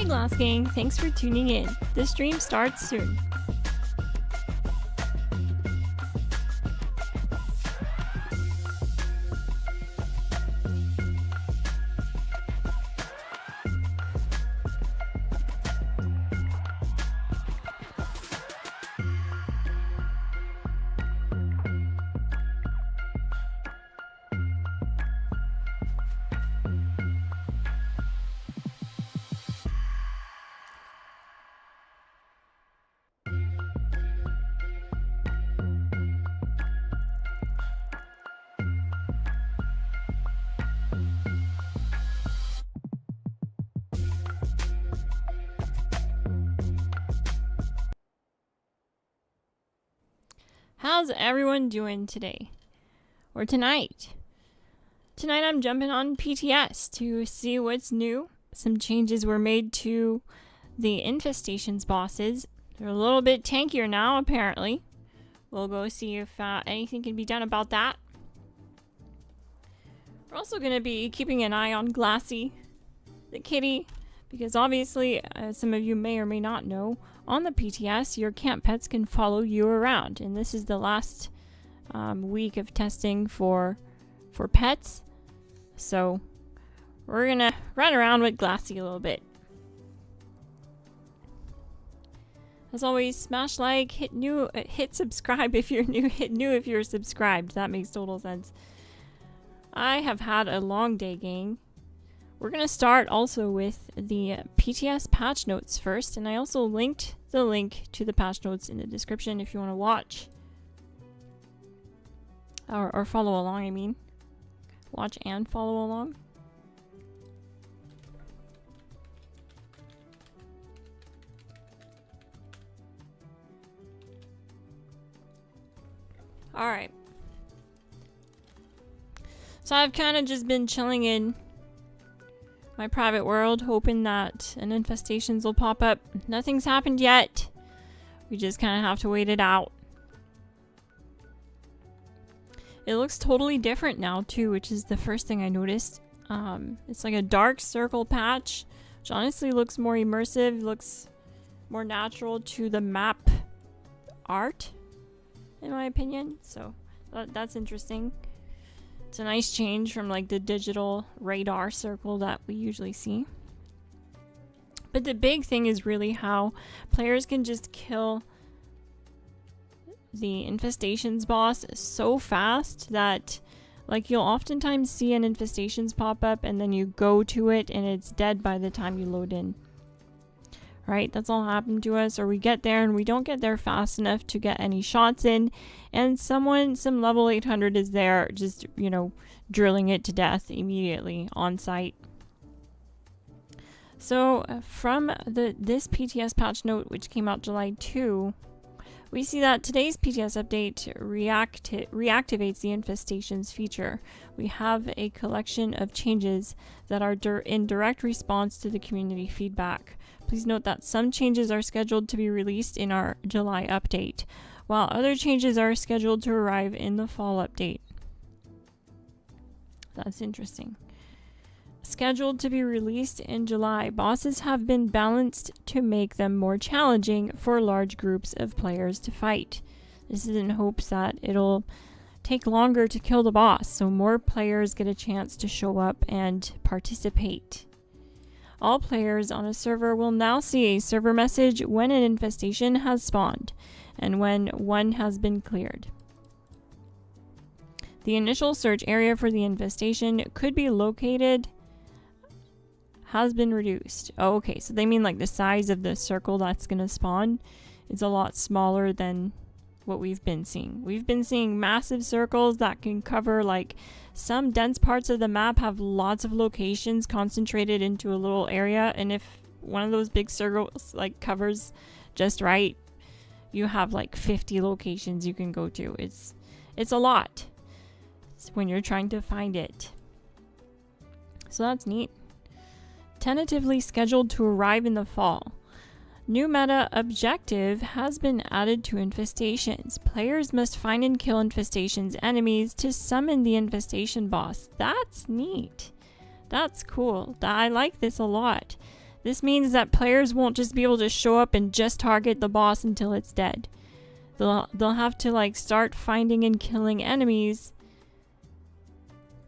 Hey Glass Gang, thanks for tuning in. The stream starts soon. How's everyone doing today? Or tonight? Tonight I'm jumping on PTS to see what's new. Some changes were made to the Infestations bosses. They're a little bit tankier now, apparently. We'll go see if anything can be done about that. We're also going to be keeping an eye on Glassy, the kitty, because obviously, some of you may or may not know, on the PTS, your camp pets can follow you around, and this is the last week of testing for pets. So we're gonna run around with Glassy a little bit. As always, smash like, hit subscribe if you're new, hit new if you're subscribed. That makes total sense. I have had a long day, gang. We're going to start also with the PTS patch notes first, and I also linked the link to the patch notes in the description if you want to watch. Or follow along, I mean. Watch and follow along. Alright. So I've kind of just been chilling in my private world, hoping that an infestations will pop up. Nothing's happened yet. We just kind of have to wait it out. It looks totally different now too, which is the first thing I noticed. It's like a dark circle patch, which honestly looks more immersive, looks more natural to the map art, in my opinion. So that's interesting. It's a nice change from like the digital radar circle that we usually see. But the big thing is really how players can just kill the infestations boss so fast that like you'll oftentimes see an infestations pop up and then you go to it and it's dead by the time you load in. Right? That's all happened to us, or we get there and we don't get there fast enough to get any shots in, and some level 800 is there just, you know, drilling it to death immediately on site. So from this PTS patch note, which came out July 2, we see that today's PTS update reactivates the infestations feature. We have a collection of changes that are in direct response to the community feedback. Please note that some changes are scheduled to be released in our July update, while other changes are scheduled to arrive in the fall update. That's interesting. Scheduled to be released in July, bosses have been balanced to make them more challenging for large groups of players to fight. This is in hopes that it'll take longer to kill the boss, so more players get a chance to show up and participate. All players on a server will now see a server message when an infestation has spawned and when one has been cleared. The initial search area for the infestation could be located has been reduced. Oh, okay, so they mean like the size of the circle that's going to spawn is a lot smaller than what we've been seeing. We've been seeing massive circles that can cover like some dense parts of the map, have lots of locations concentrated into a little area, and if one of those big circles like covers just right, you have like 50 locations you can go to. It's a lot when you're trying to find it. So that's neat. Tentatively scheduled to arrive in the fall. New meta objective has been added to infestations. Players must find and kill infestations enemies to summon the infestation boss. That's neat. That's cool. I like this a lot. This means that players won't just be able to show up and just target the boss until it's dead. They'll have to like start finding and killing enemies.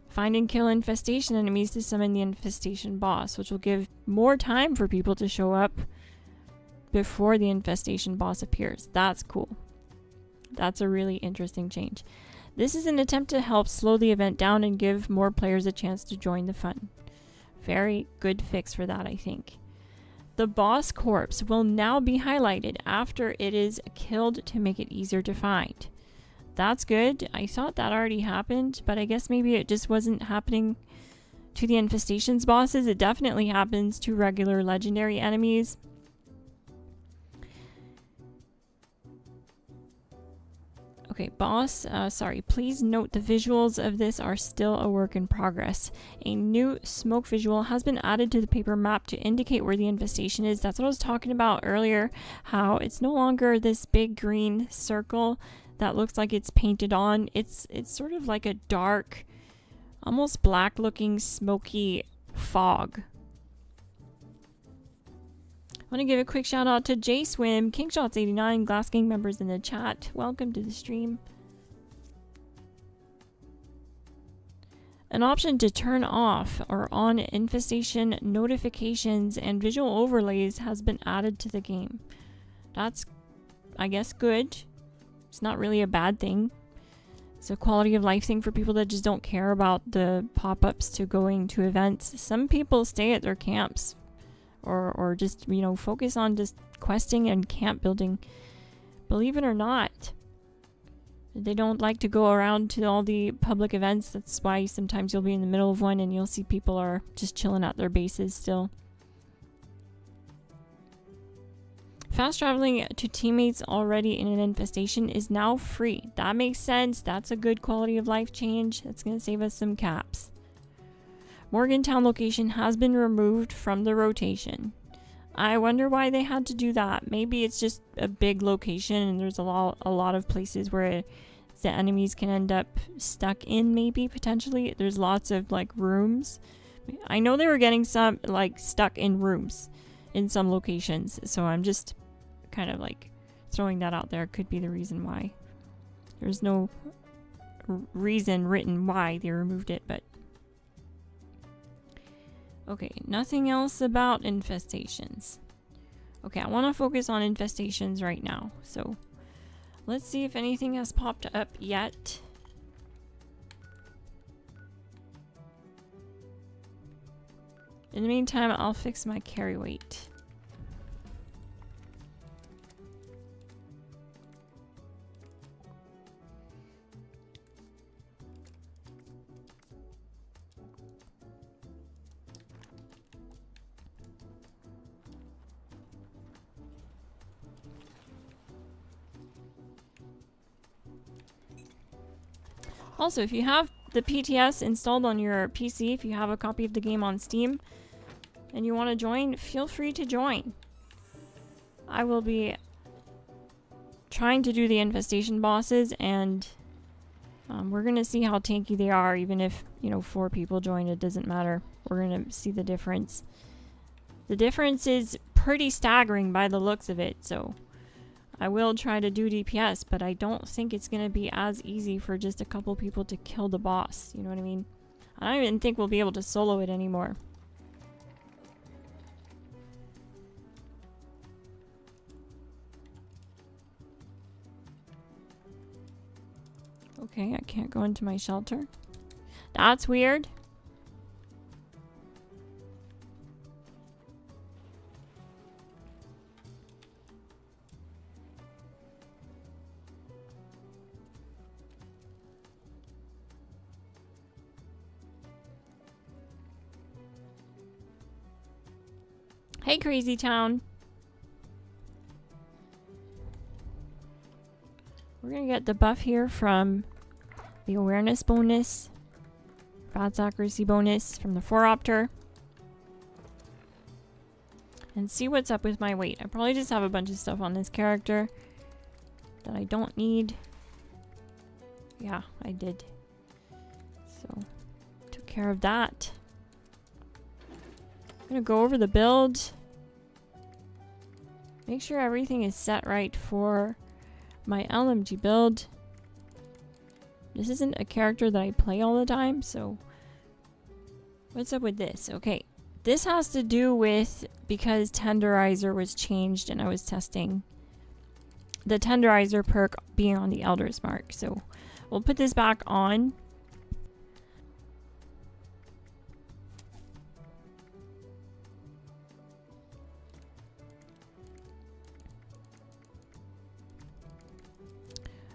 Find and kill infestation enemies to summon the infestation boss, which will give more time for people to show up before the infestation boss appears. That's cool. That's a really interesting change. This is an attempt to help slow the event down and give more players a chance to join the fun. Very good fix for that, I think. The boss corpse will now be highlighted after it is killed to make it easier to find. That's good. I thought that already happened, but I guess maybe it just wasn't happening to the infestations bosses. It definitely happens to regular legendary enemies. Okay, boss, sorry, please note the visuals of this are still a work in progress. A new smoke visual has been added to the paper map to indicate where the infestation is. That's what I was talking about earlier, how it's no longer this big green circle that looks like it's painted on. It's sort of like a dark, almost black looking smoky fog. I want to give a quick shout out to JSwim, KingShots89, GLASSGANG members in the chat. Welcome to the stream. An option to turn off or on infestation notifications and visual overlays has been added to the game. That's, I guess, good. It's not really a bad thing. It's a quality of life thing for people that just don't care about the pop-ups to going to events. Some people stay at their camps or just, you know, focus on just questing and camp building. Believe it or not, they don't like to go around to all the public events. That's why sometimes you'll be in the middle of one and you'll see people are just chilling at their bases still. Fast traveling to teammates already in an infestation is now free. That makes sense. That's a good quality of life change. That's going to save us some caps. Morgantown location has been removed from the rotation. I wonder why they had to do that. Maybe it's just a big location and there's a lot of places where the enemies can end up stuck in, maybe, potentially. There's lots of, like, rooms. I know they were getting some, like, stuck in rooms in some locations. So I'm just kind of, like, throwing that out there. Could be the reason why. There's no reason written why they removed it, but okay, nothing else about infestations. Okay, I want to focus on infestations right now. So let's see if anything has popped up yet. In the meantime, I'll fix my carry weight. Also, if you have the PTS installed on your PC, if you have a copy of the game on Steam, and you want to join, feel free to join. I will be trying to do the infestation bosses, and we're going to see how tanky they are. Even if, you know, 4 people join, it doesn't matter. We're going to see the difference. The difference is pretty staggering by the looks of it, so I will try to do DPS, but I don't think it's going to be as easy for just a couple people to kill the boss. You know what I mean? I don't even think we'll be able to solo it anymore. Okay, I can't go into my shelter. That's weird. Hey, Crazy Town. We're gonna get the buff here from the awareness bonus, Bats accuracy bonus from the 4-opter, and see what's up with my weight. I probably just have a bunch of stuff on this character that I don't need. Yeah, I did. So, took care of that. I'm gonna go over the build. Make sure everything is set right for my LMG build. This isn't a character that I play all the time, so what's up with this? Okay, this has to do with because Tenderizer was changed and I was testing the Tenderizer perk being on the Elder's Mark. So we'll put this back on.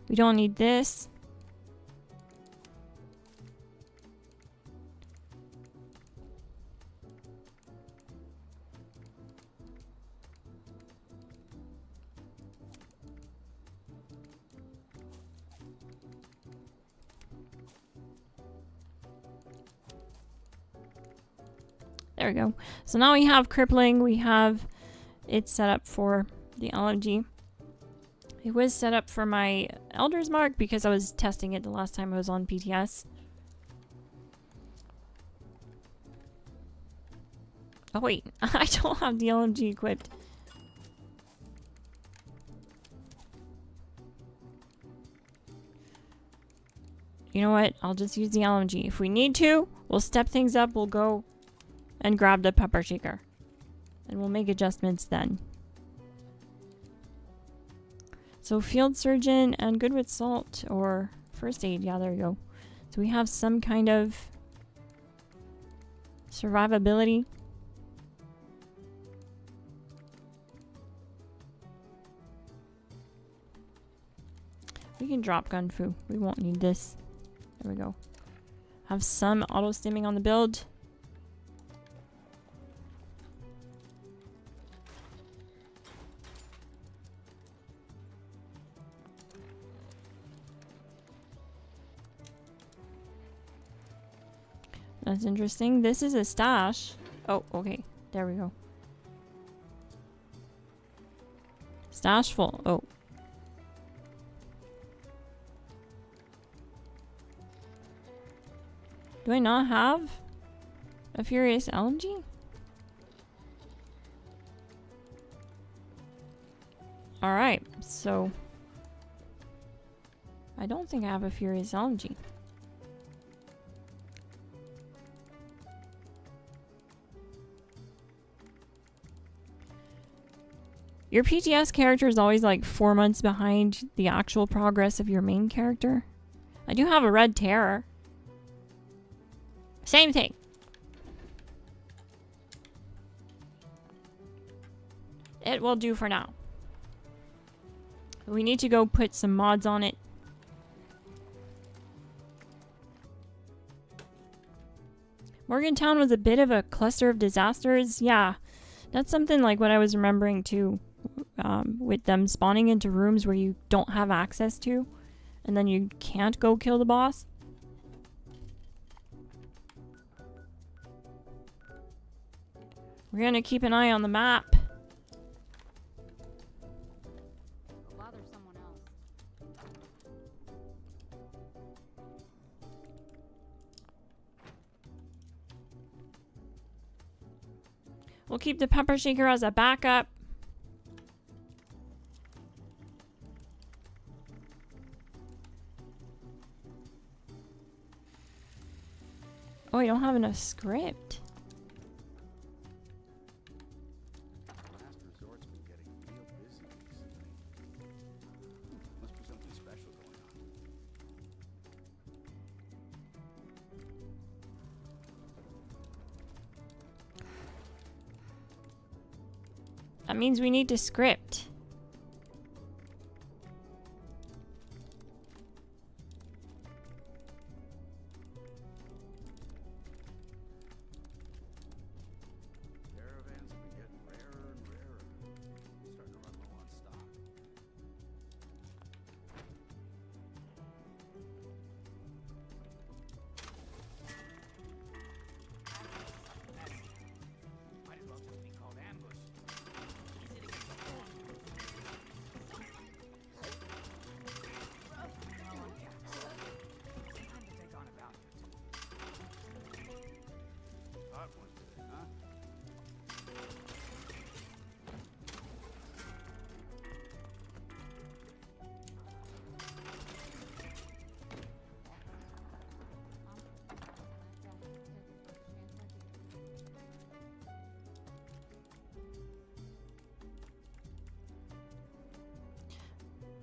We don't need this. There we go. So now we have crippling. We have it set up for the LMG. It was set up for my Elder's Mark because I was testing it the last time I was on PTS. Oh wait, I don't have the LMG equipped. You know what? I'll just use the LMG. If we need to, we'll step things up. We'll go and grab the pepper shaker. And we'll make adjustments then. So field surgeon and good with salt or first aid. Yeah, there you go. So we have some kind of survivability. We can drop gun foo. We won't need this. There we go. Have some auto stimming on the build. That's interesting. This is a stash. Oh, okay. There we go. Stash full. Oh. Do I not have a Furious LMG? Alright, so I don't think I have a Furious LMG. Your PTS character is always like 4 months behind the actual progress of your main character. I do have a Red Terror. Same thing. It will do for now. We need to go put some mods on it. Morgantown was a bit of a cluster of disasters. Yeah, that's something like what I was remembering too. With them spawning into rooms where you don't have access to, and then you can't go kill the boss. We're gonna keep an eye on the map. Bother someone else. We'll keep the pepper shaker as a backup. Oh, I don't have enough script. Last resort's been getting real busy recently. Must be something special going on. That means we need to script. Caravans have been getting rarer and rarer. Starting to run low on stock. Might as well just be called ambush. Easy to get the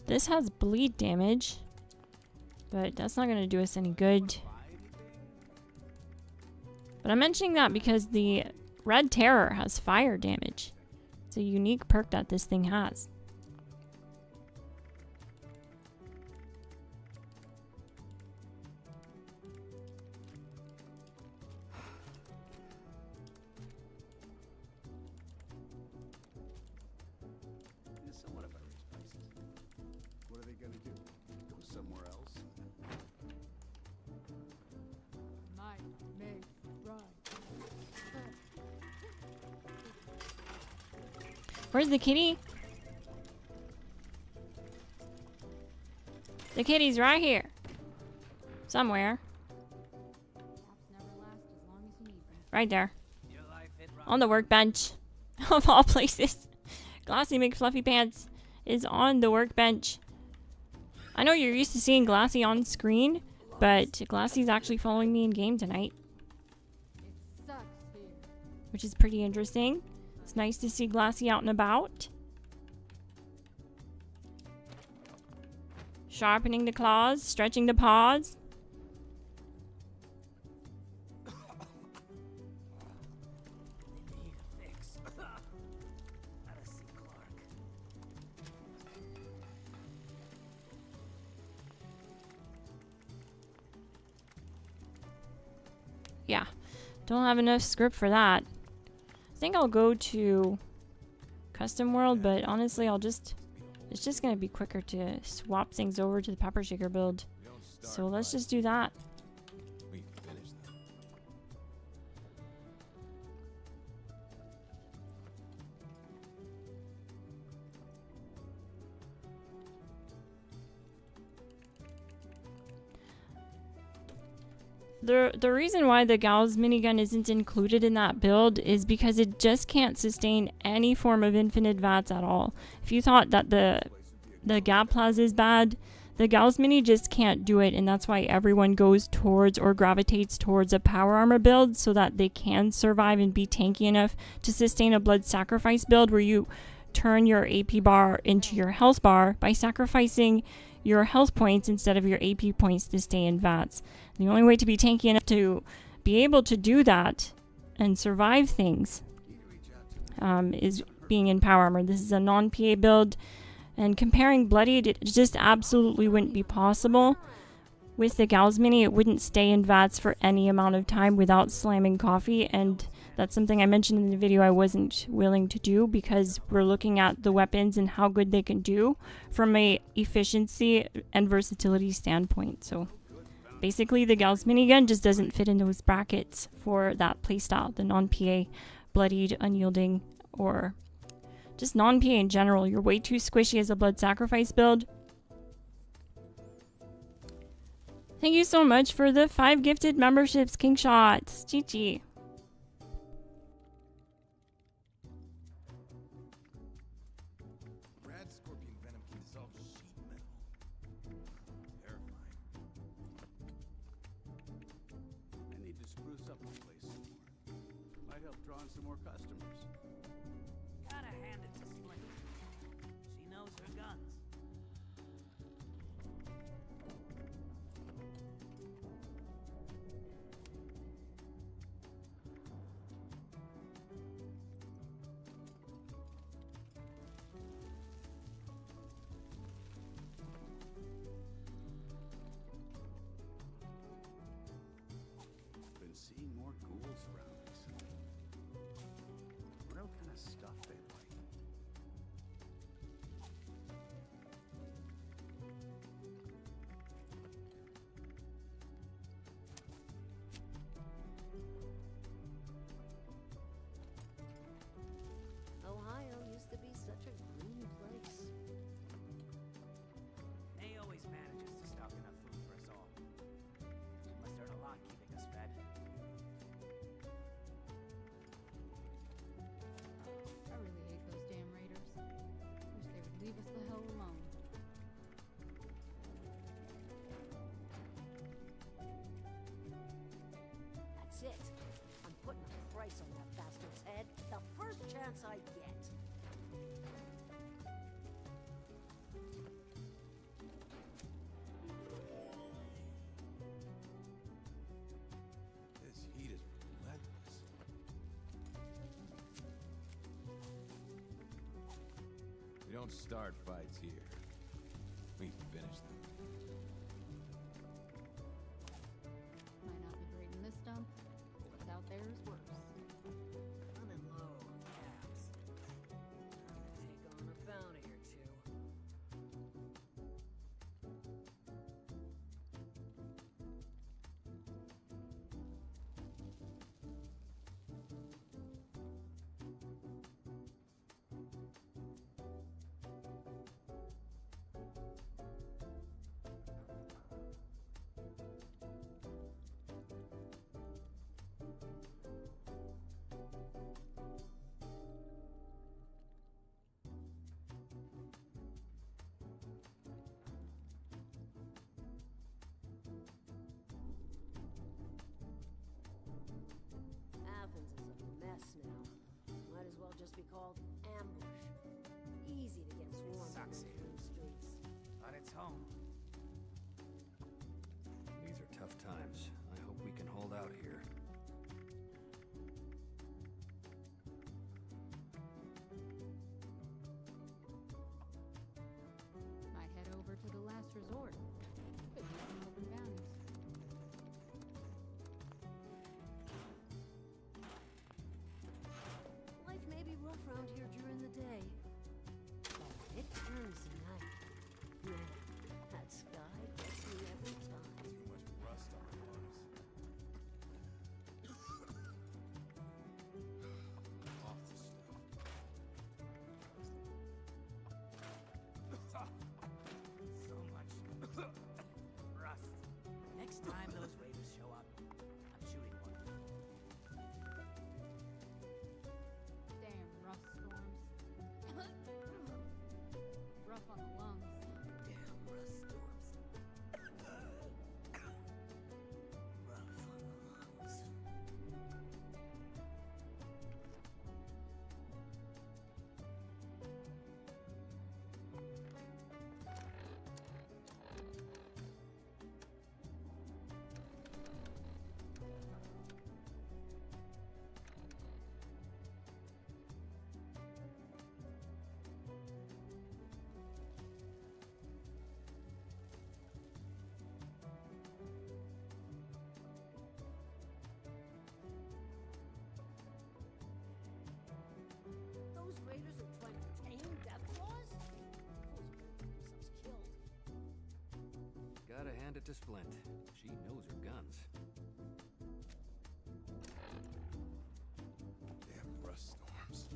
This has bleed damage, but that's not going to do us any good. But I'm mentioning that because the Red Terror has fire damage. It's a unique perk that this thing has. It's somewhat of Irish places. What are they gonna do? Go somewhere else? Might make right. Where's the kitty? The kitty's right here. Somewhere. Caps never last as long as you need them. Right there. On the workbench. Of all places. Glassy McFluffy Pants is on the workbench. I know you're used to seeing Glassy on screen, but Glassy's actually following me in game tonight, It sucks here. which is pretty interesting. It's nice to see Glassy out and about. Sharpening the claws, stretching the paws. Yeah, don't have enough script for that. I think I'll go to custom world, but honestly it's just gonna be quicker to swap things over to the pepper shaker build. So let's just do that. We finished that. The reason why the Gauss minigun isn't included in that build is because it just can't sustain any form of infinite VATS at all. If you thought that the Gap Plaza is bad, the Gauss Mini just can't do it, and that's why everyone goes towards or gravitates towards a power armor build so that they can survive and be tanky enough to sustain a blood sacrifice build where you turn your AP bar into your health bar by sacrificing your health points instead of your AP points to stay in VATS. The only way to be tanky enough to be able to do that and survive things is being in power armor. This is a non-PA build, and comparing bloodied, it just absolutely wouldn't be possible. With the Gauss Mini, it wouldn't stay in VATS for any amount of time without slamming coffee, and that's something I mentioned in the video I wasn't willing to do because we're looking at the weapons and how good they can do from a efficiency and versatility standpoint. So basically the Gauss minigun just doesn't fit in those brackets for that playstyle, the non-PA, bloodied, unyielding, or just non-PA in general. You're way too squishy as a blood sacrifice build. Thank you so much for the 5 gifted memberships, King Shots. GG. Rad scorpion venom can dissolve sheet metal. Terrifying. I need to spruce up the place some more. Might help draw in some more customers. Gotta hand it to Splinter. She knows her guns. Been seeing more ghouls around recently. Wonder don't start fights here. We finish them. Might not be great in this dump. What's out there is worse. Running low on caps. Time to take on a bounty or two. Athens is a mess now. Might as well just be called ambush. Easy to get swarmed in those mean streets. On its home. These are tough times. I hope we can hold out here. Might head over to the last resort. Could be some open bounties. Life may be rough around here during the day, but it turns at night. Man, that sky gets me every time. Too much rust on the lungs. Off the stuff. So much rust. Next time those raiders show up, I'm shooting one. Damn rough storms. Rough on the lungs. Damn rust storms. Rough on the lungs. Those raiders are trying to tame death claws? Fools are getting themselves killed. Gotta hand it to Splint. She knows her guns. Damn rust storms.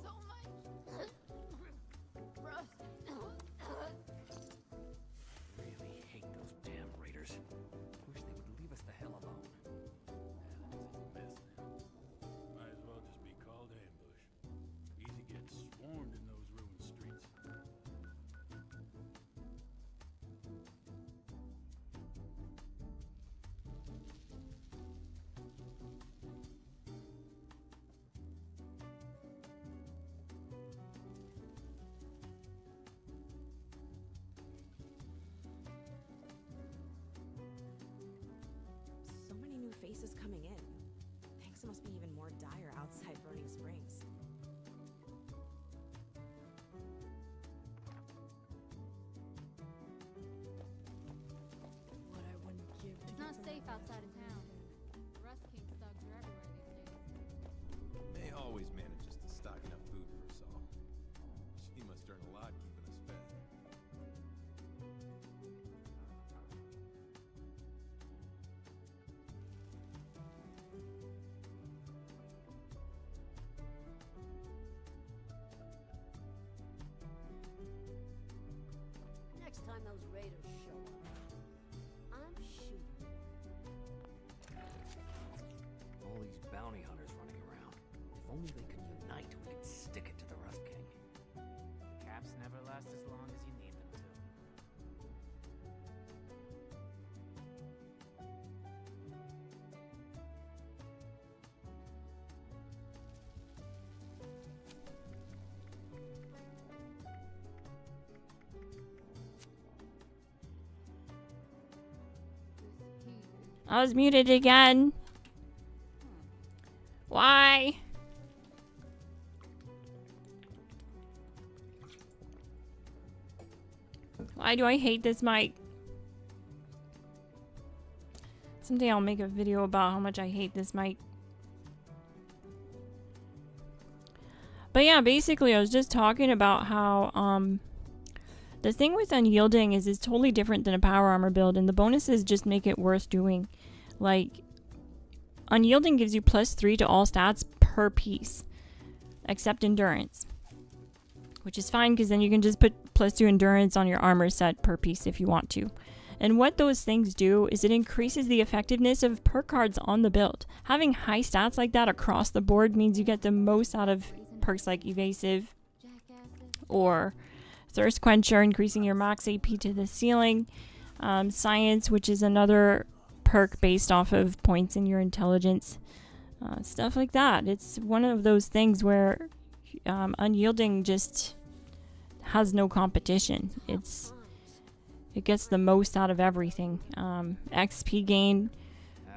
So much rust. Really hate those damn raiders. Wish they would leave us the hell alone. Athens is a mess now. Might as well just be called ambush. Easy getting swarmed in those ruined streets. So many new faces coming in. Things must be even more dire outside Burning Springs. What I wouldn't give to It's get not some safe of that outside of vegetable town. food. The Rust King thugs are everywhere these days. May always manages to stock enough food for us all. She must earn a lot keeping us fed. Next time those raiders show up, I'm shooting. All these bounty hunters running around. If only they could unite, we could stick it to the Rust King. Caps never last as long as you need them to. I was muted again. Why? Why do I hate this mic? Someday I'll make a video about how much I hate this mic. But yeah, basically I was just talking about how the thing with unyielding is it's totally different than a power armor build, and the bonuses just make it worth doing. Like, unyielding gives you +3 to all stats per piece, except endurance. Which is fine, because then you can just put +2 endurance on your armor set per piece if you want to. And what those things do is it increases the effectiveness of perk cards on the build. Having high stats like that across the board means you get the most out of perks like evasive or thirst quencher, increasing your max AP to the ceiling. Science, which is another perk based off of points in your intelligence. Stuff like that. It's one of those things where unyielding just has no competition. It gets the most out of everything. XP gain,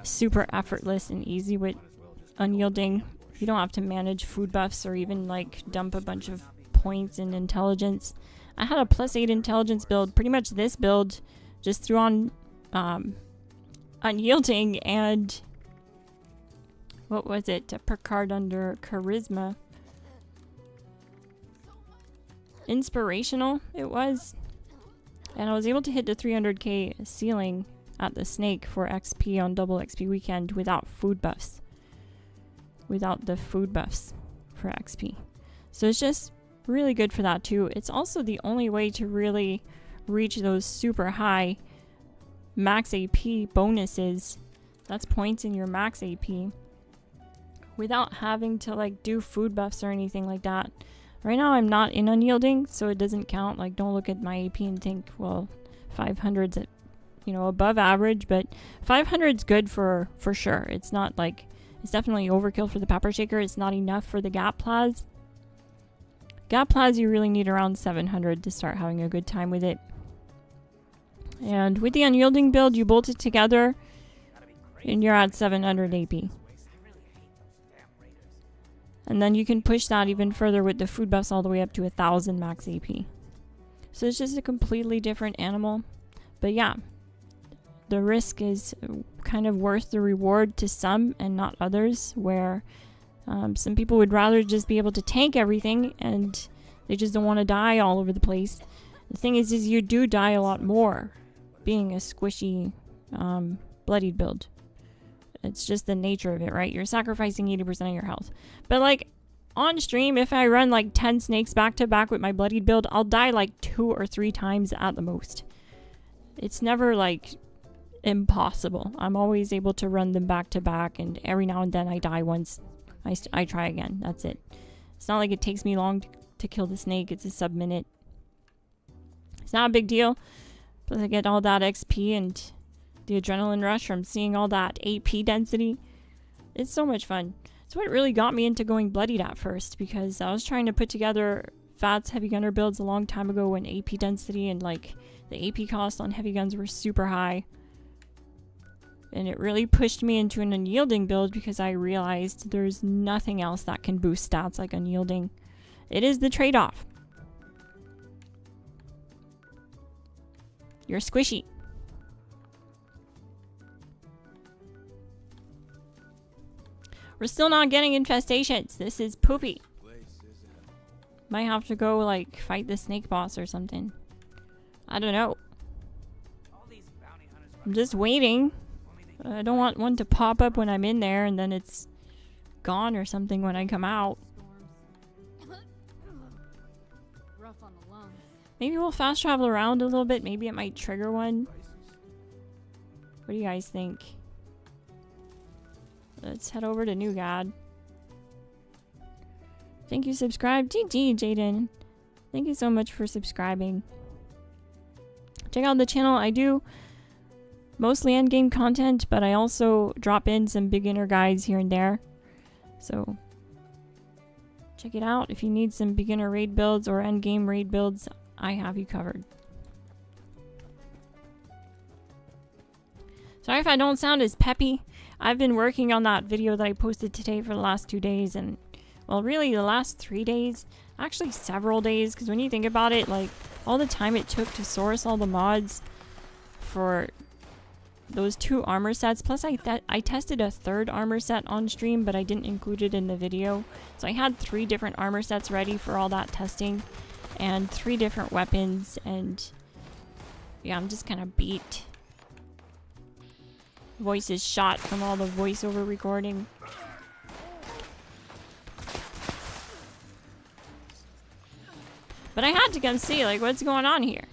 super effortless and easy with unyielding. You don't have to manage food buffs or even like dump a bunch of points in intelligence. I had a +8 intelligence build. Pretty much this build just threw on unyielding and what was it? A perk card under charisma. Inspirational it was. And I was able to hit the 300k ceiling at the snake for XP on double XP weekend without food buffs. Without the food buffs for XP. So it's just really good for that too. It's also the only way to really reach those super high max AP bonuses. That's points in your max AP. Without having to like do food buffs or anything like that. Right now I'm not in unyielding, so it doesn't count. Like, don't look at my AP and think, well, 500's at, you know, above average, but 500's good for sure. It's not like, it's definitely overkill for the pepper shaker. It's not enough for the gap plaz. Gap plaz you really need around 700 to start having a good time with it. And with the unyielding build, you bolt it together and you're at 700 AP. And then you can push that even further with the food buffs all the way up to 1000 max AP. So it's just a completely different animal. But yeah, the risk is kind of worth the reward to some and not others, where some people would rather just be able to tank everything and they just don't want to die all over the place. The thing is you do die a lot more being a squishy, bloodied build. It's just the nature of it, right? You're sacrificing 80% of your health. But like on stream, if I run like 10 snakes back to back with my bloodied build, I'll die like 2 or 3 times at the most. It's never like impossible. I'm always able to run them back to back, and every now and then I die once. I try again. That's it. It's not like it takes me long to kill the snake. It's a sub-minute. It's not a big deal. Plus I get all that XP and the adrenaline rush from seeing all that AP density. It's so much fun. It's what really got me into going bloodied at first, because I was trying to put together VATS heavy gunner builds a long time ago when AP density and like the AP cost on heavy guns were super high. And it really pushed me into an unyielding build because I realized there's nothing else that can boost stats like unyielding. It is the trade-off. You're squishy. We're still not getting infestations. This is poopy. Might have to go like fight the snake boss or something. I don't know. I'm just waiting. I don't want one to pop up when I'm in there and then it's gone or something when I come out. Rough on the lungs. Maybe we'll fast travel around a little bit. Maybe it might trigger one. What do you guys think? Let's head over to New God. Thank you, subscribe. GG, Jaden. Thank you so much for subscribing. Check out the channel. I do mostly endgame content, but I also drop in some beginner guides here and there. So check it out. If you need some beginner raid builds or endgame raid builds, I have you covered. Sorry if I don't sound as peppy. I've been working on that video that I posted today for the last 2 days, and well, really the last 3 days, actually several days, because when you think about it, like all the time it took to source all the mods for those 2 armor sets. Plus I tested a 3rd armor set on stream, but I didn't include it in the video. So I had 3 different armor sets ready for all that testing, and 3 different weapons, and yeah, I'm just kind of beat. Voice is shot from all the voiceover recording. But I had to come see, like, what's going on here.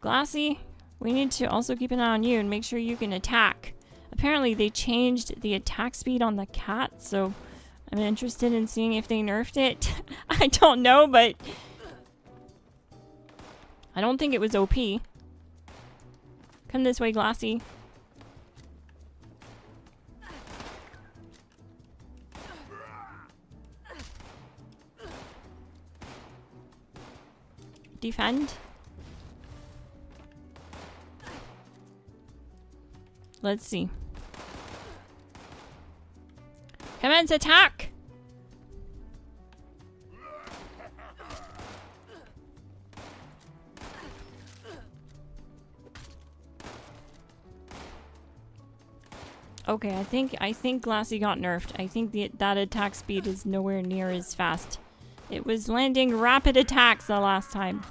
Glassy, we need to also keep an eye on you and make sure you can attack. Apparently they changed the attack speed on the cat, so I'm interested in seeing if they nerfed it. I don't know, but I don't think it was OP. Come this way, Glassy. Defend. Let's see. Commence attack! Okay, I think Glassy got nerfed. I think that attack speed is nowhere near as fast. It was landing rapid attacks the last time.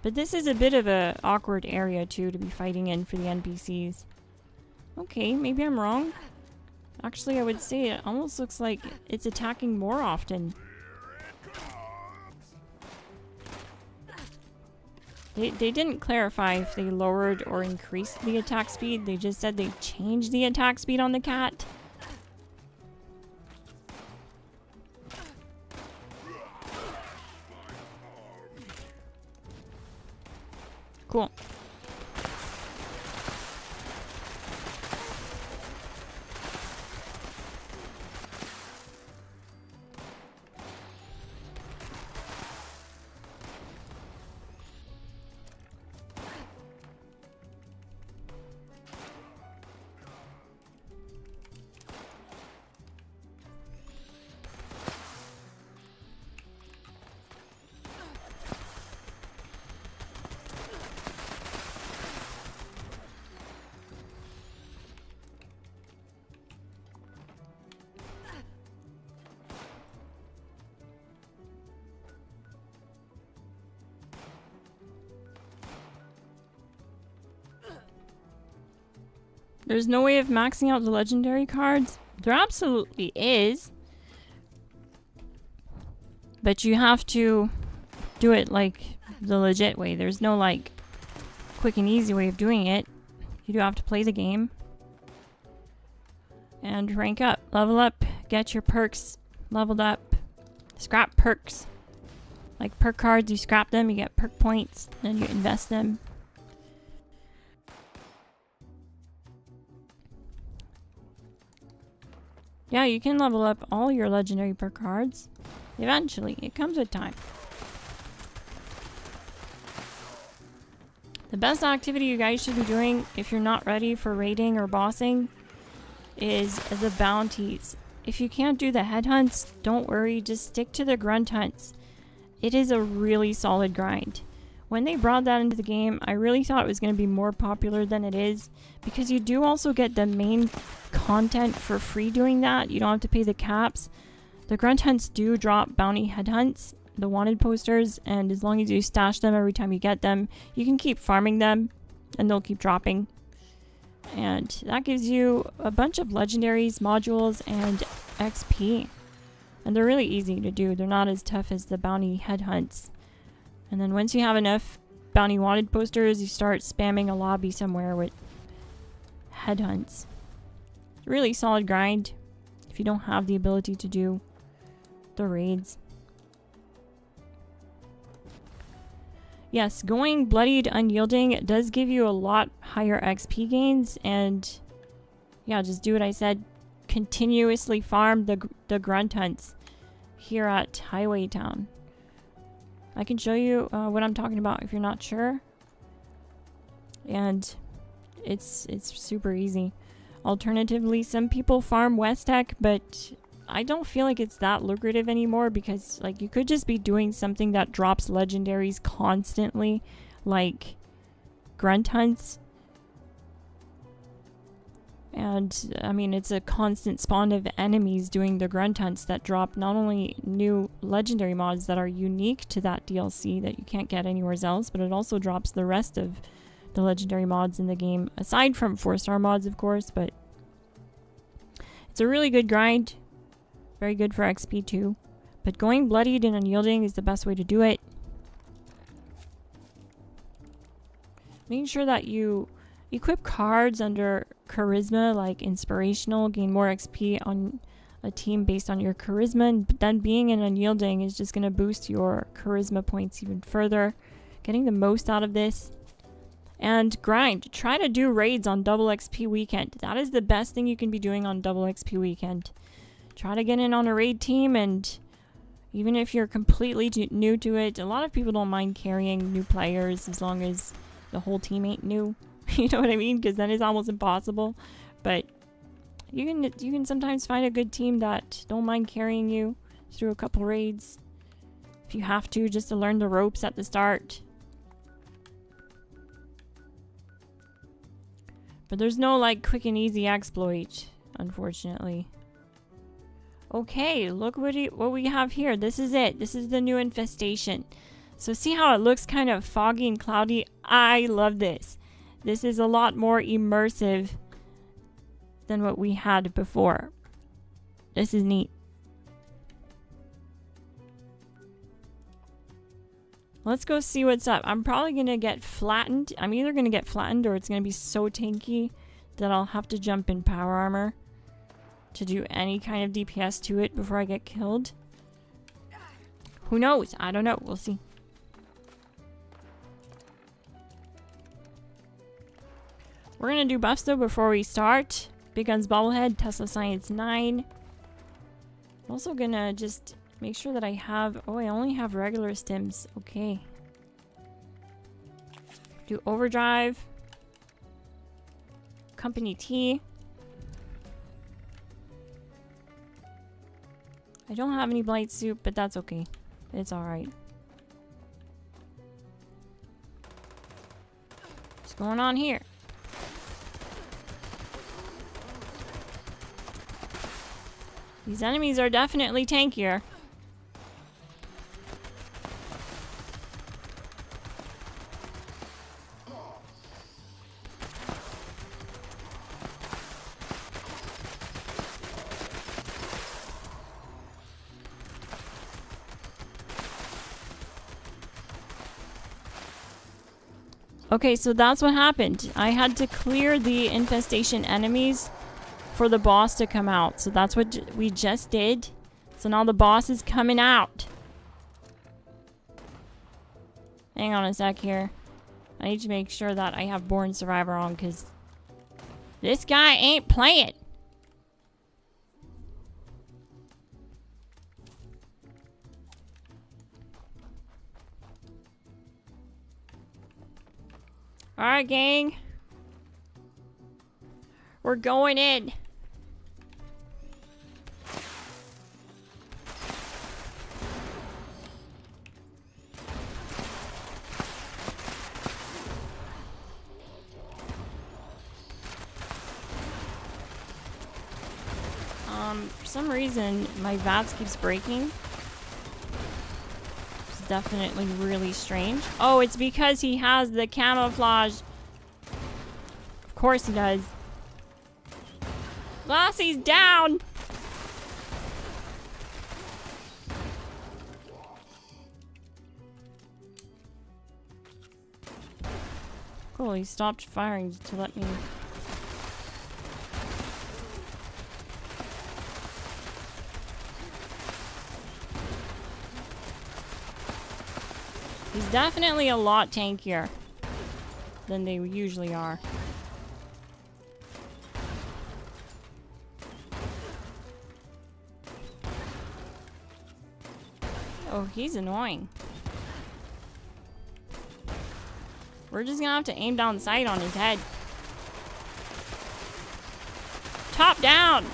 But this is a bit of a awkward area too to be fighting in for the NPCs. Okay, maybe I'm wrong. Actually, I would say it almost looks like it's attacking more often. They didn't clarify if they lowered or increased the attack speed. They just said they changed the attack speed on the cat. Cool. There's no way of maxing out the legendary cards? There absolutely is. But you have to do it like the legit way. There's no like quick and easy way of doing it. You do have to play the game. And rank up. Level up. Get your perks leveled up. Scrap perks. Like perk cards, you scrap them, you get perk points, then you invest them. Yeah, you can level up all your legendary perk cards. Eventually, it comes with time. The best activity you guys should be doing if you're not ready for raiding or bossing is the bounties. If you can't do the headhunts, don't worry, just stick to the grunt hunts. It is a really solid grind. When they brought that into the game, I really thought it was going to be more popular than it is, because you do also get the main content for free doing that. You don't have to pay the caps. The grunt hunts do drop bounty headhunts, the wanted posters, and as long as you stash them every time you get them, you can keep farming them and they'll keep dropping. And that gives you a bunch of legendaries, modules, and XP. And they're really easy to do. They're not as tough as the bounty headhunts. And then once you have enough bounty wanted posters, you start spamming a lobby somewhere with headhunts. It's a really solid grind if you don't have the ability to do the raids. Yes, going bloodied unyielding does give you a lot higher XP gains, and yeah, just do what I said. Continuously farm the grunt hunts here at Highway Town. I can show you what I'm talking about if you're not sure. And it's super easy. Alternatively, some people farm West Tech, but I don't feel like it's that lucrative anymore because like you could just be doing something that drops legendaries constantly, like grunt hunts. And I mean, it's a constant spawn of enemies doing the grunt hunts that drop not only new legendary mods that are unique to that DLC that you can't get anywhere else, but it also drops the rest of the legendary mods in the game, aside from 4-star mods, of course. But it's a really good grind, very good for XP too. But going bloodied and unyielding is the best way to do it. Making sure that you equip cards under charisma, like inspirational, gain more XP on a team based on your charisma, and then being an unyielding is just going to boost your charisma points even further. Getting the most out of this. And grind. Try to do raids on double XP weekend. That is the best thing you can be doing on double XP weekend. Try to get in on a raid team, and even if you're completely new to it, a lot of people don't mind carrying new players as long as the whole team ain't new. You know what I mean? Because then it's almost impossible. But you can sometimes find a good team that don't mind carrying you through a couple raids if you have to, just to learn the ropes at the start. But there's no like quick and easy exploit, unfortunately. Okay, look what we have here. This is it. This is the new infestation. So see how it looks kind of foggy and cloudy? I love this. This is a lot more immersive than what we had before. This is neat. Let's go see what's up. I'm probably going to get flattened. I'm either going to get flattened or it's going to be so tanky that I'll have to jump in power armor to do any kind of DPS to it before I get killed. Who knows? I don't know. We'll see. We're going to do buffs though before we start. Big Guns Bobblehead, Tesla Science 9. I'm also going to just make sure that I have... Oh, I only have regular stims. Okay. Do Overdrive. Company T. I don't have any Blight Soup, but that's okay. It's alright. What's going on here? These enemies are definitely tankier. Okay, so that's what happened. I had to clear the infestation enemies for the boss to come out. So that's what we just did. So now the boss is coming out. Hang on a sec here. I need to make sure that I have Born Survivor on because this guy ain't playing. Alright, gang. We're going in. For some reason, my VATS keeps breaking. It's definitely really strange. Oh, it's because he has the camouflage. Of course he does. Glassy's down! Cool, he stopped firing to let me... He's definitely a lot tankier than they usually are. Oh, he's annoying. We're just gonna have to aim down sight on his head. Top down!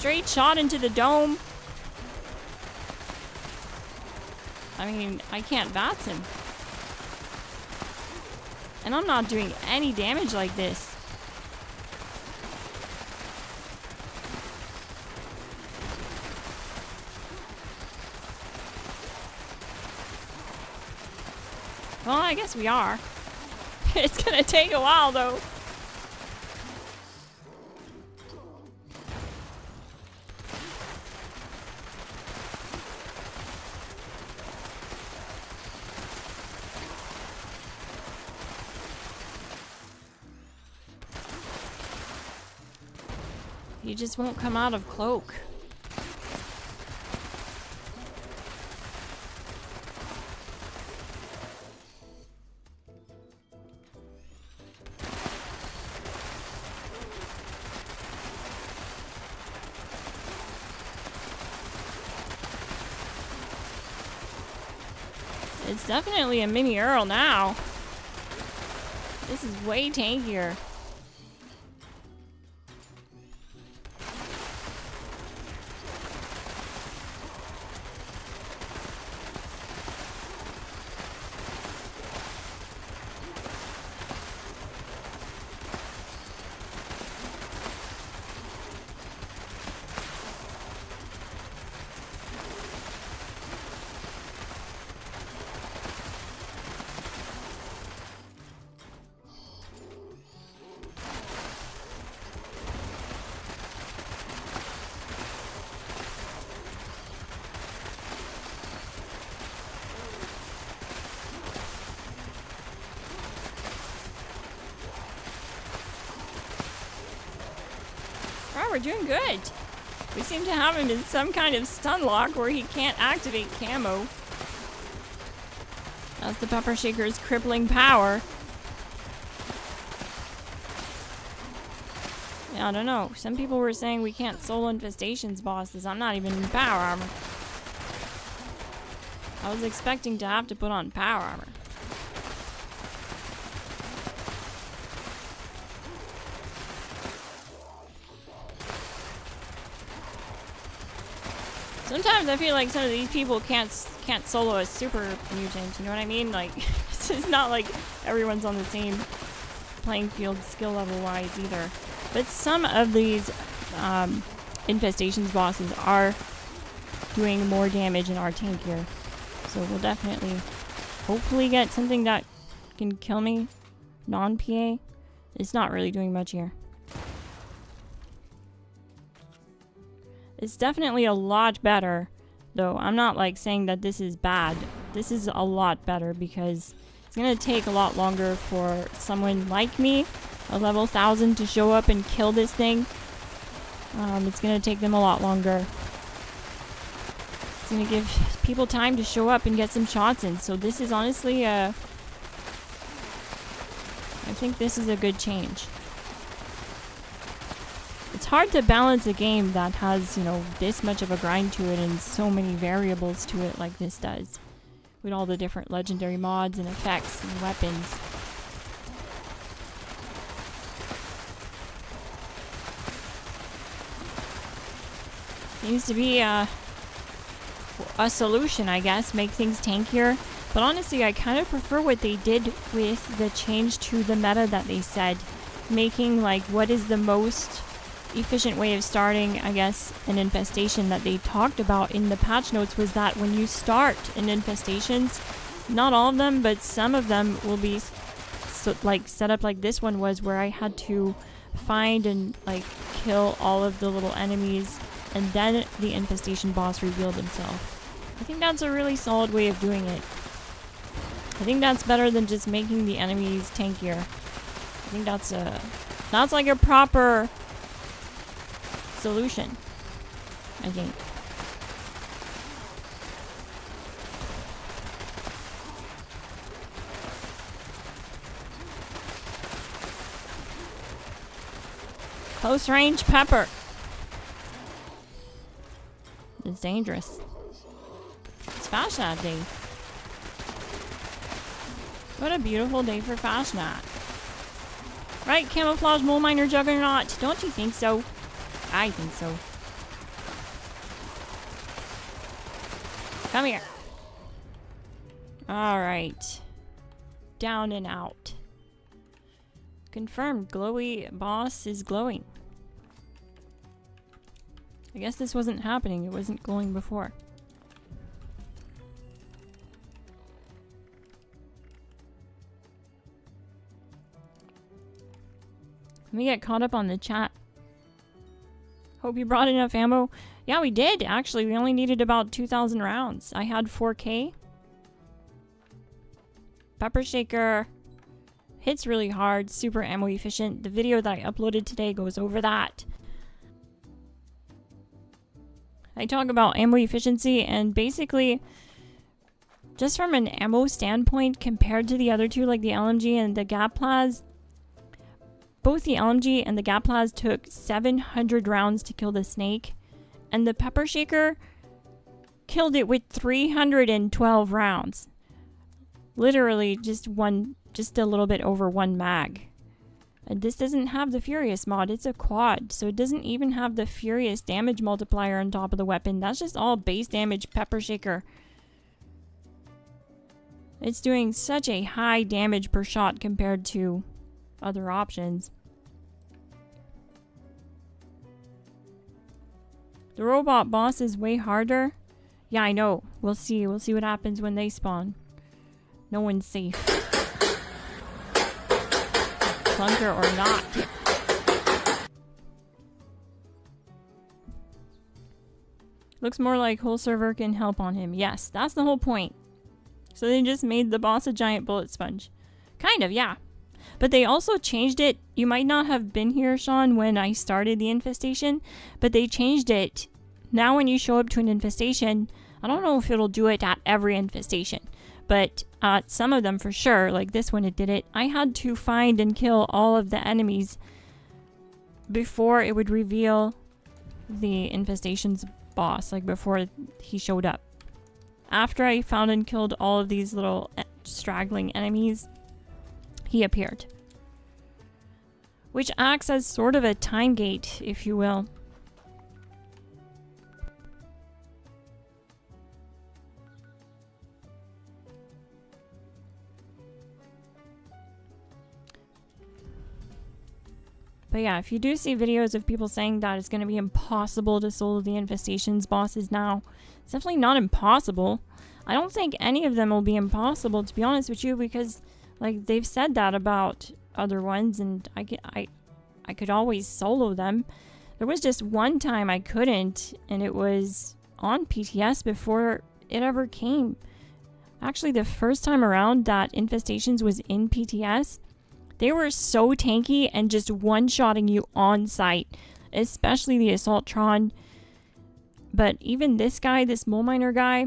straight shot into the dome. I mean, I can't bats him. And I'm not doing any damage like this. Well, I guess we are. It's gonna take a while, though. He just won't come out of cloak. It's definitely a mini Earl now. This is way tankier. We're doing good. We seem to have him in some kind of stun lock where he can't activate camo. That's the Pepper Shaker's crippling power. Yeah, I don't know. Some people were saying we can't solo infestations bosses. I'm not even in power armor. I was expecting to have to put on power armor. Sometimes I feel like some of these people can't solo a super mutant, you know what I mean? Like, it's not like everyone's on the same playing field skill level wise either. But some of these infestations bosses are doing more damage and are tankier. So we'll definitely hopefully get something that can kill me non-PA. It's not really doing much here. It's definitely a lot better, though. I'm not like saying that this is bad. This is a lot better because it's gonna take a lot longer for someone like me, a level 1000, to show up and kill this thing. It's gonna take them a lot longer. It's gonna give people time to show up and get some shots in. So this is honestly I think this is a good change. It's hard to balance a game that has, you know, this much of a grind to it and so many variables to it like this does. With all the different legendary mods and effects and weapons. Seems to be a solution, I guess. Make things tankier. But honestly, I kind of prefer what they did with the change to the meta that they said. Making, like, what is the most efficient way of starting, I guess, an infestation that they talked about in the patch notes was that when you start an infestations, not all of them, but some of them will be like set up like this one was, where I had to find and like kill all of the little enemies and then the infestation boss revealed himself. I think that's a really solid way of doing it. I think that's better than just making the enemies tankier. I think that's like a proper solution, I think. Close range pepper. It's dangerous. It's Fashnat Day. What a beautiful day for Fashnat. Right, Camouflage Mole Miner Juggernaut? Don't you think so? I think so. Come here. Alright. Down and out. Confirmed. Glowy boss is glowing. I guess this wasn't happening. It wasn't glowing before. Let me get caught up on the chat. Hope you brought enough ammo. Yeah, we did. Actually, we only needed about 2,000 rounds. I had 4K. Pepper Shaker hits really hard, super ammo efficient. The video that I uploaded today goes over that. I talk about ammo efficiency, and basically, just from an ammo standpoint, compared to the other two, like the LMG and the Gaplas, both the LMG and the Gaplas took 700 rounds to kill the snake, and the Pepper Shaker killed it with 312 rounds. Literally just a little bit over one mag. And this doesn't have the Furious mod, it's a quad, so it doesn't even have the Furious damage multiplier on top of the weapon. That's just all base damage Pepper Shaker. It's doing such a high damage per shot compared to other options. The robot boss is way harder. Yeah, I know. We'll see. We'll see what happens when they spawn. No one's safe. Clunker or not. Looks more like whole server can help on him. Yes, that's the whole point. So they just made the boss a giant bullet sponge. Kind of, yeah. But they also changed it. You might not have been here, Sean, when I started the infestation, but they changed it. Now when you show up to an infestation, I don't know if it'll do it at every infestation, but at some of them for sure, like this one it did it. I had to find and kill all of the enemies before it would reveal the infestation's boss, like before he showed up. After I found and killed all of these little straggling enemies, he appeared. Which acts as sort of a time gate, if you will. But yeah, if you do see videos of people saying that it's going to be impossible to solo the infestation's bosses now, it's definitely not impossible. I don't think any of them will be impossible, to be honest with you, because like they've said that about other ones, and I could always solo them. There was just one time I couldn't, and it was on PTS before it ever came. Actually, the first time around that Infestations was in PTS, they were so tanky and just one-shotting you on sight, especially the Assaultron. But even this guy, this mole miner guy,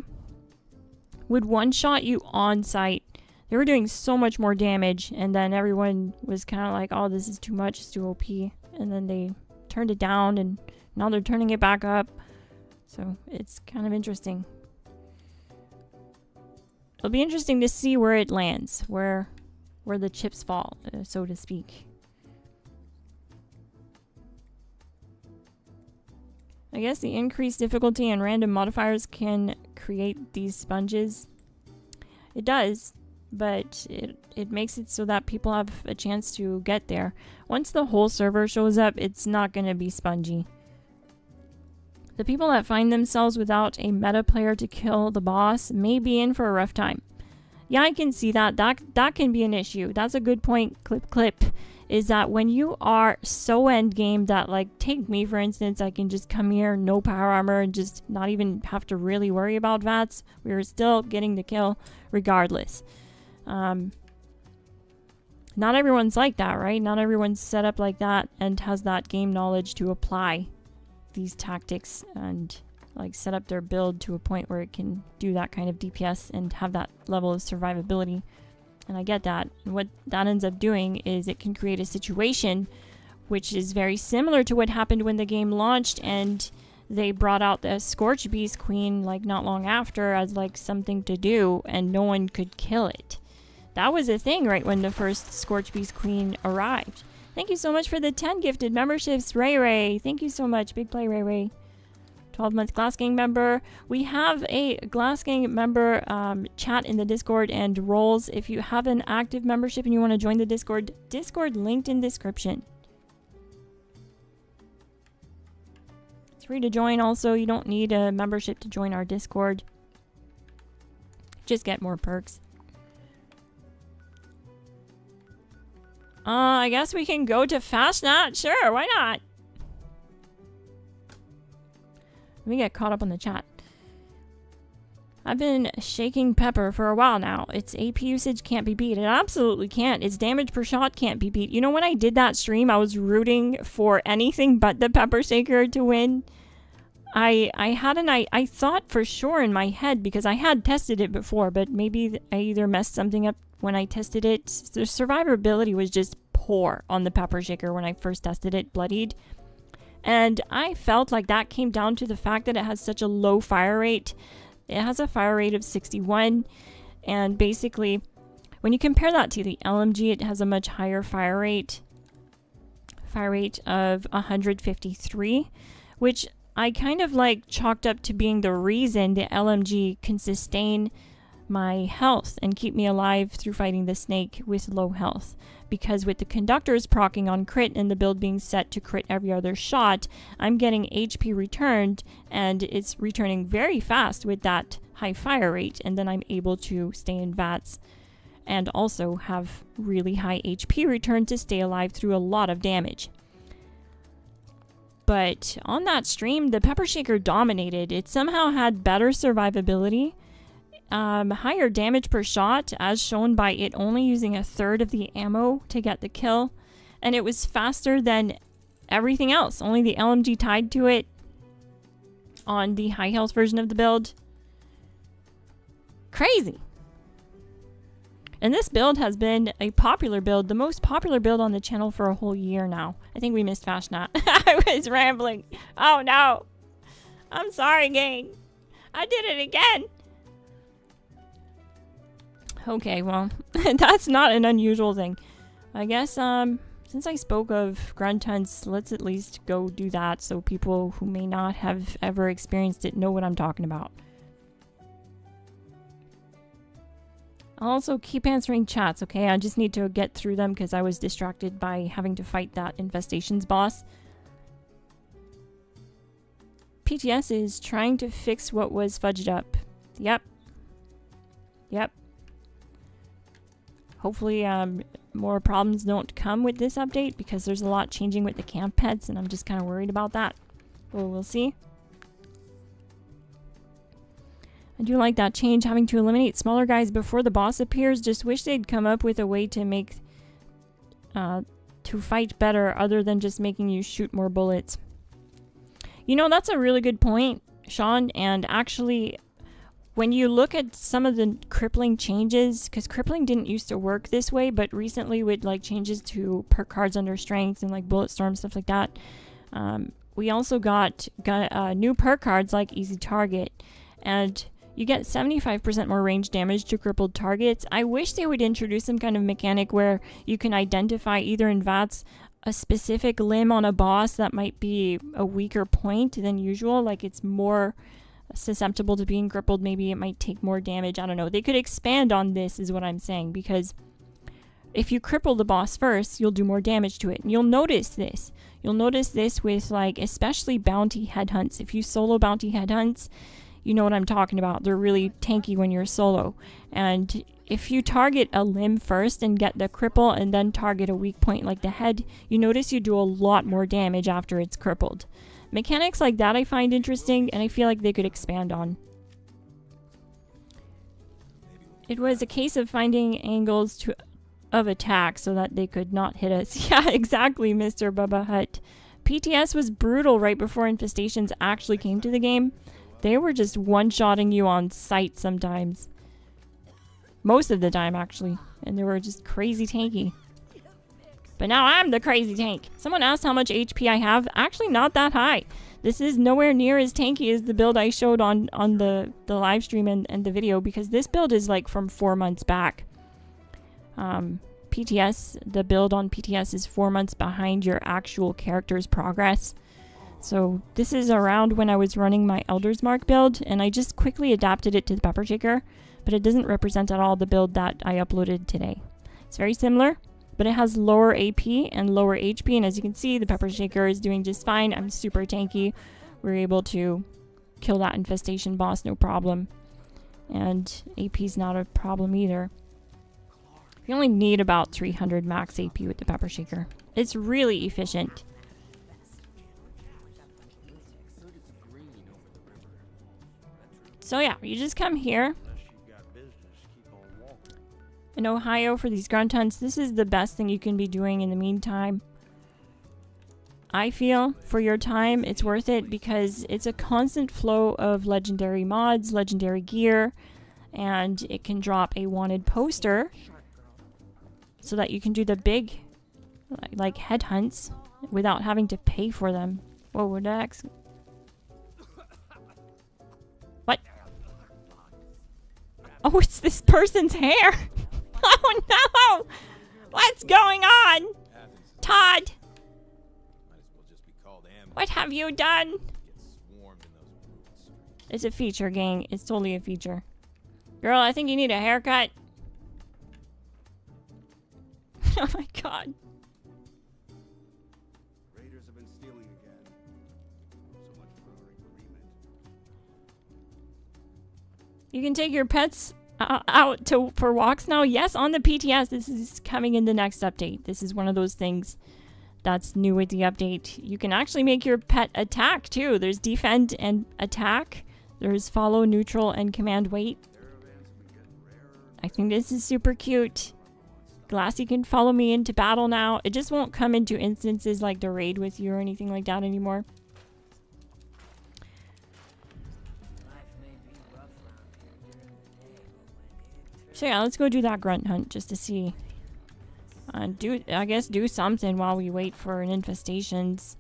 would one-shot you on sight. They were doing so much more damage, and then everyone was kind of like, oh, this is too much, it's too OP. And then they turned it down, and now they're turning it back up. So it's kind of interesting. It'll be interesting to see where it lands, where the chips fall, so to speak. I guess the increased difficulty and random modifiers can create these sponges. It does, but it makes it so that people have a chance to get there. Once the whole server shows up, it's not going to be spongy. The people that find themselves without a meta player to kill the boss may be in for a rough time. Yeah, I can see that. That can be an issue. That's a good point, Clip. Is that when you are so endgame that, like, take me for instance, I can just come here, no power armor, and just not even have to really worry about VATS. We were still getting the kill regardless. Not everyone's like that, right? Not everyone's set up like that and has that game knowledge to apply these tactics and like set up their build to a point where it can do that kind of DPS and have that level of survivability. And I get that. And what that ends up doing is it can create a situation which is very similar to what happened when the game launched and they brought out the Scorch Beast Queen like not long after as like something to do, and no one could kill it. That was a thing right when the first Scorch Beast Queen arrived. Thank you so much for the 10 gifted memberships, Ray Ray. Thank you so much. Big play, Ray Ray. 12-month GLASSGANG member. We have a GLASSGANG member chat in the Discord and roles. If you have an active membership and you want to join the Discord linked in description. It's free to join also. You don't need a membership to join our Discord. Just get more perks. I guess we can go to Fastnet. Sure, why not? Let me get caught up on the chat. I've been shaking Pepper for a while now. Its AP usage can't be beat. It absolutely can't. Its damage per shot can't be beat. You know, when I did that stream, I was rooting for anything but the Pepper Shaker to win. I thought for sure in my head, because I had tested it before, but maybe I either messed something up when I tested it. The survivability was just poor on the Pepper Shaker when I first tested it, bloodied. And I felt like that came down to the fact that it has such a low fire rate. It has a fire rate of 61. And basically, when you compare that to the LMG, it has a much higher fire rate. Fire rate of 153, which I kind of like chalked up to being the reason the LMG can sustain my health and keep me alive through fighting the snake with low health. Because with the conductors proccing on crit and the build being set to crit every other shot, I'm getting HP returned, and it's returning very fast with that high fire rate, and then I'm able to stay in VATS and also have really high HP return to stay alive through a lot of damage. But on that stream, the Pepper Shaker dominated. It somehow had better survivability, higher damage per shot, as shown by it only using a third of the ammo to get the kill, and it was faster than everything else. Only the LMG tied to it on the high health version of the build. Crazy. And this build has been a popular build, the most popular build on the channel for a whole year now. I think we missed Fastnet. I was rambling. Oh no. I'm sorry, gang. I did it again. Okay, well, that's not an unusual thing. I guess, since I spoke of grunt hunts, let's at least go do that so people who may not have ever experienced it know what I'm talking about. I'll also keep answering chats, okay? I just need to get through them because I was distracted by having to fight that Infestations boss. PTS is trying to fix what was fudged up. Yep. Yep. Hopefully, more problems don't come with this update because there's a lot changing with the camp pets, and I'm just kind of worried about that. Well, we'll see. I do like that change, having to eliminate smaller guys before the boss appears. Just wish they'd come up with a way to make to fight better other than just making you shoot more bullets. You know, that's a really good point, Sean, and actually when you look at some of the crippling changes, because crippling didn't used to work this way, but recently with like changes to perk cards under strength and like bullet storm, stuff like that, we also got new perk cards like easy target, and you get 75% more range damage to crippled targets. I wish they would introduce some kind of mechanic where you can identify either in VATS a specific limb on a boss that might be a weaker point than usual, like it's more susceptible to being crippled. Maybe it might take more damage. I don't know. They could expand on this is what I'm saying, because if you cripple the boss first, you'll do more damage to it. And you'll notice this. You'll notice this with like especially bounty headhunts. If you solo bounty headhunts, you know what I'm talking about. They're really tanky when you're solo. And if you target a limb first and get the cripple and then target a weak point like the head, you notice you do a lot more damage after it's crippled. Mechanics like that I find interesting, and I feel like they could expand on. It was a case of finding angles of attack so that they could not hit us. Yeah, exactly, Mr. Bubba Hutt. PTS was brutal right before Infestations actually came to the game. They were just one-shotting you on sight sometimes. Most of the time, actually. And they were just crazy tanky. But now I'm the crazy tank. Someone asked how much HP I have. Actually, not that high. This is nowhere near as tanky as the build I showed on the live stream and the video, because this build is like from 4 months back. PTS, the build on PTS is 4 months behind your actual character's progress. So this is around when I was running my Elder's Mark build, and I just quickly adapted it to the Pepper Shaker, but it doesn't represent at all the build that I uploaded today. It's very similar, but it has lower AP and lower HP, and as you can see, the Pepper Shaker is doing just fine. I'm super tanky. We're able to kill that infestation boss no problem, and AP's not a problem either. You only need about 300 max AP with the Pepper Shaker. It's really efficient. So yeah, you just come here. In Ohio for these grunt hunts, this is the best thing you can be doing in the meantime. I feel for your time it's worth it because it's a constant flow of legendary mods, legendary gear, and it can drop a wanted poster so that you can do the big like head hunts without having to pay for them. Whoa, what the heck? What? Oh, it's this person's hair. Oh no! What's going on? Todd! Might as well just be called ambush. What have you done? Get swarmed in those brutal streets. It's a feature, gang. It's totally a feature. Girl, I think you need a haircut. Oh my god. Raiders have been stealing again. So much for our agreement. You can take your pets out for walks now. Yes, on the PTS. This is coming in the next update. This is one of those things that's new with the update. You can actually make your pet attack too. There's defend and attack. There's follow, neutral, and command wait. I think this is super cute. Glassy can follow me into battle now. It just won't come into instances like the raid with you or anything like that anymore. So yeah, let's go do that grunt hunt just to see. I guess do something while we wait for an infestations.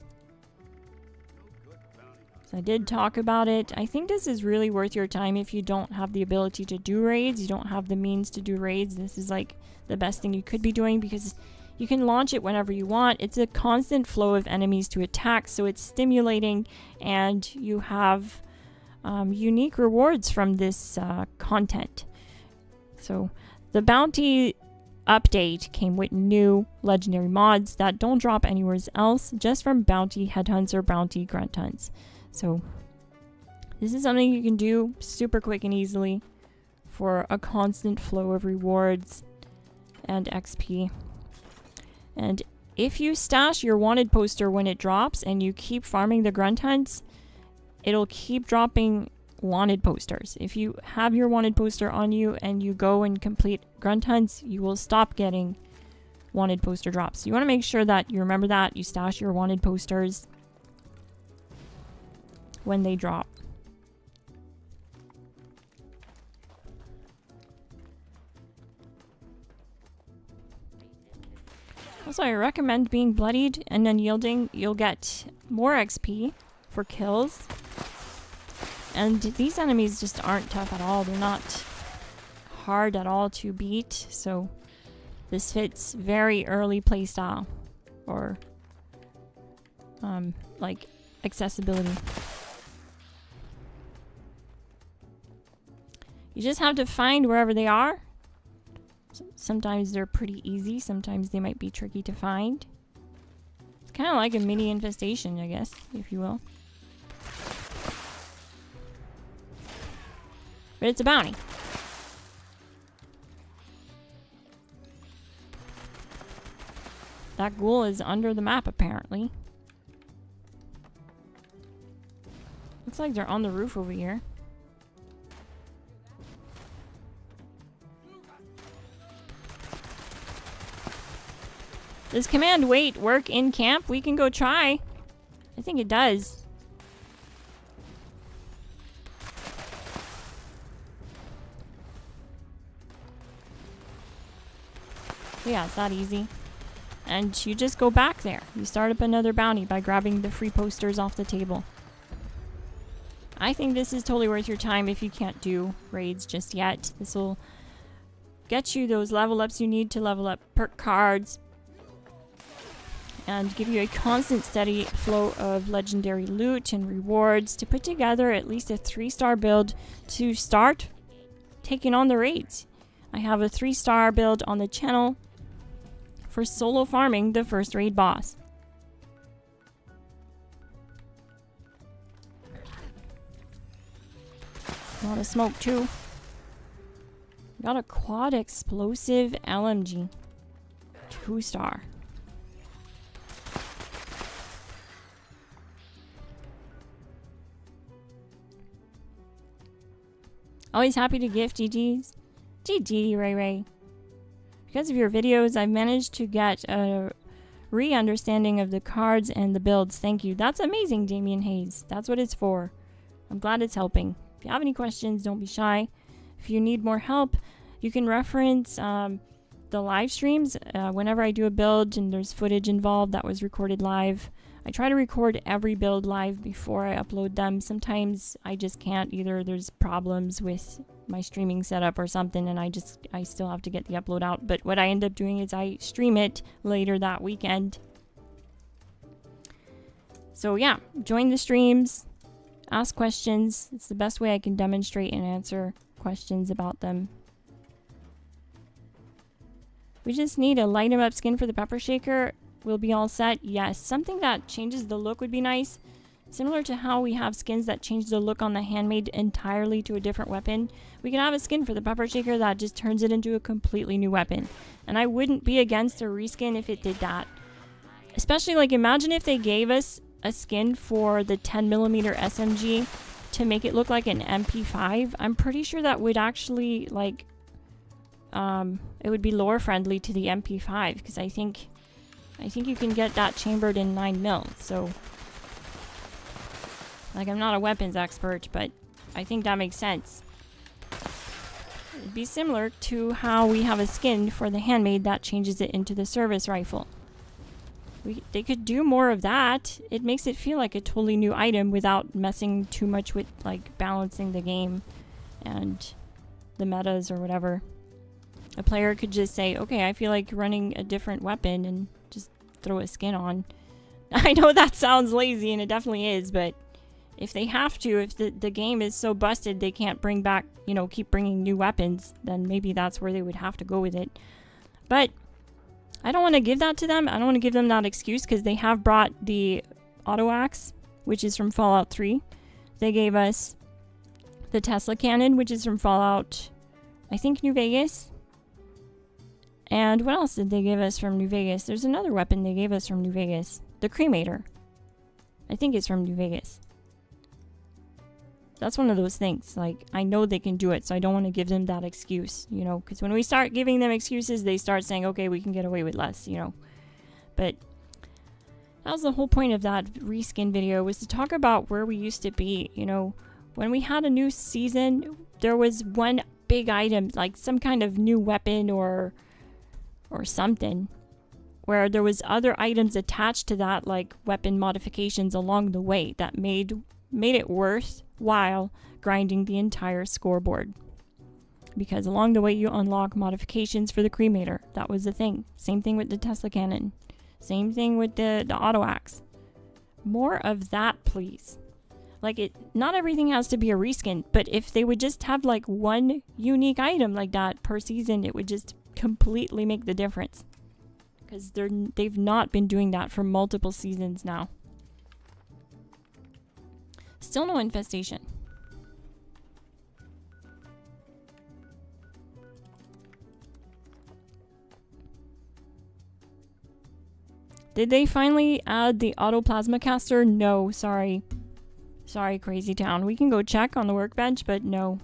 So I did talk about it. I think this is really worth your time if you don't have the ability to do raids. You don't have the means to do raids. This is like the best thing you could be doing because you can launch it whenever you want. It's a constant flow of enemies to attack, so it's stimulating, and you have unique rewards from this content. So the bounty update came with new legendary mods that don't drop anywhere else, just from bounty headhunts or bounty grunt hunts. So this is something you can do super quick and easily for a constant flow of rewards and XP. And if you stash your wanted poster when it drops and you keep farming the grunt hunts, it'll keep dropping wanted posters. If you have your wanted poster on you and you go and complete grunt hunts, you will stop getting wanted poster drops. You want to make sure that you remember that you stash your wanted posters when they drop. Also, I recommend being bloodied and then yielding. You'll get more XP for kills. And these enemies just aren't tough at all. They're not hard at all to beat. So this fits very early playstyle or like accessibility. You just have to find wherever they are. Sometimes they're pretty easy. Sometimes they might be tricky to find. It's kind of like a mini infestation, I guess, if you will. But it's a bounty. That ghoul is under the map, apparently. Looks like they're on the roof over here. Does command wait work in camp? We can go try. I think it does. Yeah, it's that easy. And you just go back there. You start up another bounty by grabbing the free posters off the table. I think this is totally worth your time if you can't do raids just yet. This will get you those level ups you need to level up perk cards. and give you a constant steady flow of legendary loot and rewards to put together at least a 3-star build to start taking on the raids. I have a 3-star build on the channel for solo farming the first raid boss. A lot of smoke too. Got a quad explosive LMG. 2-star. Always happy to gift GGs. GG, Ray Ray. Because of your videos, I've managed to get a re-understanding of the cards and the builds. Thank you. That's amazing, Damien Hayes. That's what it's for. I'm glad it's helping. If you have any questions, don't be shy. If you need more help, you can reference the live streams. Whenever I do a build and there's footage involved that was recorded live, I try to record every build live before I upload them. Sometimes I just can't. Either there's problems with my streaming setup or something, and I still have to get the upload out. But what I end up doing is I stream it later that weekend. So yeah, join the streams, ask questions. It's the best way I can demonstrate and answer questions about them. We just need a light 'em up skin for the pepper shaker. We'll be all set. Yes, something that changes the look would be nice. Similar to how we have skins that change the look on the handmade entirely to a different weapon, we can have a skin for the pepper shaker that just turns it into a completely new weapon. And I wouldn't be against a reskin if it did that. Especially, like, imagine if they gave us a skin for the 10mm SMG to make it look like an MP5. I'm pretty sure that would actually, like, it would be lore friendly to the MP5, because I think you can get that chambered in 9mm. So, like, I'm not a weapons expert, but I think that makes sense. It'd be similar to how we have a skin for the handmade that changes it into the service rifle. They could do more of that. It makes it feel like a totally new item without messing too much with, like, balancing the game and the metas or whatever. A player could just say, okay, I feel like running a different weapon, and just throw a skin on. I know that sounds lazy, and it definitely is, but if they have to, if the game is so busted they can't bring back, you know, keep bringing new weapons, then maybe that's where they would have to go with it. But I don't want to give that to them. I don't want to give them that excuse, because they have brought the auto axe, which is from Fallout 3. They gave us the Tesla cannon, which is from Fallout, I think, New Vegas. And what else did they give us from New Vegas? There's another weapon they gave us from New Vegas. The cremator. I think it's from New Vegas. That's one of those things. Like, I know they can do it, so I don't want to give them that excuse, you know. Because when we start giving them excuses, they start saying, okay, we can get away with less, you know. But that was the whole point of that reskin video, was to talk about where we used to be, you know. When we had a new season, there was one big item, like some kind of new weapon or something, where there was other items attached to that, like weapon modifications along the way that made it worthwhile grinding the entire scoreboard. Because along the way you unlock modifications for the cremator. That was the thing. Same thing with the Tesla cannon. Same thing with the auto axe. More of that, please. Like, not everything has to be a reskin, but if they would just have like one unique item like that per season, it would just completely make the difference, because they've not been doing that for multiple seasons now. Still no infestation. Did they finally add the auto plasma caster? No, sorry, Crazy Town. We can go check on the workbench, but no.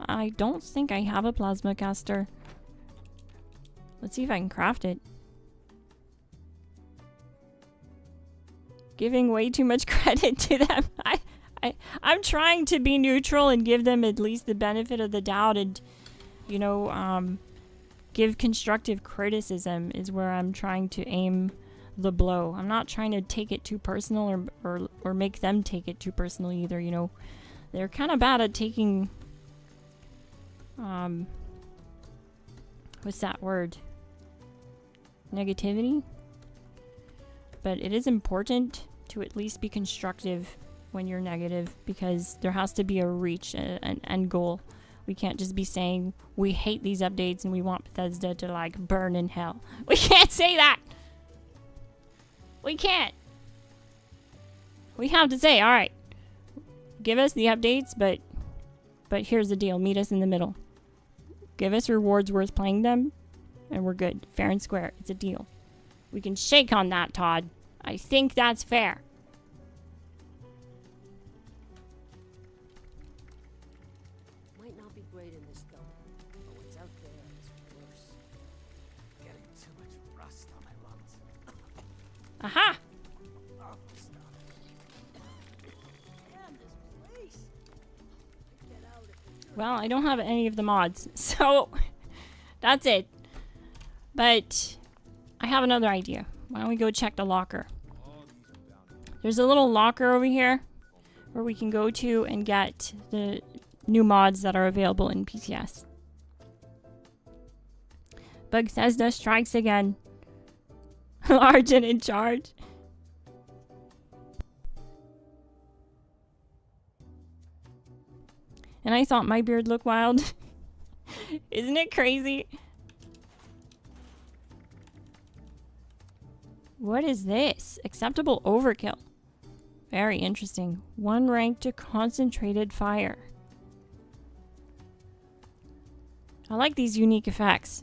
I don't think I have a plasma caster. Let's see if I can craft it. Giving way too much credit to them. I'm trying to be neutral and give them at least the benefit of the doubt, and, you know, give constructive criticism is where I'm trying to aim the blow. I'm not trying to take it too personal or make them take it too personally either, you know. They're kind of bad at taking what's that word? Negativity. But it is important to at least be constructive when you're negative, because there has to be a reach, an end goal. We can't just be saying we hate these updates and we want Bethesda to like burn in hell. We can't say that. We can't. We have to say, all right, give us the updates, but here's the deal. Meet us in the middle. Give us rewards worth playing them, and we're good. Fair and square. It's a deal. We can shake on that, Todd. I think that's fair. Might not be great in this dump, but what's out there is worse. Getting too much rust on my lungs. Aha! Awful stuff. Damn this place! Get out if you Well, I don't have any of the mods, so that's it. But I have another idea. Why don't we go check the locker? There's a little locker over here where we can go to and get the new mods that are available in PTS. Bethesda strikes again. Large and in charge. And I thought my beard looked wild. Isn't it crazy? What is this? Acceptable overkill. Very interesting. 1 rank to concentrated fire. I like these unique effects.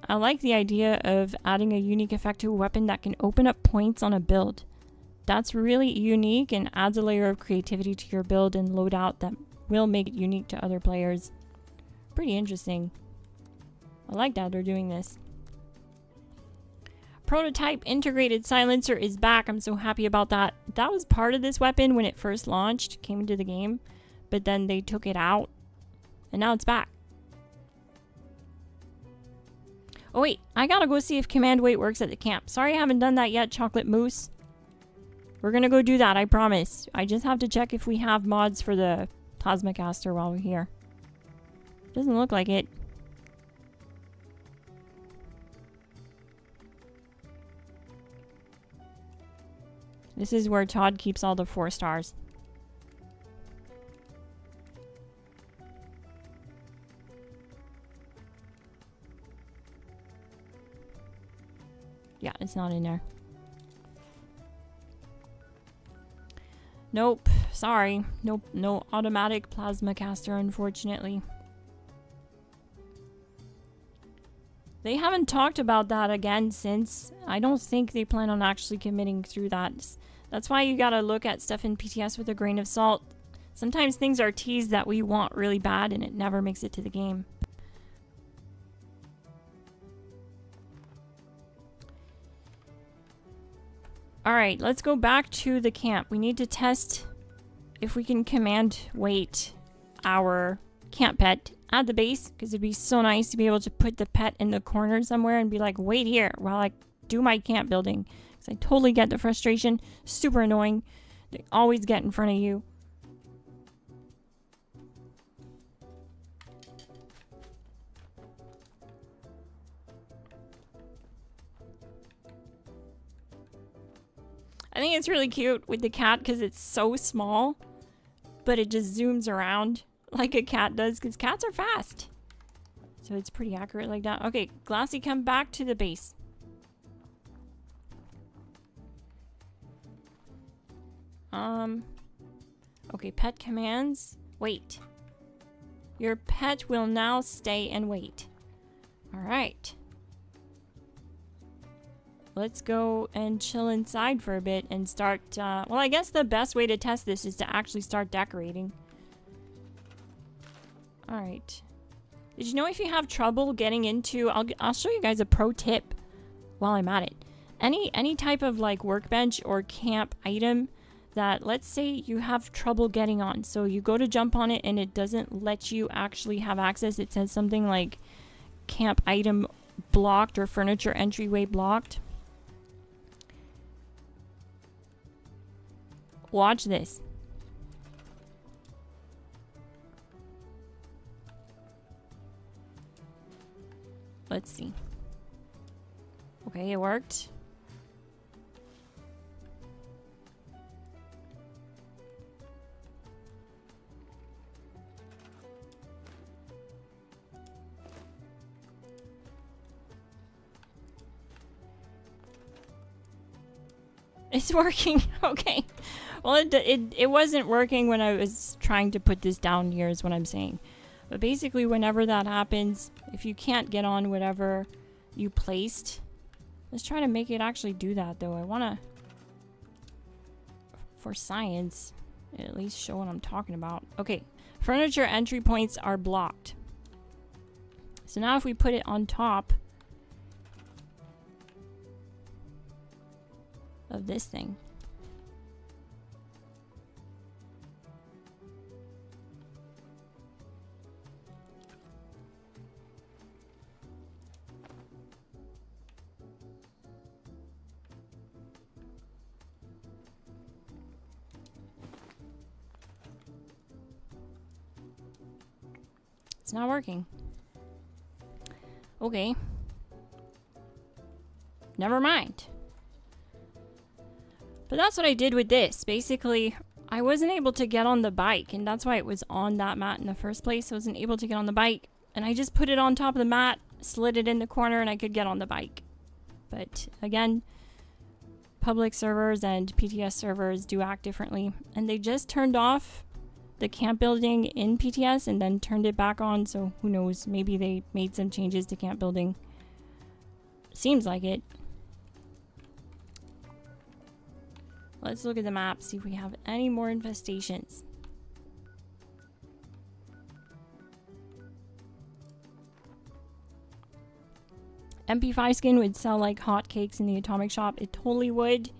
I like the idea of adding a unique effect to a weapon that can open up points on a build. That's really unique and adds a layer of creativity to your build and loadout that will make it unique to other players. Pretty interesting. I like that they're doing this. Prototype integrated silencer is back. I'm so happy about that. That was part of this weapon when it first launched, came into the game, but then they took it out and now it's back. Oh wait, I gotta go see if command weight works at the camp. Sorry I haven't done that yet, Chocolate Moose. We're gonna go do that, I promise. I just have to check if we have mods for the plasma caster while we're here. Doesn't look like it. This is where Todd keeps all the 4 stars. Yeah, it's not in there. Nope, sorry. Nope, no automatic plasma caster, unfortunately. They haven't talked about that again since. I don't think they plan on actually committing through that. That's why you gotta look at stuff in PTS with a grain of salt. Sometimes things are teased that we want really bad and it never makes it to the game. Alright, let's go back to the camp. We need to test if we can command weight our camp pet at the base, because it'd be so nice to be able to put the pet in the corner somewhere and be like, wait here while I do my camp building. Because I totally get the frustration. Super annoying. They always get in front of you. I think it's really cute with the cat because it's so small, but it just zooms around like a cat does because cats are fast. So it's pretty accurate like that. Okay, Glassy, come back to the base. Okay, pet commands. Wait. Your pet will now stay and wait. All right. Let's go and chill inside for a bit and start, well, I guess the best way to test this is to actually start decorating. Alright. Did you know if you have trouble getting into, I'll show you guys a pro tip while I'm at it. Any type of like workbench or camp item that, let's say you have trouble getting on. So you go to jump on it and it doesn't let you actually have access. It says something like camp item blocked or furniture entryway blocked. Watch this. Let's see. Okay, it worked. It's working. Okay. Well, it wasn't working when I was trying to put this down here is what I'm saying. But basically, whenever that happens, if you can't get on whatever you placed, let's try to make it actually do that, though. I want to, for science, at least show what I'm talking about. Okay. Furniture entry points are blocked. So now if we put it on top of this thing. It's not working. Okay. Never mind. But that's what I did with this. Basically, I wasn't able to get on the bike, and that's why it was on that mat in the first place. I wasn't able to get on the bike, and I just put it on top of the mat, slid it in the corner, and I could get on the bike. But again, public servers and PTS servers do act differently, and they just turned off the camp building in PTS and then turned it back on, so who knows, maybe they made some changes to camp building. Seems like it. Let's look at the map, see if we have any more infestations. MP5 skin would sell like hotcakes in the atomic shop. It totally would.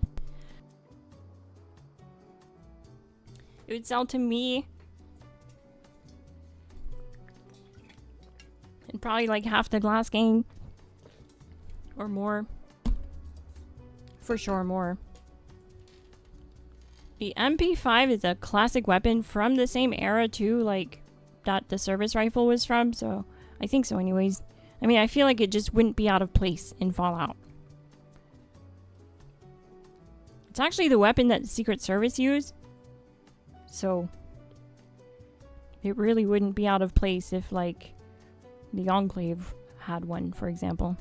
It would sell to me. And probably like half the glass gang. Or more. For sure more. The MP5 is a classic weapon from the same era too, like that the service rifle was from, so I think so anyways. I mean, I feel like it just wouldn't be out of place in Fallout. It's actually the weapon that the Secret Service used, so it really wouldn't be out of place if like the Enclave had one, for example.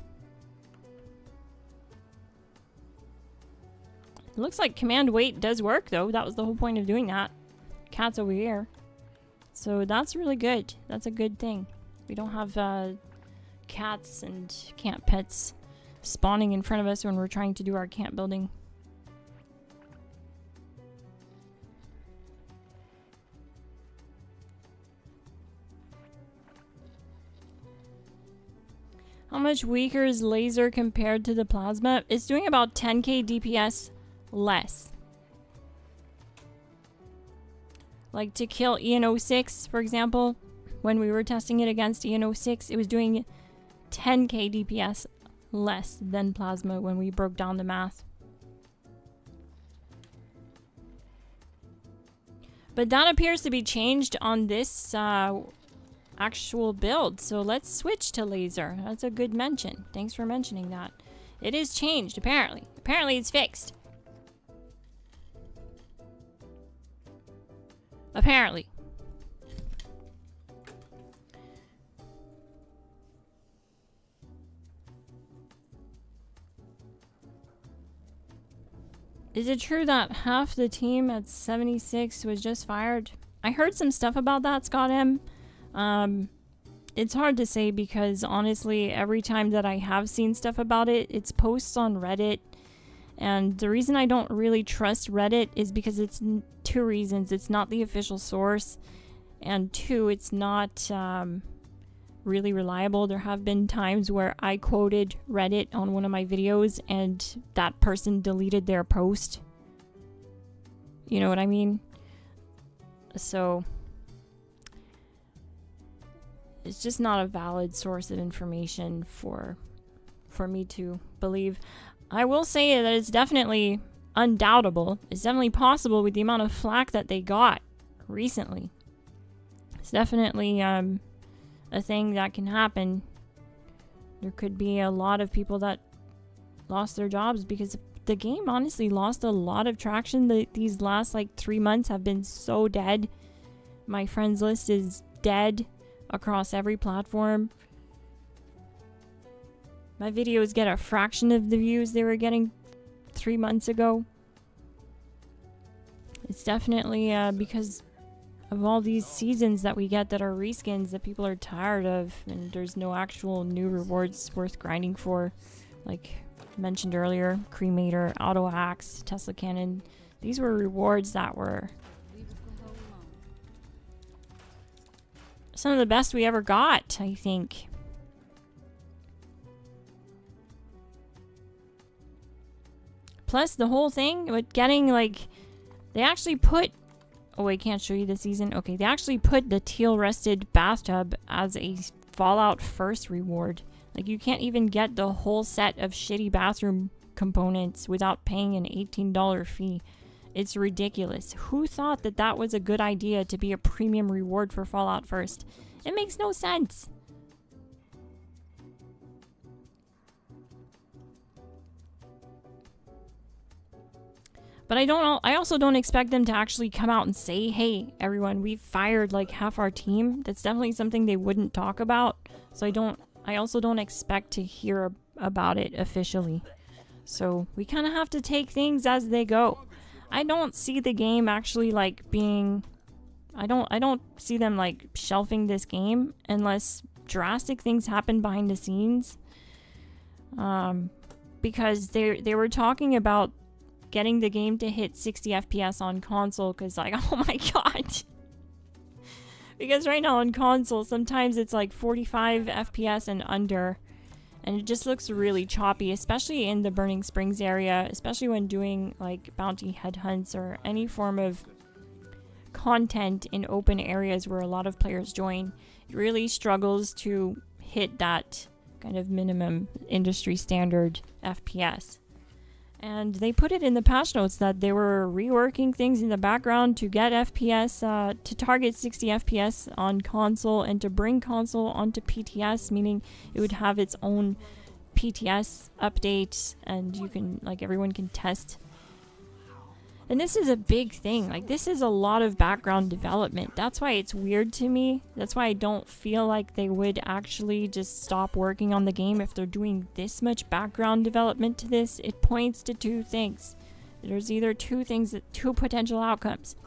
It looks like command wait does work, though. That was the whole point of doing that. Cat's over here. So that's really good. That's a good thing. We don't have cats and camp pets spawning in front of us when we're trying to do our camp building. How much weaker is laser compared to the plasma? It's doing about 10k DPS less. Like to kill EN06, for example, when we were testing it against EN06, it was doing 10k DPS less than plasma when we broke down the math. But that appears to be changed on this actual build, so let's switch to laser. That's a good mention. Thanks for mentioning that. It is changed, apparently. Apparently it's fixed. Apparently. Is it true that half the team at 76 was just fired? I heard some stuff about that, Scott M. It's hard to say because honestly, every time that I have seen stuff about it, it's posts on Reddit. And the reason I don't really trust Reddit is because it's two reasons. It's not the official source, and two, it's not really reliable. There have been times where I quoted Reddit on one of my videos and that person deleted their post. You know what I mean? So it's just not a valid source of information for me to believe. I will say that it's definitely undoubtable. It's definitely possible with the amount of flack that they got recently. It's definitely a thing that can happen There could be a lot of people that lost their jobs because the game honestly lost a lot of traction. These last like 3 months have been so dead. My friends list is dead across every platform. My videos get a fraction of the views they were getting 3 months ago. It's definitely because of all these seasons that we get that are reskins that people are tired of, and there's no actual new rewards worth grinding for. Like mentioned earlier, Cremator, Auto Axe, Tesla Cannon. These were rewards that were some of the best we ever got, I think. Plus the whole thing with getting like, they actually put, oh, I can't show you the season. Okay, they actually put the teal rusted bathtub as a Fallout First reward. Like, you can't even get the whole set of shitty bathroom components without paying an $18 fee. It's ridiculous. Who thought that that was a good idea to be a premium reward for Fallout First? It makes no sense. But I also don't expect them to actually come out and say, hey, everyone, we've fired like half our team. That's definitely something they wouldn't talk about. So I also don't expect to hear about it officially. So we kind of have to take things as they go. I don't see the game actually like being, I don't see them like shelving this game unless drastic things happen behind the scenes. Because they were talking about getting the game to hit 60 FPS on console, because like, oh my god. Because right now on console, sometimes it's like 45 FPS and under. And it just looks really choppy, especially in the Burning Springs area, especially when doing like bounty headhunts or any form of content in open areas where a lot of players join. It really struggles to hit that kind of minimum industry standard FPS. And they put it in the patch notes that they were reworking things in the background to get FPS, to target 60 FPS on console and to bring console onto PTS, meaning it would have its own PTS update and you can, like, everyone can test. And this is a big thing. Like, this is a lot of background development. That's why it's weird to me. That's why I don't feel like they would actually just stop working on the game if they're doing this much background development to this. It points to two things. There's either two potential outcomes.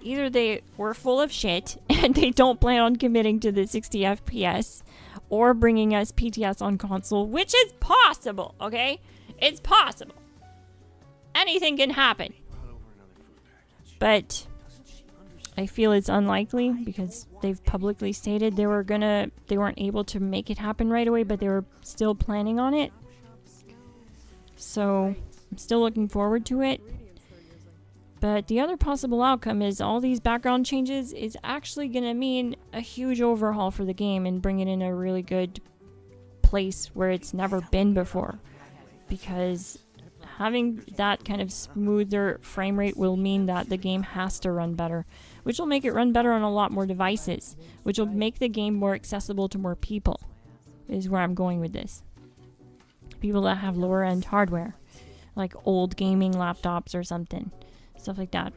Either they were full of shit and they don't plan on committing to the 60 FPS or bringing us PTS on console, which is possible, okay? It's possible. Anything can happen. But I feel it's unlikely because they've publicly stated they weren't able to make it happen right away, but they were still planning on it. So I'm still looking forward to it. But the other possible outcome is all these background changes is actually going to mean a huge overhaul for the game and bring it in a really good place where it's never been before. Because having that kind of smoother frame rate will mean that the game has to run better, which will make it run better on a lot more devices, which will make the game more accessible to more people, is where I'm going with this. People that have lower end hardware, like old gaming laptops or something, stuff like that.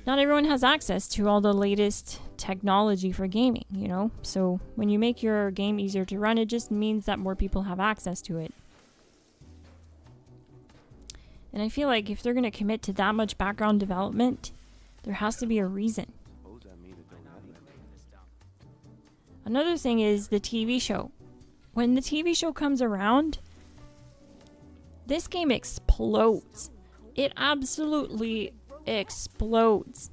Not everyone has access to all the latest technology for gaming, you know? So when you make your game easier to run, it just means that more people have access to it. And I feel like if they're going to commit to that much background development, there has to be a reason. Another thing is the TV show. When the TV show comes around, this game explodes. It absolutely explodes.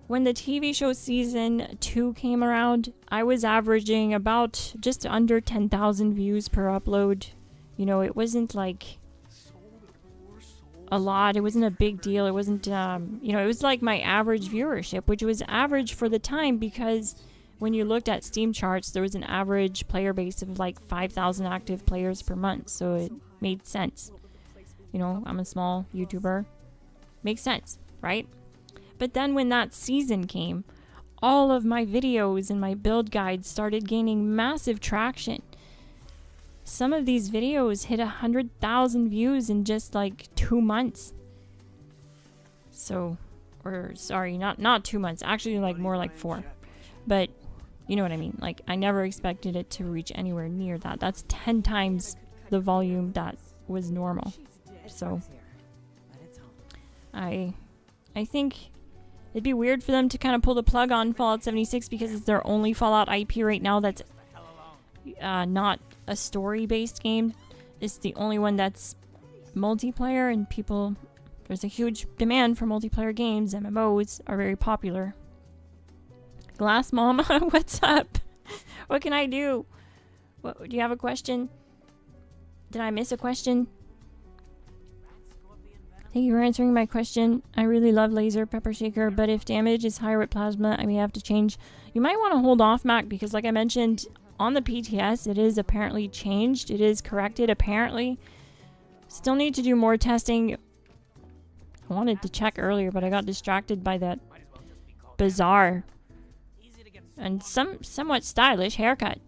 When the TV show season 2 came around, I was averaging about just under 10,000 views per upload. You know, it wasn't like a lot. It wasn't a big deal. It wasn't, it was like my average viewership, which was average for the time because when you looked at Steam charts, there was an average player base of like 5,000 active players per month. So it made sense. You know, I'm a small YouTuber. Makes sense, right? But then when that season came, all of my videos and my build guides started gaining massive traction. Some of these videos hit 100,000 views in just like 2 months. So, or sorry, not 2 months, actually like more like 4. But you know what I mean? Like, I never expected it to reach anywhere near that. That's 10 times the volume that was normal. So, I think it'd be weird for them to kind of pull the plug on Fallout 76 because it's their only Fallout IP right now that's not a story-based game. It's the only one that's multiplayer, and people, there's a huge demand for multiplayer games. MMOs are very popular. Glass Mama, what's up? What can I do? What, do you have a question? Did I miss a question? Thank you for answering my question. I really love laser pepper shaker, but if damage is higher with plasma, I may have to change. You might want to hold off, Mac, because like I mentioned, on the PTS, it is apparently changed. It is corrected, apparently. Still need to do more testing. I wanted to check earlier, but I got distracted by that bizarre and somewhat stylish haircut.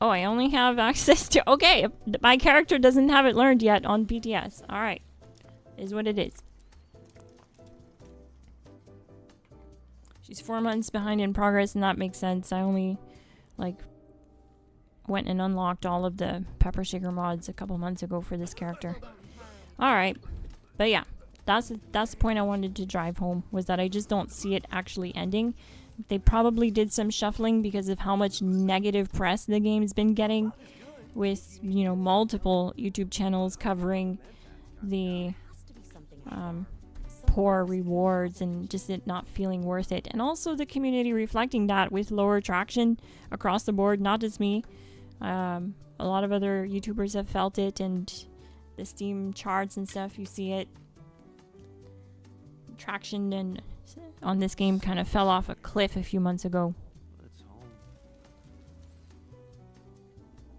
Oh, I only have access to... Okay, my character doesn't have it learned yet on PTS. Alright. Is what it is. She's 4 months behind in progress, and that makes sense. I only, like, went and unlocked all of the pepper shaker mods a couple months ago for this character. Alright. But yeah, that's the point I wanted to drive home, was that I just don't see it actually ending. They probably did some shuffling because of how much negative press the game's been getting, with, you know, multiple YouTube channels covering the poor rewards and just it not feeling worth it. And also the community reflecting that with lower traction across the board, not just me. A lot of other YouTubers have felt it, and the Steam charts and stuff, you see it. Traction and on this game kind of fell off a cliff a few months ago. Let's home.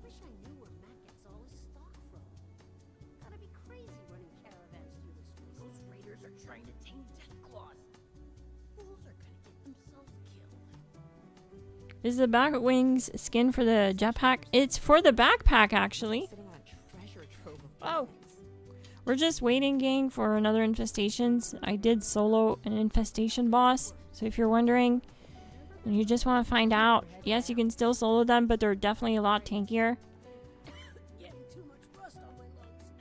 Wish I knew where Matt gets all his stock from. Gotta be crazy running caravans through this place. Those raiders are trying to tame Deathclaws. Fools are gonna get themselves killed. Is the Batwings skin for the jetpack? It's for the backpack, actually. Sitting on a treasure trove of Oh. weapons. We're just waiting, gang, for another infestations. I did solo an infestation boss, so if you're wondering and you just want to find out, yes, you can still solo them, but they're definitely a lot tankier. Getting too much rust on my lungs.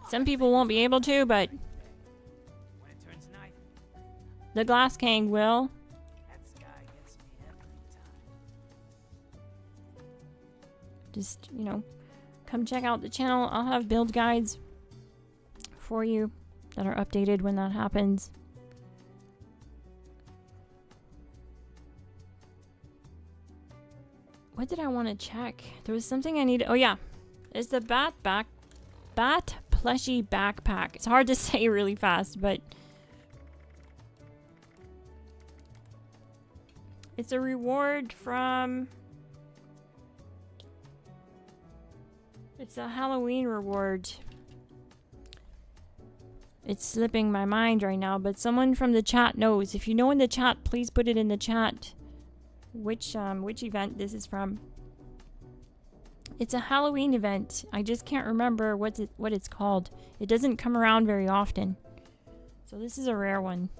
Some people won't be able to, but When it turns night, the GLASSGANG will. that sky gets me every time. Just, you know, come check out the channel. I'll have build guides for you that are updated when that happens. What did I want to check? There was something I needed. Oh yeah, it's the bat plushie backpack. It's hard to say really fast, but it's a reward from... It's a Halloween reward. It's slipping my mind right now, but someone from the chat knows. If you know in the chat, please put it in the chat which event this is from. It's a Halloween event. I just can't remember what it's called. It doesn't come around very often. So this is a rare one.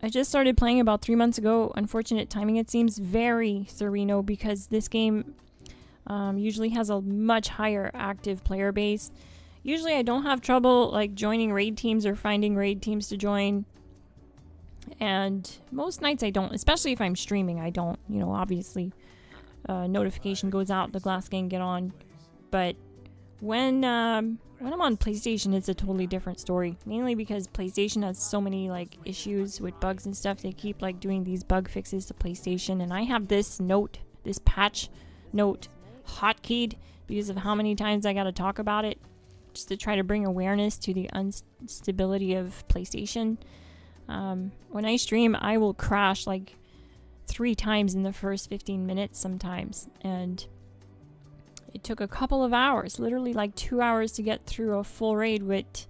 I just started playing about 3 months ago. Unfortunate timing, it seems. Very Sereno, because this game usually has a much higher active player base. Usually I don't have trouble like joining raid teams or finding raid teams to join. And most nights I don't, especially if I'm streaming, I don't. You know, obviously notification goes out, the GLASSGANG get on. But when I'm on PlayStation, it's a totally different story. Mainly because PlayStation has so many like issues with bugs and stuff. They keep like doing these bug fixes to PlayStation, and I have this patch note hotkeyed because of how many times I gotta talk about it. just to try to bring awareness to the instability of PlayStation. When I stream, I will crash like 3 times in the first 15 minutes sometimes, and it took a couple of hours, literally like 2 hours, to get through a full raid with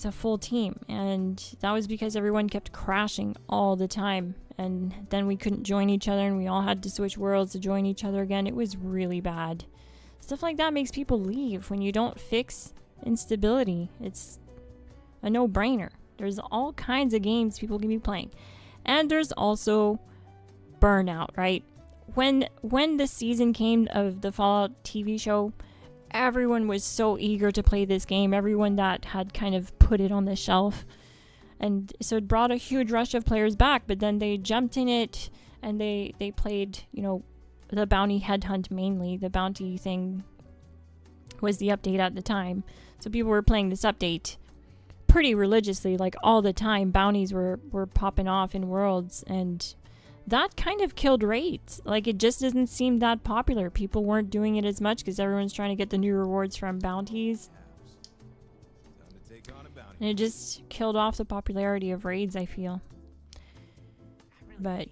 a full team, and that was because everyone kept crashing all the time, and then we couldn't join each other, and we all had to switch worlds to join each other again. It was really bad. Stuff like that makes people leave when you don't fix instability. It's a no-brainer. There's all kinds of games people can be playing, and there's also burnout, right? When the season came of the Fallout TV show, everyone was so eager to play this game, everyone that had kind of put it on the shelf. And so it brought a huge rush of players back, but then they jumped in it and they played, you know, the bounty headhunt mainly. The bounty thing was the update at the time. So people were playing this update pretty religiously, like all the time. Bounties were popping off in worlds, and that kind of killed raids. Like, it just doesn't seem that popular. People weren't doing it as much because everyone's trying to get the new rewards from bounties. And it just killed off the popularity of raids, I feel. But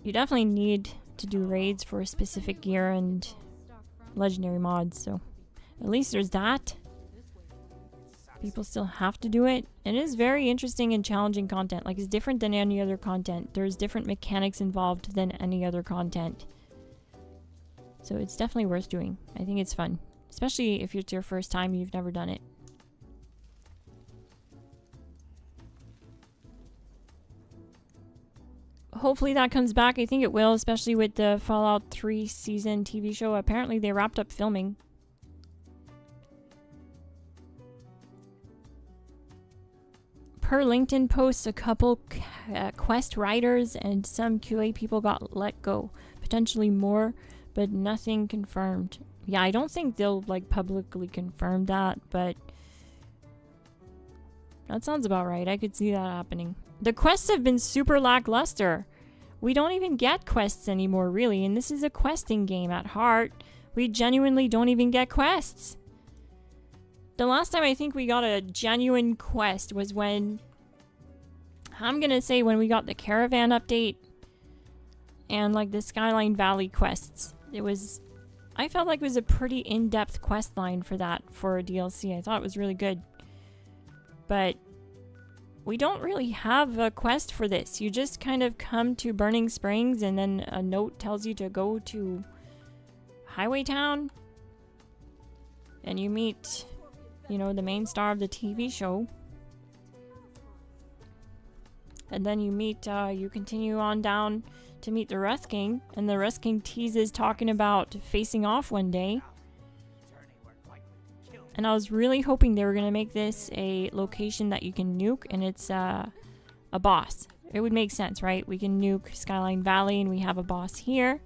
you definitely need to do raids for specific gear and legendary mods, so at least there's that. People still have to do it. It is very interesting and challenging content. Like, it's different than any other content. There's different mechanics involved than any other content. So it's definitely worth doing. I think it's fun. Especially if it's your first time and you've never done it. Hopefully that comes back. I think it will, especially with the Fallout 3 season TV show. Apparently they wrapped up filming. Per LinkedIn posts, a couple quest writers and some QA people got let go. Potentially more, but nothing confirmed. Yeah, I don't think they'll like publicly confirm that, but that sounds about right. I could see that happening. The quests have been super lackluster. We don't even get quests anymore, really, and this is a questing game at heart. We genuinely don't even get quests. The last time I think we got a genuine quest was when, I'm gonna say when we got the caravan update and like the Skyline Valley quests. It was, I felt like it was a pretty in-depth quest line for that, for a DLC. I thought it was really good. But we don't really have a quest for this. You just kind of come to Burning Springs and then a note tells you to go to Highway Town and you meet, you know, the main star of the TV show. And then you meet, you continue on down to meet the Rust King, and the Rust King teases talking about facing off one day. And I was really hoping they were going to make this a location that you can nuke, and it's a boss. It would make sense, right? We can nuke Skyline Valley, and we have a boss here.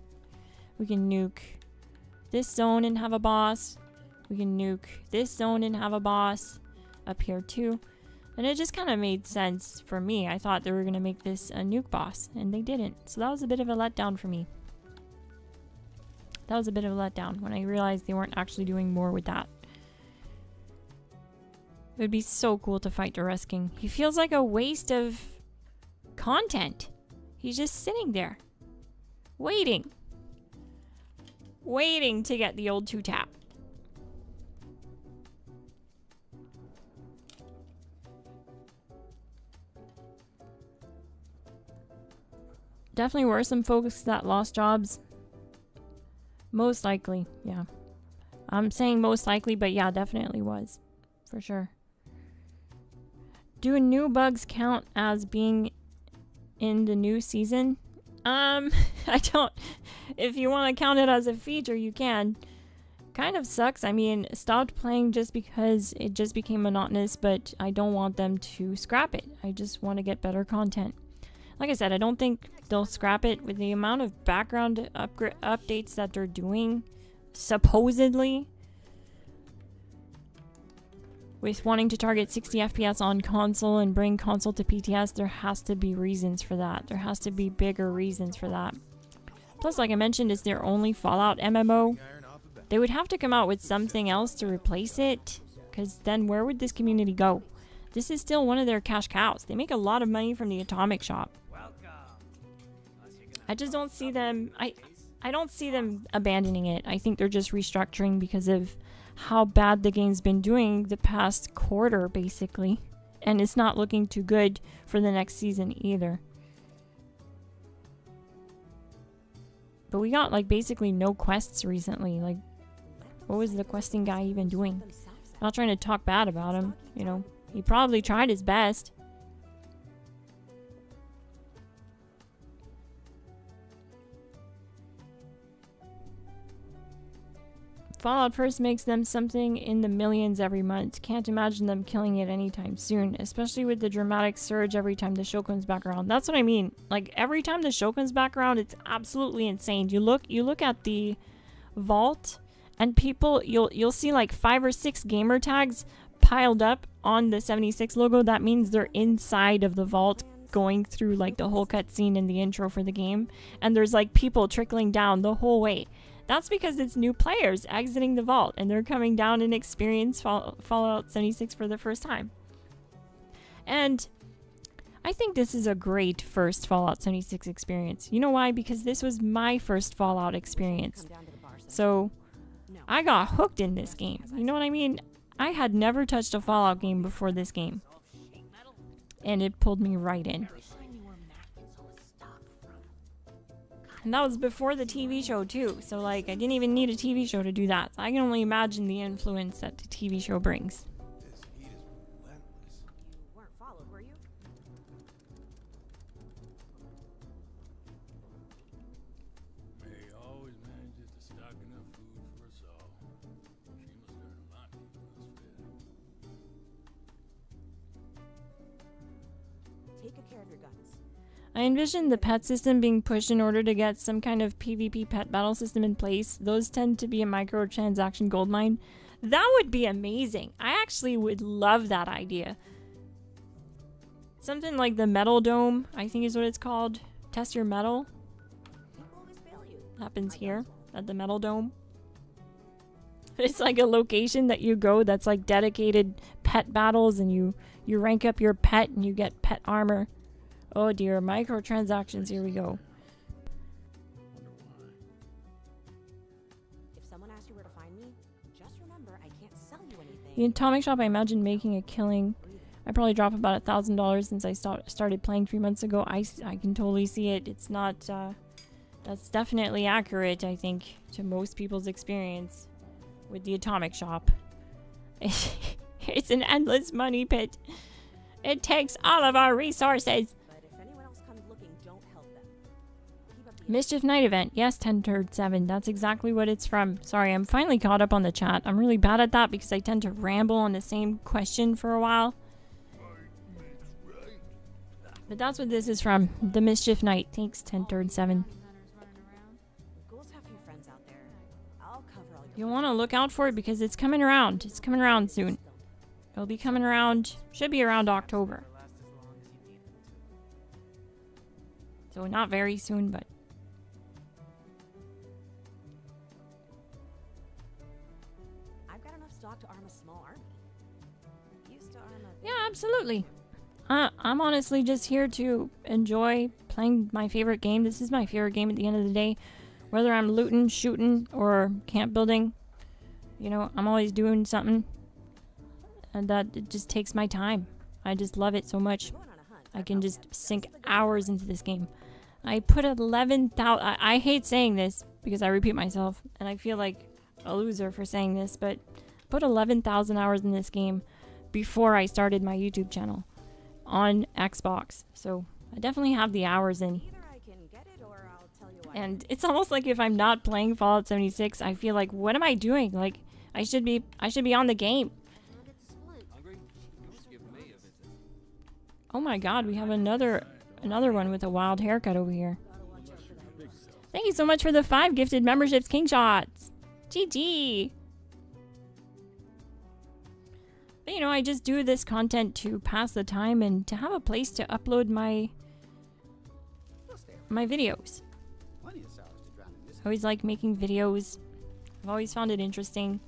We can nuke this zone and have a boss. We can nuke this zone and have a boss up here too. And it just kind of made sense for me. I thought they were going to make this a nuke boss, and they didn't. So that was a bit of a letdown for me. That was a bit of a letdown when I realized they weren't actually doing more with that. It would be so cool to fight the Rust King. He feels like a waste of content. He's just sitting there. Waiting. Waiting to get the old 2-tap. Definitely were some folks that lost jobs. Most likely, yeah. I'm saying most likely, but yeah, definitely was. For sure. Do new bugs count as being in the new season? I don't. If you want to count it as a feature, you can. Kind of sucks. I mean, stopped playing just because it just became monotonous, but I don't want them to scrap it. I just want to get better content. Like I said, I don't think they'll scrap it with the amount of background updates that they're doing, supposedly. With wanting to target 60 FPS on console and bring console to PTS, there has to be reasons for that. There has to be bigger reasons for that. Plus, like I mentioned, it's their only Fallout MMO. They would have to come out with something else to replace it, because then where would this community go? This is still one of their cash cows. They make a lot of money from the atomic shop. I just don't see them, I don't see them abandoning it. I think they're just restructuring because of how bad the game's been doing the past quarter, basically. And it's not looking too good for the next season either. But we got like basically no quests recently. Like, what was the questing guy even doing? I'm not trying to talk bad about him, you know. He probably tried his best. Fallout first makes them something in the millions every month. Can't imagine them killing it anytime soon, especially with the dramatic surge every time the show comes back around. That's what I mean. Like, every time the show comes back around, it's absolutely insane. You look at the vault, and people, you'll see like 5 or 6 gamer tags piled up on the 76 logo. That means they're inside of the vault, going through like the whole cutscene in the intro for the game, and there's like people trickling down the whole way. That's because it's new players exiting the vault and they're coming down and experience Fallout 76 for the first time. And I think this is a great first Fallout 76 experience. You know why? Because this was my first Fallout experience. So I got hooked in this game. You know what I mean? I had never touched a Fallout game before this game. And it pulled me right in. And that was before the TV show too, so like I didn't even need a TV show to do that. So I can only imagine the influence that the TV show brings. This heat is relentless. You weren't followed, were you? May always manages to stock enough food for us all. She must learn a lot keeping us fed. Take good care of your guns. I envision the pet system being pushed in order to get some kind of PvP pet battle system in place. Those tend to be a microtransaction goldmine. That would be amazing. I actually would love that idea. Something like the Metal Dome, I think is what it's called. Test your metal. Happens here at the Metal Dome. It's like a location that you go that's like dedicated pet battles, and you rank up your pet and you get pet armor. Oh dear, microtransactions, here we go. If someone asks you where to find me, just remember I can't sell you anything. The atomic shop, I imagine making a killing. I probably dropped about $1,000 since I started playing 3 months ago. I can totally see it. It's not, that's definitely accurate, I think, to most people's experience with the atomic shop. It's an endless money pit. It takes all of our resources. Mischief Night event. Yes, 10/7. That's exactly what it's from. Sorry, I'm finally caught up on the chat. I'm really bad at that because I tend to ramble on the same question for a while. But that's what this is from. The Mischief Night. Thanks, 10/7. You want to look out for it because it's coming around. It's coming around soon. It'll be coming around. Should be around October. So not very soon, but... To arm a small army. Used to arm a... Yeah, absolutely. I'm honestly just here to enjoy playing my favorite game. This is my favorite game at the end of the day. Whether I'm looting, shooting, or camp building, you know, I'm always doing something. And that it just takes my time. I just love it so much. I can just sink hours into this game. I put 11,000... I hate saying this because I repeat myself. And I feel like a loser for saying this, but... put 11,000 hours in this game before I started my YouTube channel on Xbox. So I definitely have the hours in. And it's almost like if I'm not playing Fallout 76, I feel like, what am I doing? Like, I should be on the game. Oh my god, we have another one with a wild haircut over here. Thank you so much for the 5 gifted memberships, King Shots. GG. But, you know, I just do this content to pass the time and to have a place to upload my videos. I always like making videos. I've always found it interesting.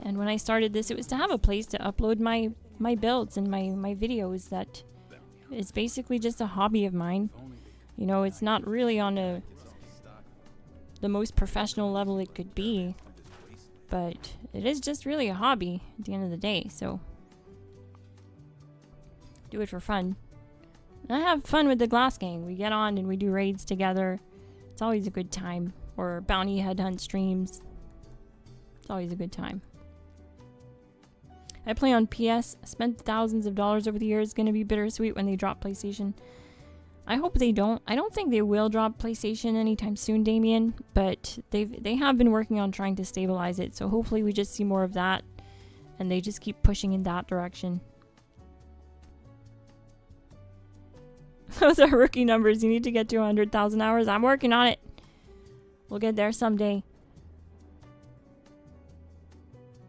And when I started this, it was to have a place to upload my builds and my videos. That is basically just a hobby of mine. You know, it's not really on the most professional level it could be, but it is just really a hobby at the end of the day. So do it for fun. And I have fun with the Glass Gang. We get on and we do raids together. It's always a good time. Or bounty headhunt streams. It's always a good time. I play on PS. Spent thousands of dollars over the years. Gonna be bittersweet when they drop PlayStation. I hope they don't. I don't think they will drop PlayStation anytime soon, Damien. But they have been working on trying to stabilize it. So hopefully we just see more of that. And they just keep pushing in that direction. Those are rookie numbers. You need to get to 100,000 hours. I'm working on it. We'll get there someday.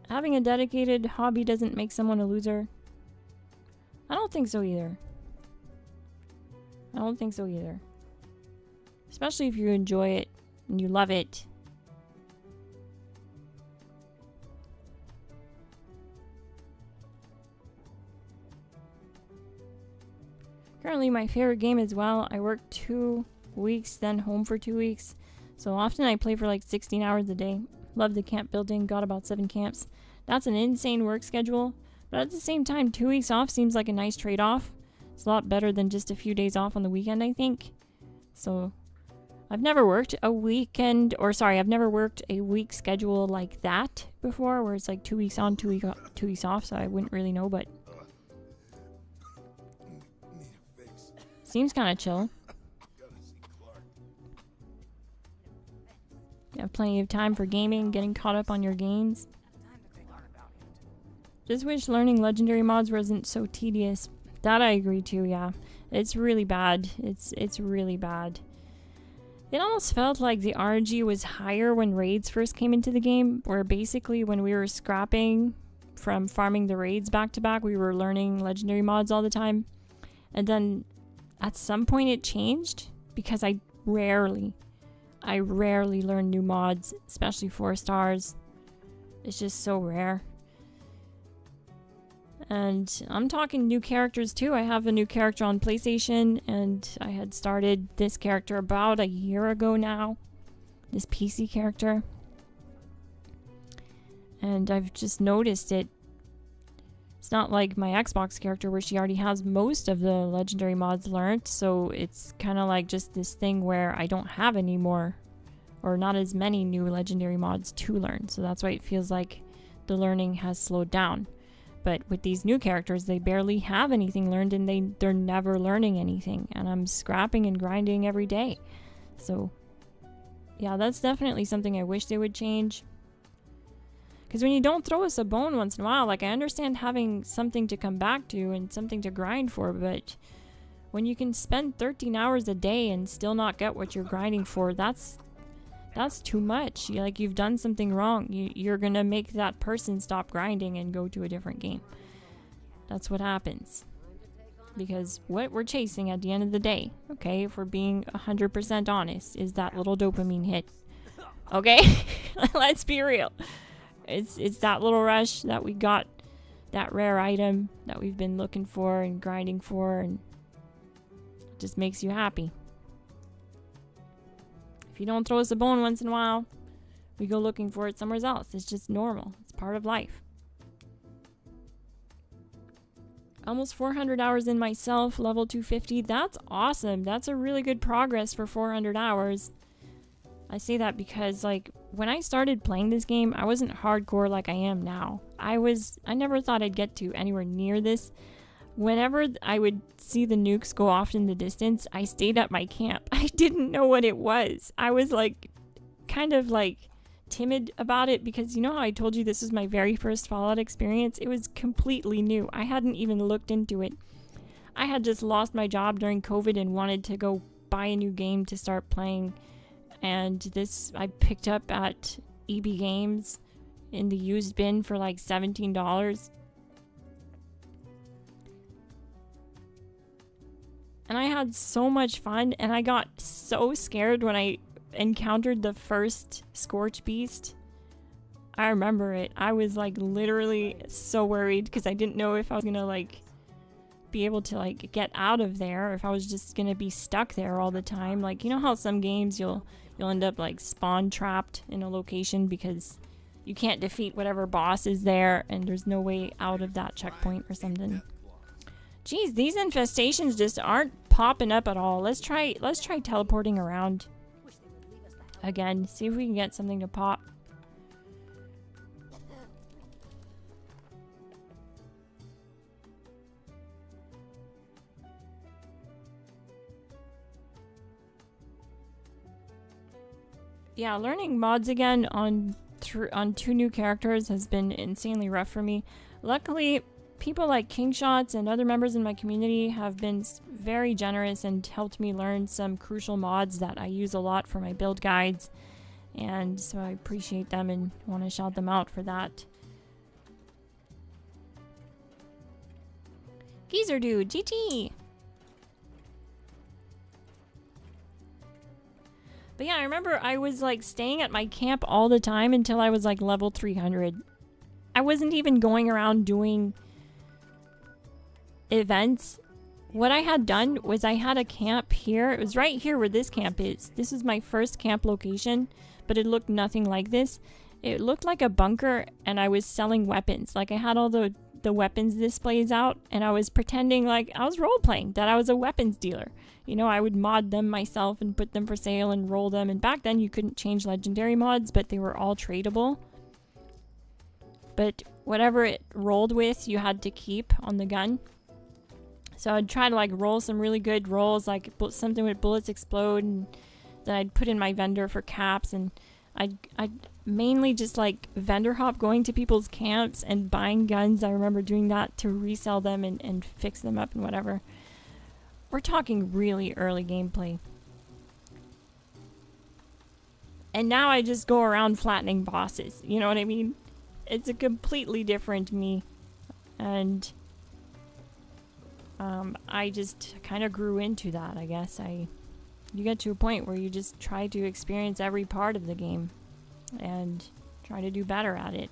Having a dedicated hobby doesn't make someone a loser. I don't think so either. I don't think so either. Especially if you enjoy it and you love it. Currently my favorite game as well. I work 2 weeks, then home for 2 weeks. So often I play for like 16 hours a day. Love the camp building, got about 7 camps. That's an insane work schedule. But at the same time, 2 weeks off seems like a nice trade-off. It's a lot better than just a few days off on the weekend, I think. So I've never worked a weekend, or sorry, I've never worked a week schedule like that before, where it's like 2 weeks on, 2 weeks off, so I wouldn't really know, but seems kind of chill. You have plenty of time for gaming, getting caught up on your games. Just wish learning legendary mods wasn't so tedious. That I agree too, yeah. It's really bad. It's really bad. It almost felt like the RNG was higher when raids first came into the game, where basically when we were scrapping from farming the raids back to back, we were learning legendary mods all the time. And then at some point it changed, because I rarely learn new mods, especially 4 stars. It's just so rare. And I'm talking new characters too. I have a new character on PlayStation, and I had started this character about a year ago now. This PC character. And I've just noticed it. It's not like my Xbox character where she already has most of the legendary mods learned, so it's kind of like just this thing where I don't have any more, or not as many new legendary mods to learn. So that's why it feels like the learning has slowed down. But with these new characters, they barely have anything learned, and they're never learning anything. And I'm scrapping and grinding every day. So yeah, that's definitely something I wish they would change. Because when you don't throw us a bone once in a while, like, I understand having something to come back to and something to grind for, but when you can spend 13 hours a day and still not get what you're grinding for, that's too much. You've done something wrong. You're gonna make that person stop grinding and go to a different game. That's what happens. Because what we're chasing at the end of the day, okay, if we're being 100% honest, is that little dopamine hit. Okay? Let's be real. It's that little rush that we got, that rare item that we've been looking for and grinding for, and it just makes you happy. If you don't throw us a bone once in a while, we go looking for it somewhere else. It's just normal. It's part of life. Almost 400 hours in myself, level 250. That's awesome. That's a really good progress for 400 hours. I say that because, like, when I started playing this game, I wasn't hardcore like I am now. I never thought I'd get to anywhere near this. Whenever I would see the nukes go off in the distance, I stayed at my camp. I didn't know what it was. I was like, kind of like timid about it, because you know how I told you this was my very first Fallout experience? It was completely new. I hadn't even looked into it. I had just lost my job during COVID and wanted to go buy a new game to start playing. And this I picked up at EB Games in the used bin for like $17. And I had so much fun, and I got so scared when I encountered the first Scorch Beast I remember it. I was like literally so worried because I didn't know if I was gonna like be able to like get out of there, or if I was just gonna be stuck there all the time. Like, you know how some games you'll end up like spawn trapped in a location because you can't defeat whatever boss is there and there's no way out of that checkpoint or something. Geez, these infestations just aren't popping up at all. Let's try teleporting around again. See if we can get something to pop. Yeah, learning mods again on 2 new characters has been insanely rough for me. Luckily, people like Kingshots and other members in my community have been very generous and helped me learn some crucial mods that I use a lot for my build guides. And so I appreciate them and want to shout them out for that. Geezer Dude, GT! But yeah, I remember I was like staying at my camp all the time until I was like level 300. I wasn't even going around doing events. What I had done was I had a camp here. It was right here where this camp is. This is my first camp location, but it looked nothing like this. It looked like a bunker, and I was selling weapons. Like I had all the weapons displays out, and I was pretending like I was role-playing that I was a weapons dealer. You know, I would mod them myself and put them for sale and roll them. And back then you couldn't change legendary mods, but they were all tradable. But whatever it rolled with, you had to keep on the gun. So I'd try to like roll some really good rolls, like something with bullets explode, and then I'd put in my vendor for caps, and I'd mainly just like vendor hop, going to people's camps and buying guns. I remember doing that to resell them and fix them up and whatever. We're talking really early gameplay. And now I just go around flattening bosses. You know what I mean? It's a completely different me. And I just kind of grew into that, I guess. You get to a point where you just try to experience every part of the game and try to do better at it.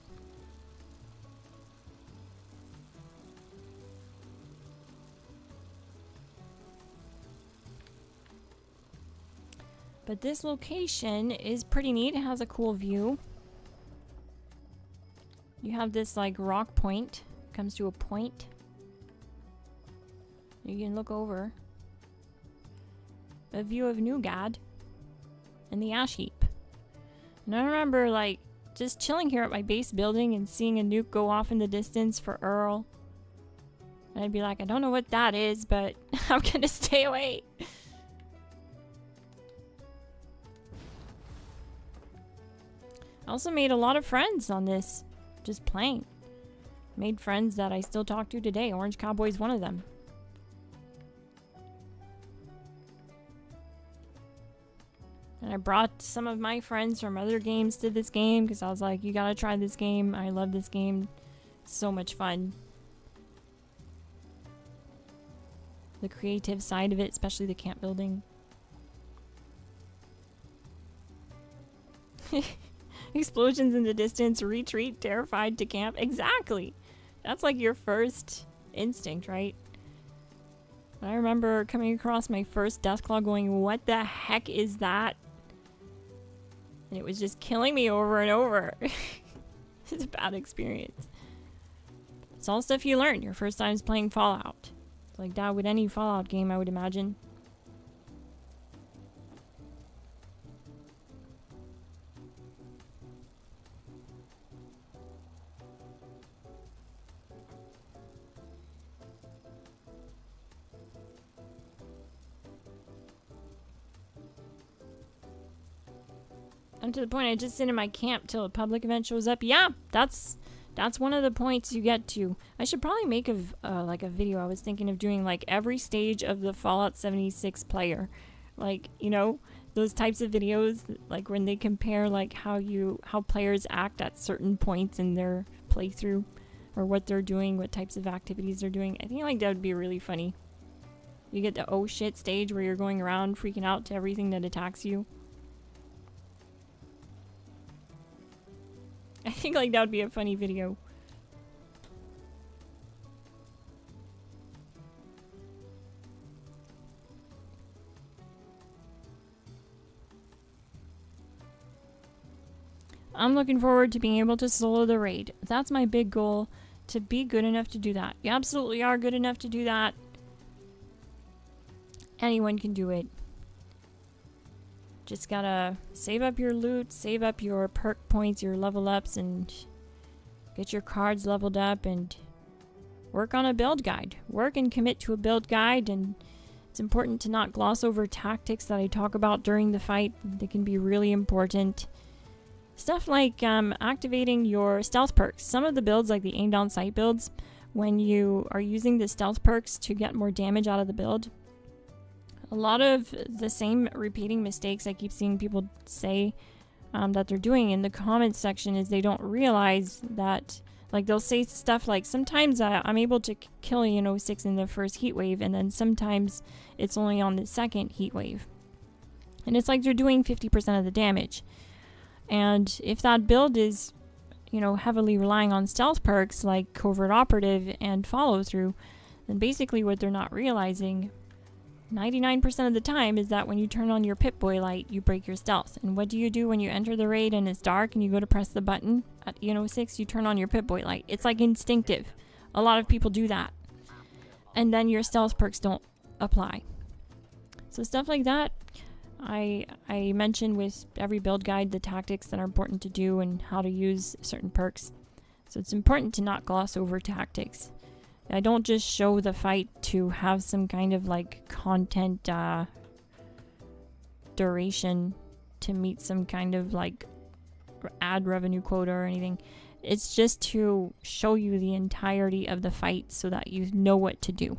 But this location is pretty neat. It has a cool view. You have this like rock point. Comes to a point. You can look over. A view of Newgad and the ash heap. And I remember like just chilling here at my base building and seeing a nuke go off in the distance for Earl. And I'd be like, I don't know what that is, but I'm gonna stay away. I also made a lot of friends on this, just playing. Made friends that I still talk to today. Orange Cowboy's one of them. And I brought some of my friends from other games to this game because I was like, you gotta try this game. I love this game. It's so much fun. The creative side of it, especially the camp building. Explosions in the distance, retreat, terrified to camp. Exactly. That's like your first instinct, right? I remember coming across my first Deathclaw going, what the heck is that? And it was just killing me over and over. It's a bad experience. It's all stuff you learn your first times playing Fallout. It's like that with any Fallout game, I would imagine. And to the point I just sit in my camp till a public event shows up. Yeah, that's one of the points you get to. I should probably make like a video. I was thinking of doing like every stage of the Fallout 76 player. Like, you know, those types of videos, like when they compare like how players act at certain points in their playthrough, or what they're doing, what types of activities they're doing. I think like that would be really funny. You get the oh shit stage where you're going around freaking out to everything that attacks you. I think like that would be a funny video. I'm looking forward to being able to solo the raid. That's my big goal, to be good enough to do that. You absolutely are good enough to do that. Anyone can do it. Just gotta save up your loot, save up your perk points, your level ups, and get your cards leveled up and work on a build guide. Work and commit to a build guide, and it's important to not gloss over tactics that I talk about during the fight. They can be really important. Stuff like activating your stealth perks. Some of the builds, like the aim down sight builds, when you are using the stealth perks to get more damage out of the build, a lot of the same repeating mistakes I keep seeing people say that they're doing in the comments section is they don't realize that, like, they'll say stuff like, sometimes I'm able to kill an 06 in the first heat wave, and then sometimes it's only on the second heat wave. And it's like they're doing 50% of the damage. And if that build is, heavily relying on stealth perks like Covert Operative and Follow Through, then basically what they're not realizing 99% of the time is that when you turn on your Pip-Boy light, you break your stealth. And what do you do when you enter the raid and it's dark and you go to press the button at EN06? You turn on your Pip-Boy light. It's like instinctive. A lot of people do that. And then your stealth perks don't apply. So stuff like that, I mention with every build guide the tactics that are important to do and how to use certain perks. So it's important to not gloss over tactics. I don't just show the fight to have some kind of like content duration to meet some kind of like ad revenue quota or anything. It's just to show you the entirety of the fight so that you know what to do.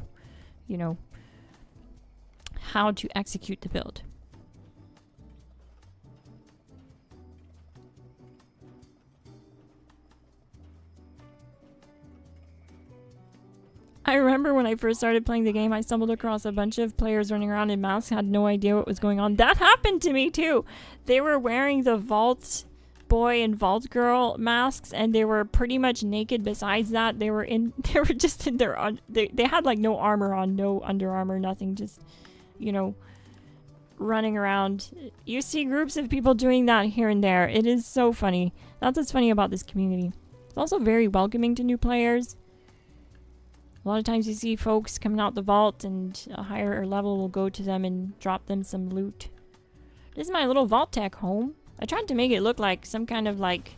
How to execute the build. I remember when I first started playing the game, I stumbled across a bunch of players running around in masks, had no idea what was going on. That happened to me too. They were wearing the Vault Boy and Vault Girl masks, and they were pretty much naked. Besides that, they were just in their, they had like no armor on, no Under Armour, nothing, just, running around. You see groups of people doing that here and there. It is so funny. That's what's funny about this community. It's also very welcoming to new players. A lot of times you see folks coming out the vault and a higher level will go to them and drop them some loot. This is my little Vault Tech home. I tried to make it look like some kind of like,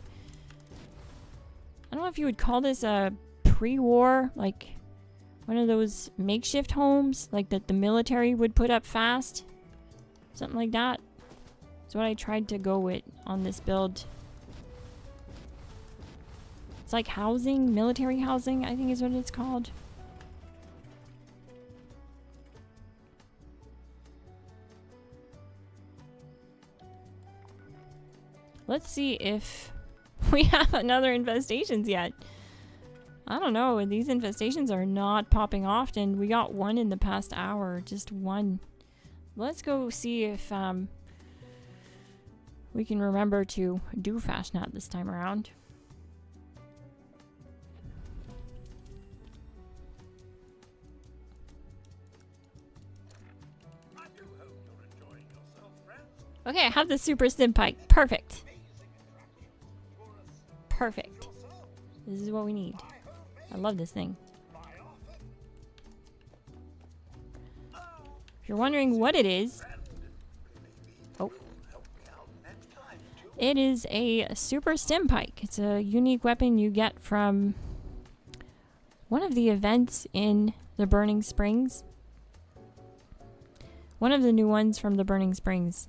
I don't know if you would call this a pre-war, like one of those makeshift homes like that the military would put up fast. Something like that. That's what I tried to go with on this build. It's like housing, military housing, I think is what it's called. Let's see if we have another infestations yet. I don't know. These infestations are not popping often. We got one in the past hour. Just one. Let's go see if we can remember to do Fashionat this time around. Okay, I have the Super Stim Pike. Perfect. Perfect. This is what we need. I love this thing. If you're wondering what it is, it is a Super Stim Pike. It's a unique weapon you get from one of the events in the Burning Springs. One of the new ones from the Burning Springs.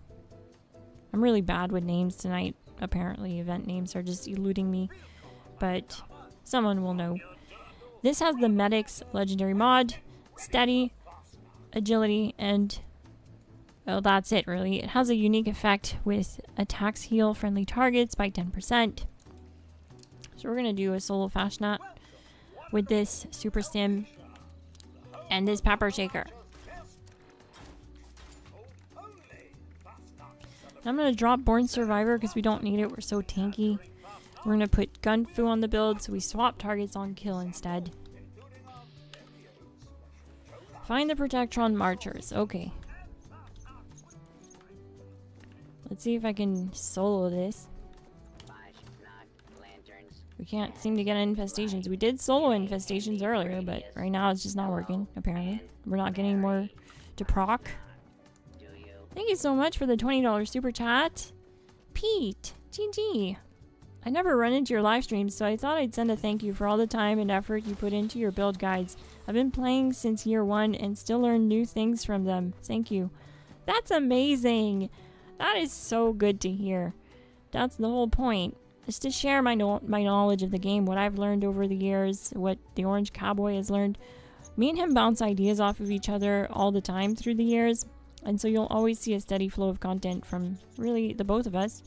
I'm really bad with names tonight. Apparently, event names are just eluding me, but someone will know. This has the Medic's legendary mod, Steady, Agility, and well, that's it really. It has a unique effect with attacks heal friendly targets by 10%. So we're gonna do a solo Fashionat with this Super Stim and this Pepper Shaker. I'm gonna drop Born Survivor because we don't need it. We're so tanky. We're gonna put gun fu on the build, so we swap targets on kill instead. Find the Protectron Marchers. Okay. Let's see if I can solo this. We can't seem to get infestations. We did solo infestations earlier, but right now it's just not working, apparently. We're not getting more to proc. Thank you so much for the $20 super chat. Pete, GG. I never run into your live streams, so I thought I'd send a thank you for all the time and effort you put into your build guides. I've been playing since year 1 and still learn new things from them. Thank you. That's amazing. That is so good to hear. That's the whole point. Is to share my knowledge of the game, what I've learned over the years, what the Orange Cowboy has learned. Me and him bounce ideas off of each other all the time through the years, and so you'll always see a steady flow of content from really the both of us.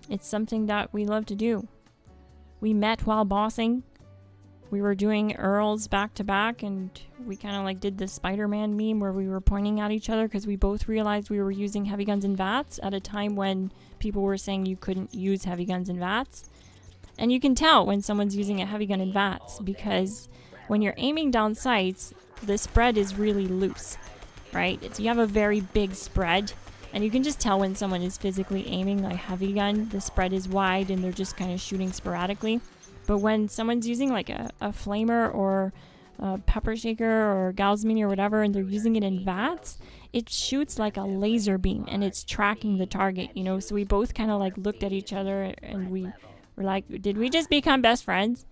It's something that we love to do. We met while bossing. We were doing Earls back to back, and we kind of like did the Spider-Man meme where we were pointing at each other because we both realized we were using heavy guns and VATS at a time when people were saying you couldn't use heavy guns and VATS. And you can tell when someone's using a heavy gun and VATS because when you're aiming down sights, the spread is really loose, right? You have a very big spread, and you can just tell when someone is physically aiming like heavy gun, the spread is wide and they're just kind of shooting sporadically. But when someone's using like a flamer or a pepper shaker or Gauss Mini or whatever, and they're using it in VATS, it shoots like a laser beam and it's tracking the target, you know? So we both kind of like looked at each other and we were like, did we just become best friends?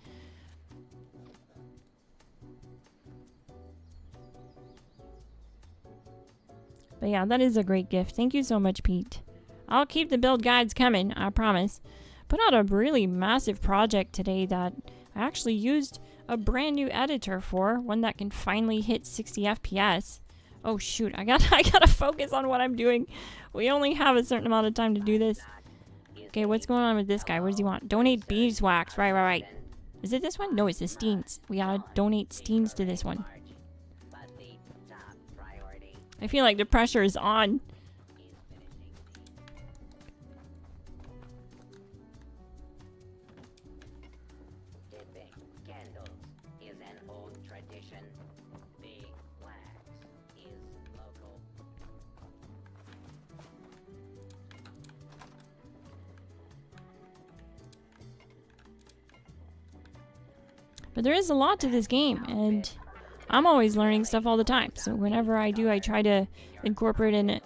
But yeah, that is a great gift. Thank you so much, Pete. I'll keep the build guides coming, I promise. Put out a really massive project today that I actually used a brand new editor for, one that can finally hit 60 FPS. Oh shoot, I gotta focus on what I'm doing. We only have a certain amount of time to do this. Okay, what's going on with this guy? What does he want? Donate beeswax. Right. Is it this one? No, it's the Steens. We gotta donate Steens to this one. I feel like the pressure is on. But there is a lot to this game, and I'm always learning stuff all the time. So whenever I do, I try to incorporate it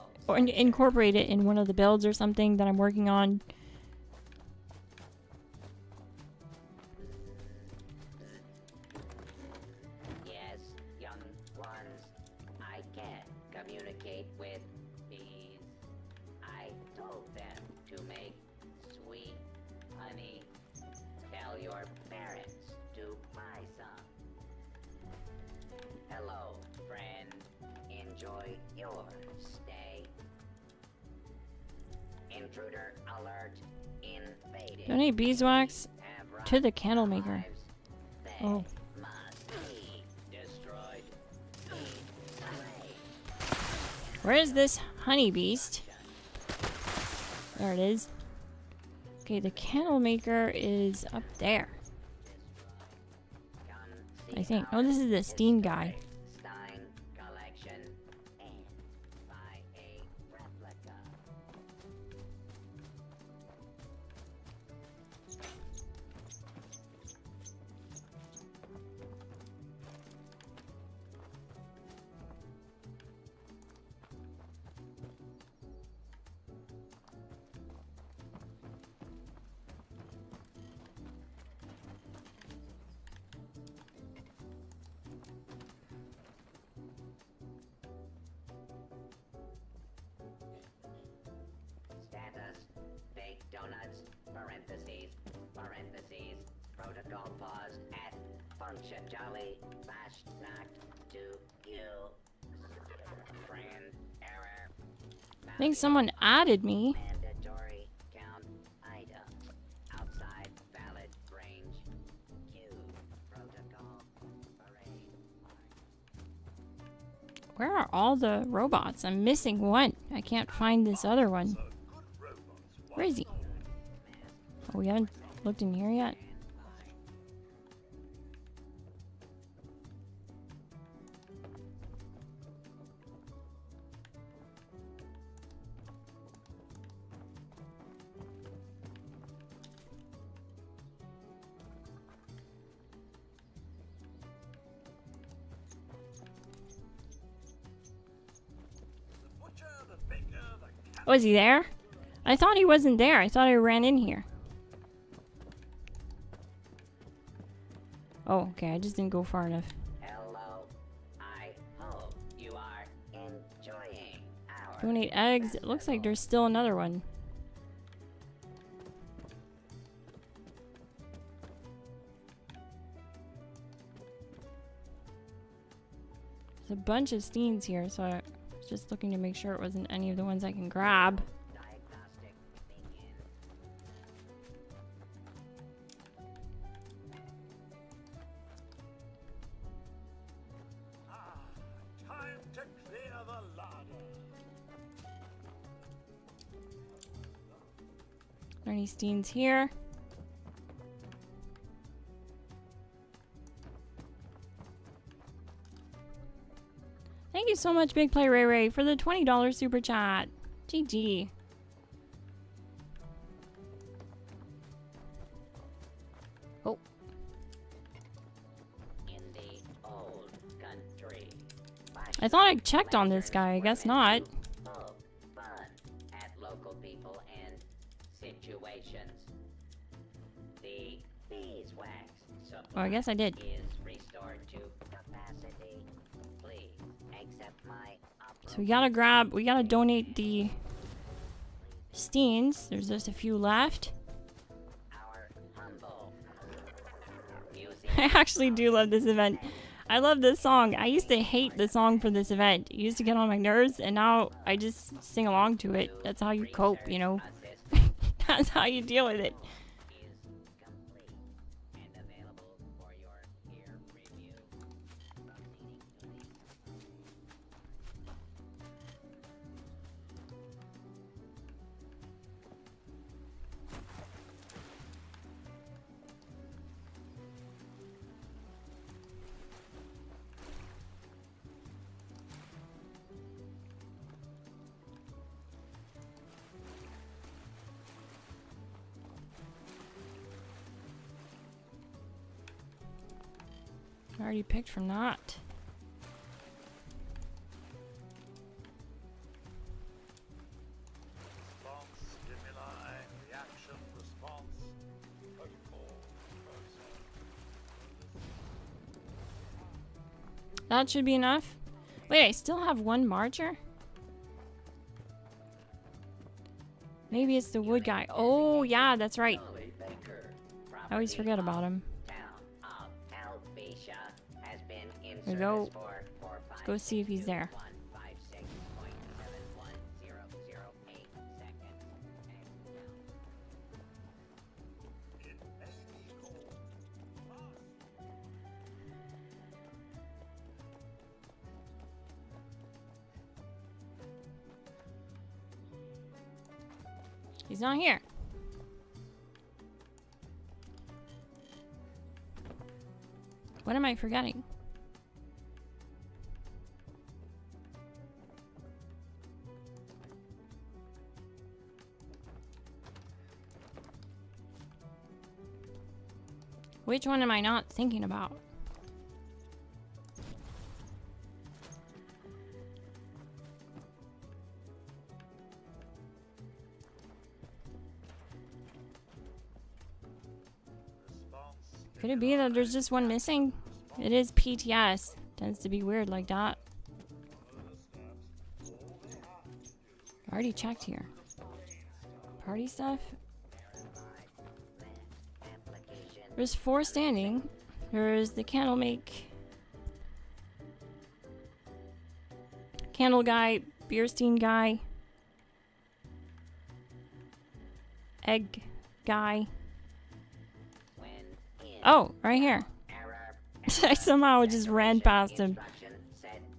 in one of the builds or something that I'm working on. Yes, young ones, I can communicate with bees. I told them to make sweet honey. Tell your parents to buy some. Hello, friend. Enjoy your stay. Intruder alert. Invading. Donate beeswax to the candle maker. Oh. Where is this honey beast? There it is. Okay, the candle maker is up there. I think. Oh, this is the Steam guy. Donuts, parentheses, protocol paused at function jolly, flash knocked to you. Friend error. I think someone added me. Mandatory count item. Outside valid range. Q. Protocol parade. Where are all the robots? I'm missing one. I can't find this other one. Where is he? We haven't looked in here yet. Oh, is he there? I thought he wasn't there. I thought I ran in here. Oh, okay. I just didn't go far enough. Hello. I hope you are enjoying our Donate eggs. It looks like there's still another one. There's a bunch of steens here, so I was just looking to make sure it wasn't any of the ones I can grab. diagnostic begin. Time to clear the larder. Are there any steens here? Thank you so much, Big Play Ray Ray, for the $20 super chat. GG. Oh, In the old country. I thought I checked on this guy. I guess not. Oh, fun at local people and situations. The beeswax supply Oh, I guess I did. is restored to capacity. Please accept my So we gotta donate the steens. There's just a few left. our humble music. I actually do love this event. I love this song. I used to hate the song for this event. It used to get on my nerves, and now I just sing along to it. That's how you cope, you know? That's how you deal with it. Is complete and available for your peer review. Proceeding to the I already picked from that. Response, stimuli, reaction, response, protocol, process. That should be enough. Wait, I still have one marcher? Maybe it's the wood guy. Oh, yeah, that's right. Charlie Baker, I always forget about him. town of Helvetia has been in There we service go. for 4, 5, Go see if he's there. 156.71008 seconds. It may be called He's not here. What am I forgetting? Which one am I not thinking about? Could it be that there's just one missing? It is PTS. Tends to be weird like that. I already checked here. Party stuff? There's 4 standing. There's the candle make. Candle guy, Beerstein guy. Egg guy. Oh, right here. I somehow just ran past him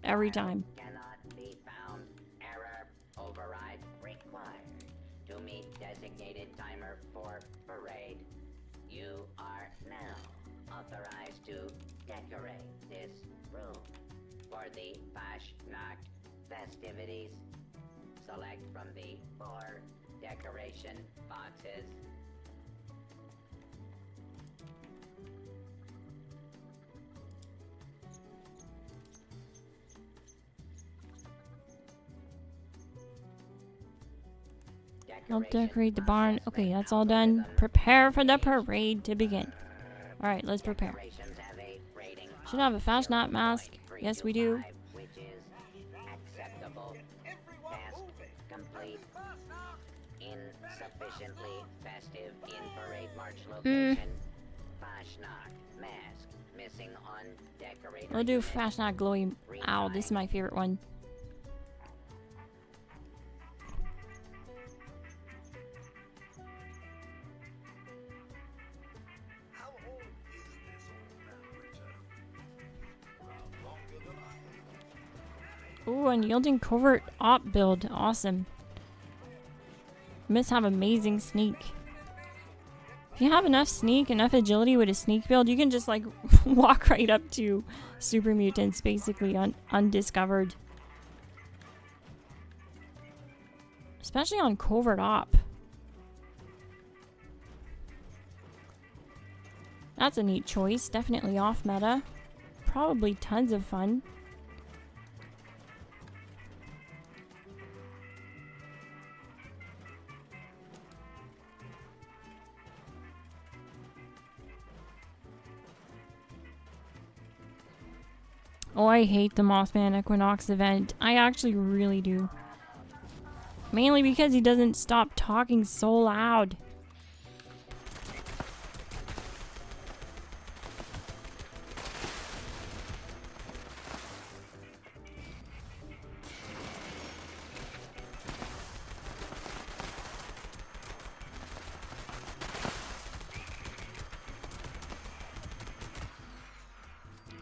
every time. Cannot be found. Error. Override required. To meet designated timer for parade. to decorate this room for the Fastnacht festivities. Select from the 4 decoration boxes. Help decorate the barn. Okay, that's all done. Prepare for the parade to begin. Alright, let's prepare. Should have a Fastnacht mask. Yes, we do. Which is acceptable. Task complete. Insufficiently festive in parade march location. Fastnacht mask missing on decorator. We'll do Fastnacht glowy. Ow, this is my favorite one. Ooh, unyielding covert op build. Awesome. Must have amazing sneak. If you have enough sneak, enough agility with a sneak build, you can just like walk right up to super mutants basically undiscovered. Especially on covert op. That's a neat choice. Definitely off meta. Probably tons of fun. Oh, I hate the Mothman Equinox event. I actually really do. Mainly because he doesn't stop talking so loud.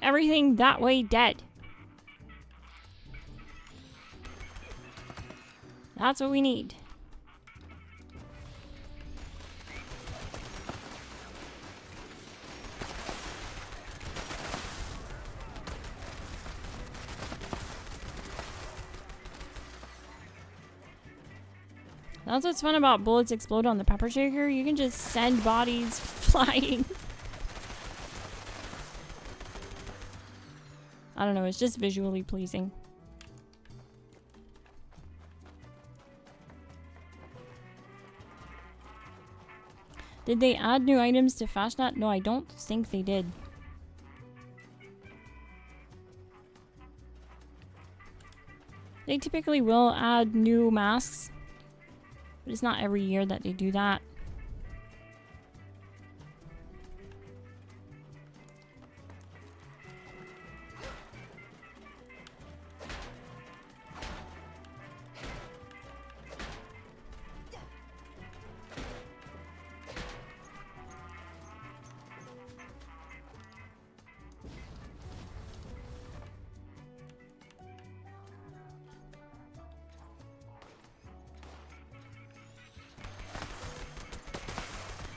Everything that way dead. That's what we need. That's what's fun about bullets explode on the pepper shaker. You can just send bodies flying. I don't know, it's just visually pleasing. Did they add new items to Fastnacht? No, I don't think they did. They typically will add new masks, but it's not every year that they do that.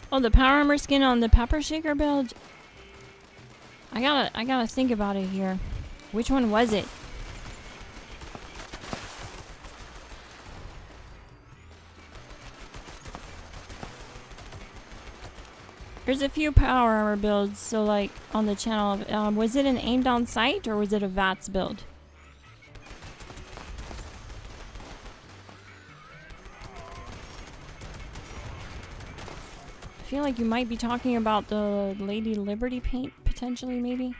Oh, the power armor skin on the pepper shaker build. I gotta think about it here. Which one was it? There's a few power armor builds, so like on the channel. Was it an aim down sight or was it a VATS build? I feel like you might be talking about the Lady Liberty paint, potentially, maybe.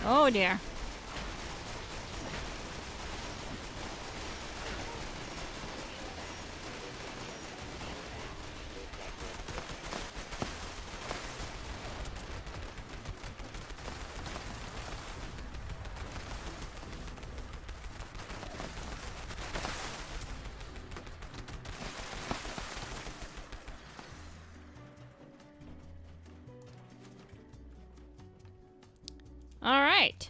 Oh dear. All right.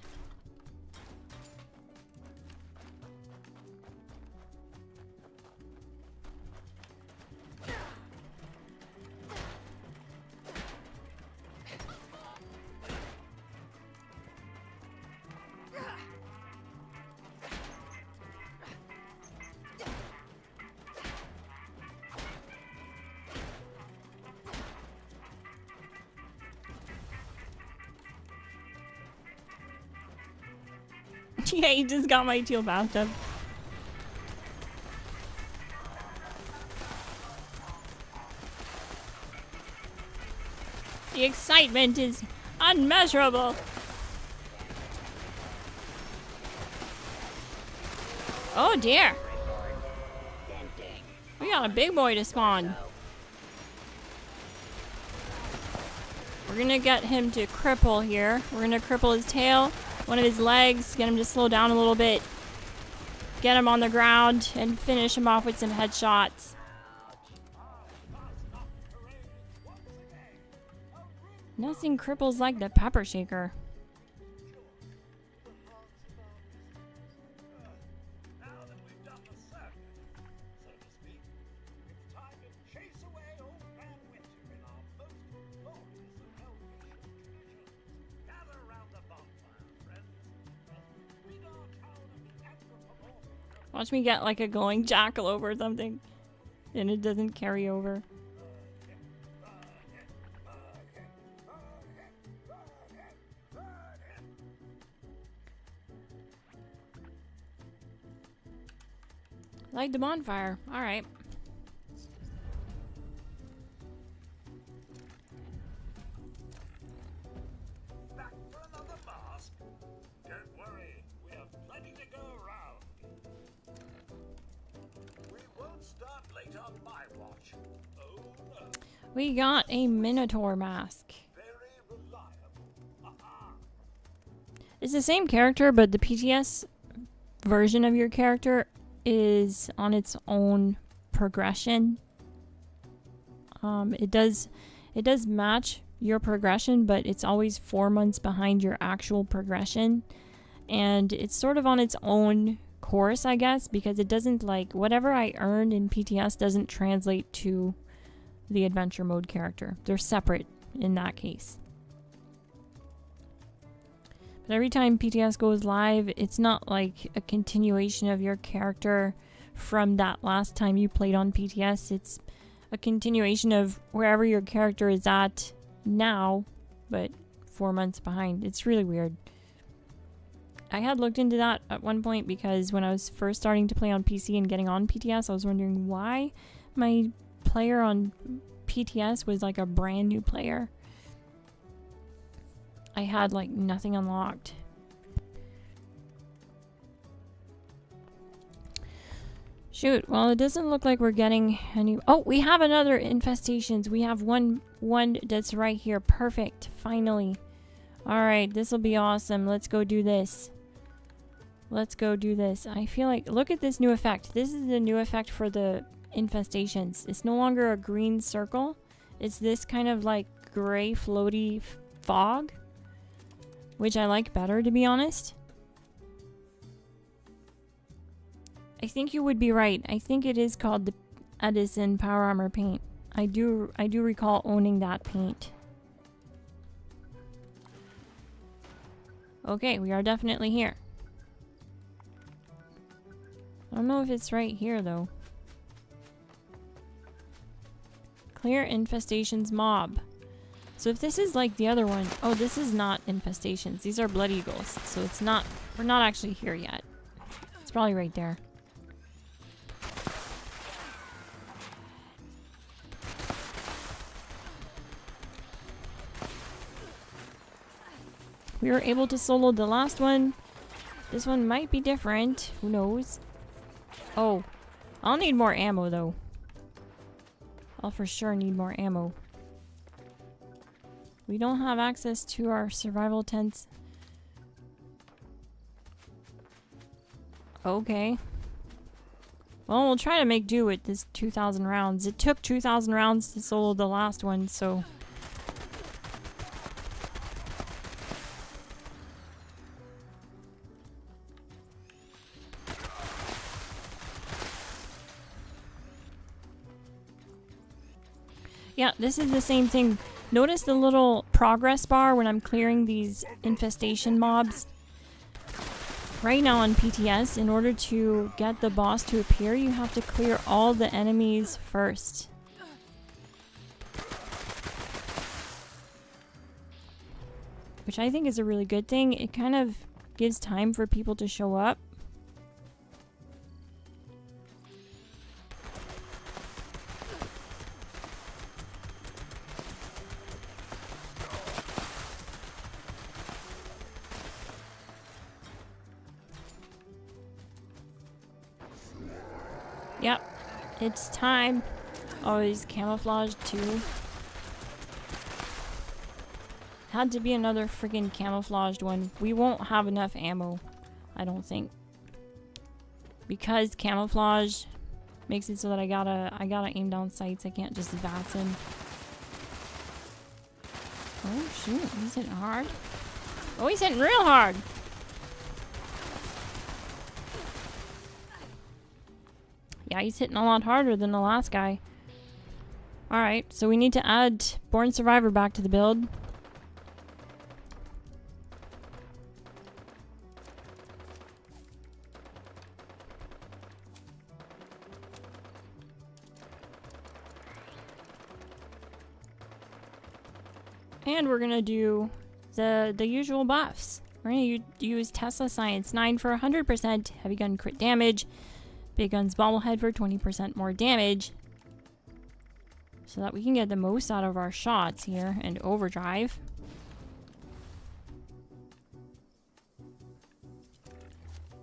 Yeah, he just got my teal bathtub. The excitement is unmeasurable. Oh dear. We got a big boy to spawn. We're gonna get him to cripple here. We're gonna cripple his tail, one of his legs, get him to slow down a little bit, get him on the ground, and finish him off with some headshots. Nothing cripples like the pepper shaker. Watch me get like a glowing jackalope or something, and it doesn't carry over. Light the bonfire. All right. Back for another mask? Don't worry, we have plenty to go around. We won't start late on my watch. Oh no. We got a Minotaur mask. Very reliable. It's the same character, but the PTS version of your character is on its own progression. It does match your progression, but it's always 4 months behind your actual progression, and it's sort of on its own course, I guess, because it doesn't, like, whatever I earned in PTS doesn't translate to the adventure mode character. They're separate in that case. But every time PTS goes live, it's not like a continuation of your character from that last time you played on PTS. It's a continuation of wherever your character is at now, but 4 months behind. It's really weird. I had looked into that at one point because when I was first starting to play on PC and getting on PTS, I was wondering why my player on PTS was like a brand new player. I had like nothing unlocked. Shoot, well, it doesn't look like we're getting any. Oh, we have another infestations. We have one that's right here. Perfect. Finally. All right, this will be awesome. Let's go do this. Let's go do this. I feel like, look at this new effect. This is the new effect for the infestations. It's no longer a green circle. It's this kind of like gray floaty fog, which I like better, to be honest. I think you would be right. I think it is called the Edison Power Armor paint. I do recall owning that paint. Okay, we are definitely here. I don't know if it's right here though. Clear infestations mob. So if this is like the other one, oh, this is not infestations. These are blood eagles. So it's not, we're not actually here yet. It's probably right there. We were able to solo the last one. This one might be different. Who knows? Oh, I'll need more ammo though. I'll for sure need more ammo. We don't have access to our survival tents. Okay. Well, we'll try to make do with this 2,000 rounds. It took 2,000 rounds to solo the last one, so... Yeah, this is the same thing. Notice the little progress bar when I'm clearing these infestation mobs. Right now on PTS, in order to get the boss to appear, you have to clear all the enemies first. Which I think is a really good thing. It kind of gives time for people to show up. Yep, it's time. Oh, he's camouflaged too. Had to be another freaking camouflaged one. We won't have enough ammo, I don't think. Because camouflage makes it so that I gotta aim down sights. I can't just VATS in. Oh shoot, he's hitting hard. Oh, he's hitting real hard. Yeah, he's hitting a lot harder than the last guy. Alright, so we need to add Born Survivor back to the build. And we're gonna do the usual buffs. We're gonna use Tesla Science 9 for 100% heavy gun crit damage. Big Guns Bobblehead for 20% more damage. So that we can get the most out of our shots here. And Overdrive.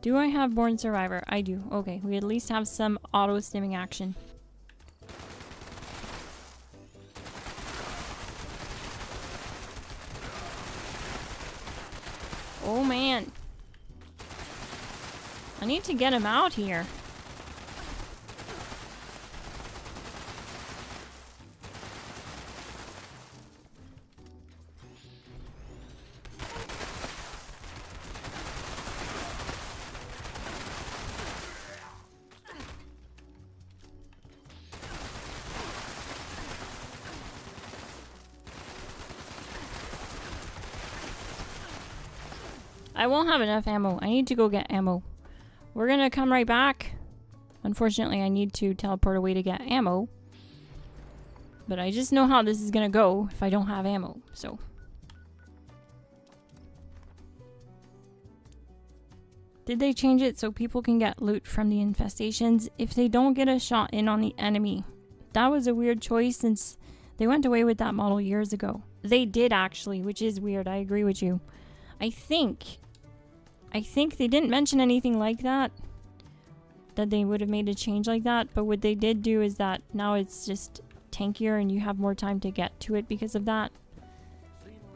Do I have Born Survivor? I do. Okay, we at least have some auto stimming action. Oh man. I need to get him out here. I won't have enough ammo. I need to go get ammo. We're gonna come right back. Unfortunately, I need to teleport away to get ammo. But I just know how this is gonna go if I don't have ammo, so. Did they change it so people can get loot from the infestations if they don't get a shot in on the enemy? That was a weird choice since they went away with that model years ago. They did actually, which is weird. I agree with you. I think they didn't mention anything like that they would have made a change like that, but what they did do is that now it's just tankier and you have more time to get to it because of that.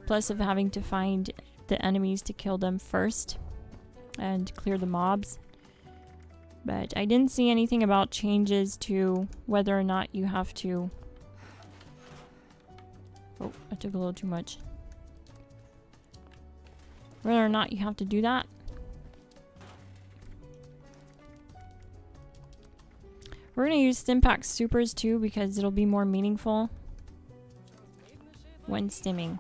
Plus of having to find the enemies to kill them first and clear the mobs. But I didn't see anything about changes to whether or not you have to... Oh, I took a little too much. Whether or not you have to do that. We're going to use Stimpack Supers too because it'll be more meaningful when stimming.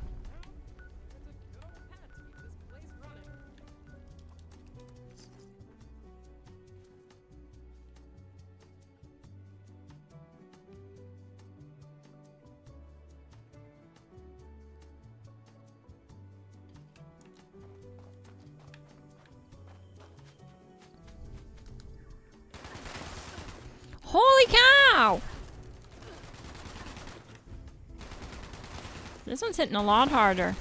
Holy cow! This one's hitting a lot harder.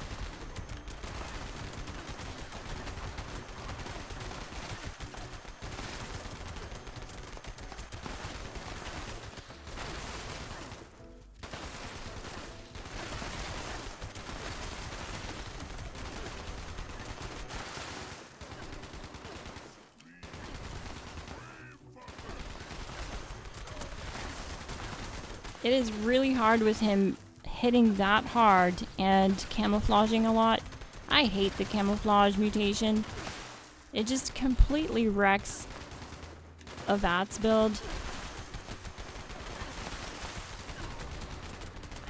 It is really hard with him hitting that hard and camouflaging a lot. I hate the camouflage mutation. It just completely wrecks a VATS build.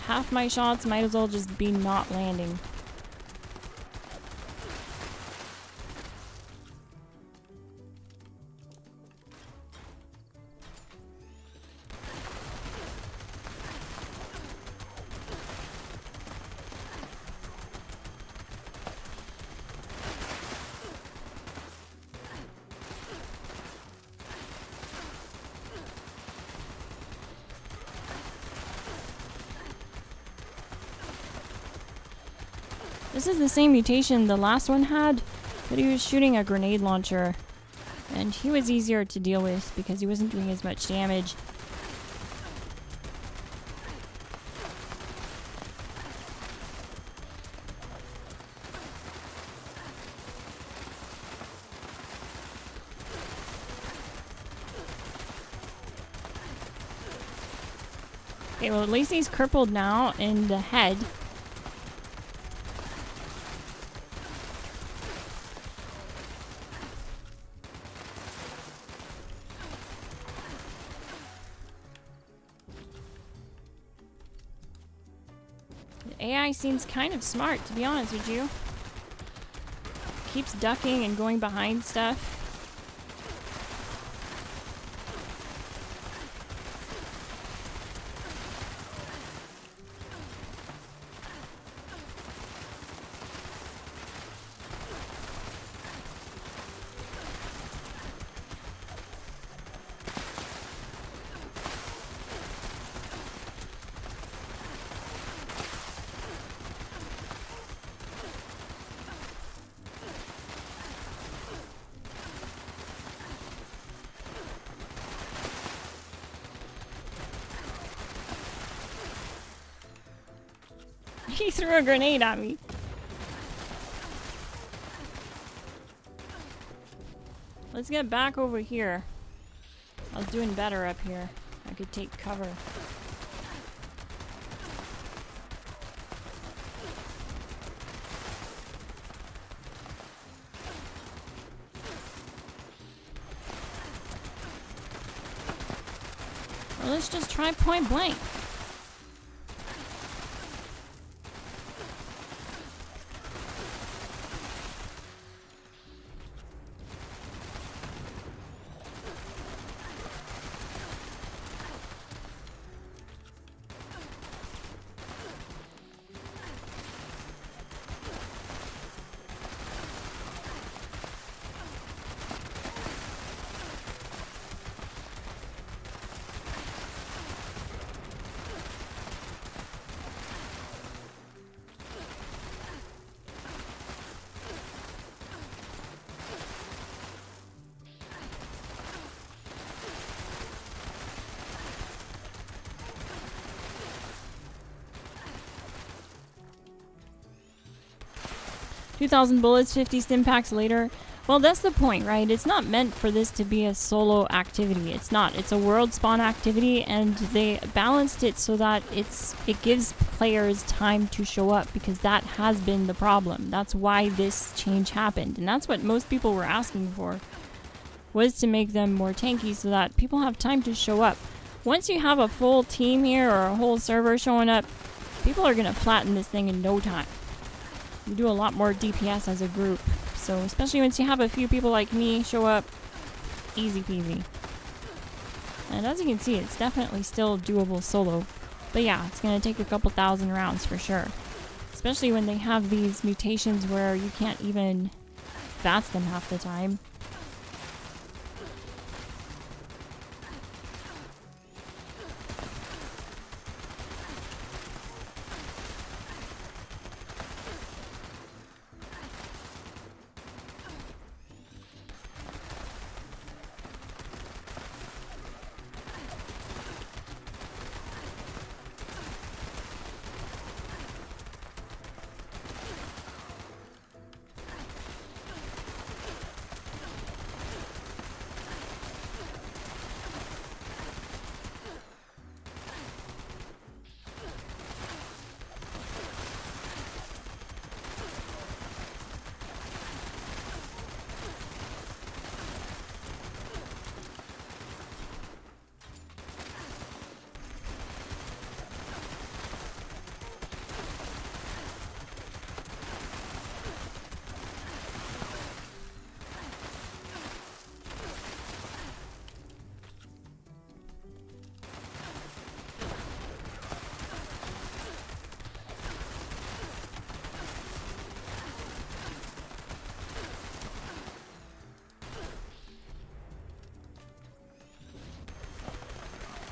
half my shots might as well just be not landing. This is the same mutation the last one had, but he was shooting a grenade launcher. And he was easier to deal with because he wasn't doing as much damage. Okay, well at least he's crippled now in the head. AI seems kind of smart, to be honest with you. Keeps ducking and going behind stuff. He threw a grenade at me. Let's get back over here. I was doing better up here. I could take cover. Well, let's just try point blank. $2,000 bullets, 50 stim packs later. Well, that's the point, right? It's not meant for this to be a solo activity. It's not. It's a world spawn activity, and they balanced it so that it gives players time to show up, because that has been the problem. That's why this change happened, and that's what most people were asking for, was to make them more tanky so that people have time to show up. Once you have a full team here or a whole server showing up, people are going to flatten this thing in no time. You do a lot more DPS as a group. So especially once you have a few people like me show up, easy peasy. And as you can see, it's definitely still doable solo. But yeah, it's going to take a couple thousand rounds for sure. Especially when they have these mutations where you can't even VATS them half the time.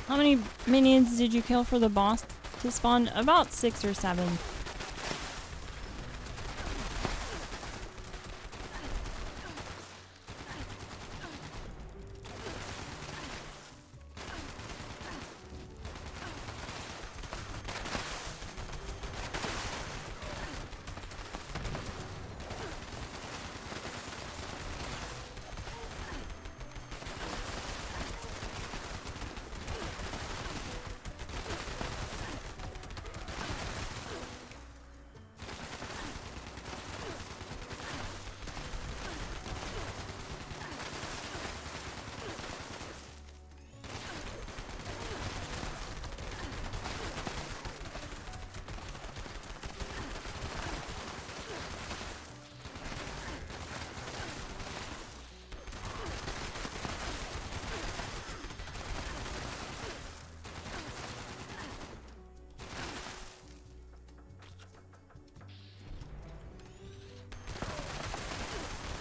How many minions did you kill for the boss to spawn? About 6 or 7.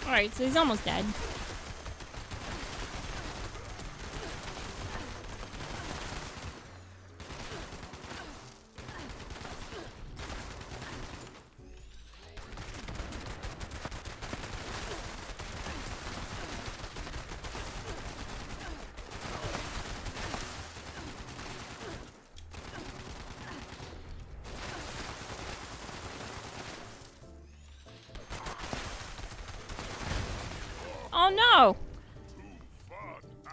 Alright, so he's almost dead. Oh no!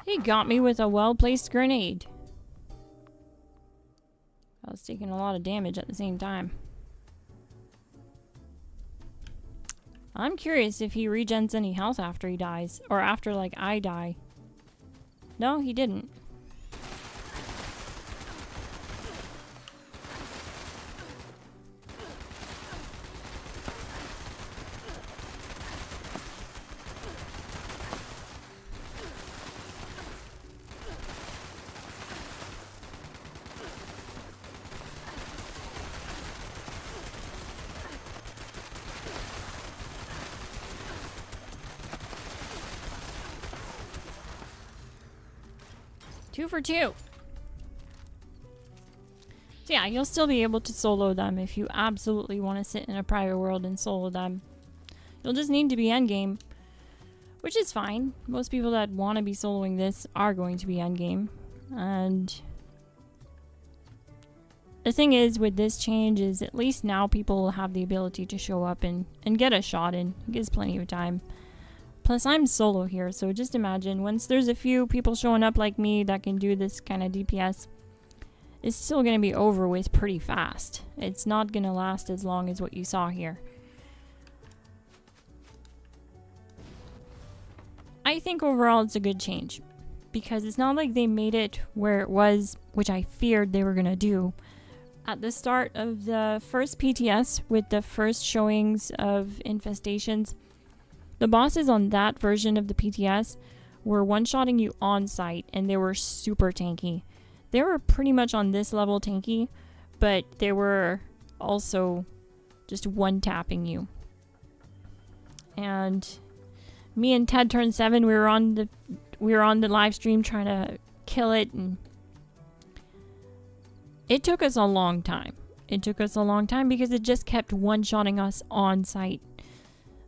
He got me with a well-placed grenade. I was taking a lot of damage at the same time. I'm curious if he regens any health after he dies. Or after, like, I die. No, he didn't. Two for 2. So yeah, you'll still be able to solo them if you absolutely want to sit in a private world and solo them. You'll just need to be endgame, which is fine. Most people that want to be soloing this are going to be endgame. And the thing is with this change is at least now people will have the ability to show up and get a shot in. It gives plenty of time. Plus, I'm solo here, so just imagine, once there's a few people showing up like me that can do this kind of DPS, it's still going to be over with pretty fast. It's not going to last as long as what you saw here. I think overall it's a good change, because it's not like they made it where it was, which I feared they were going to do. At the start of the first PTS, with the first showings of Infestations, the bosses on that version of the PTS were one-shotting you on site, and they were super tanky. They were pretty much on this level tanky, but they were also just one-tapping you. And me and Ted turned 7, we were on the live stream trying to kill it, and it took us a long time. It took us a long time because it just kept one-shotting us on site.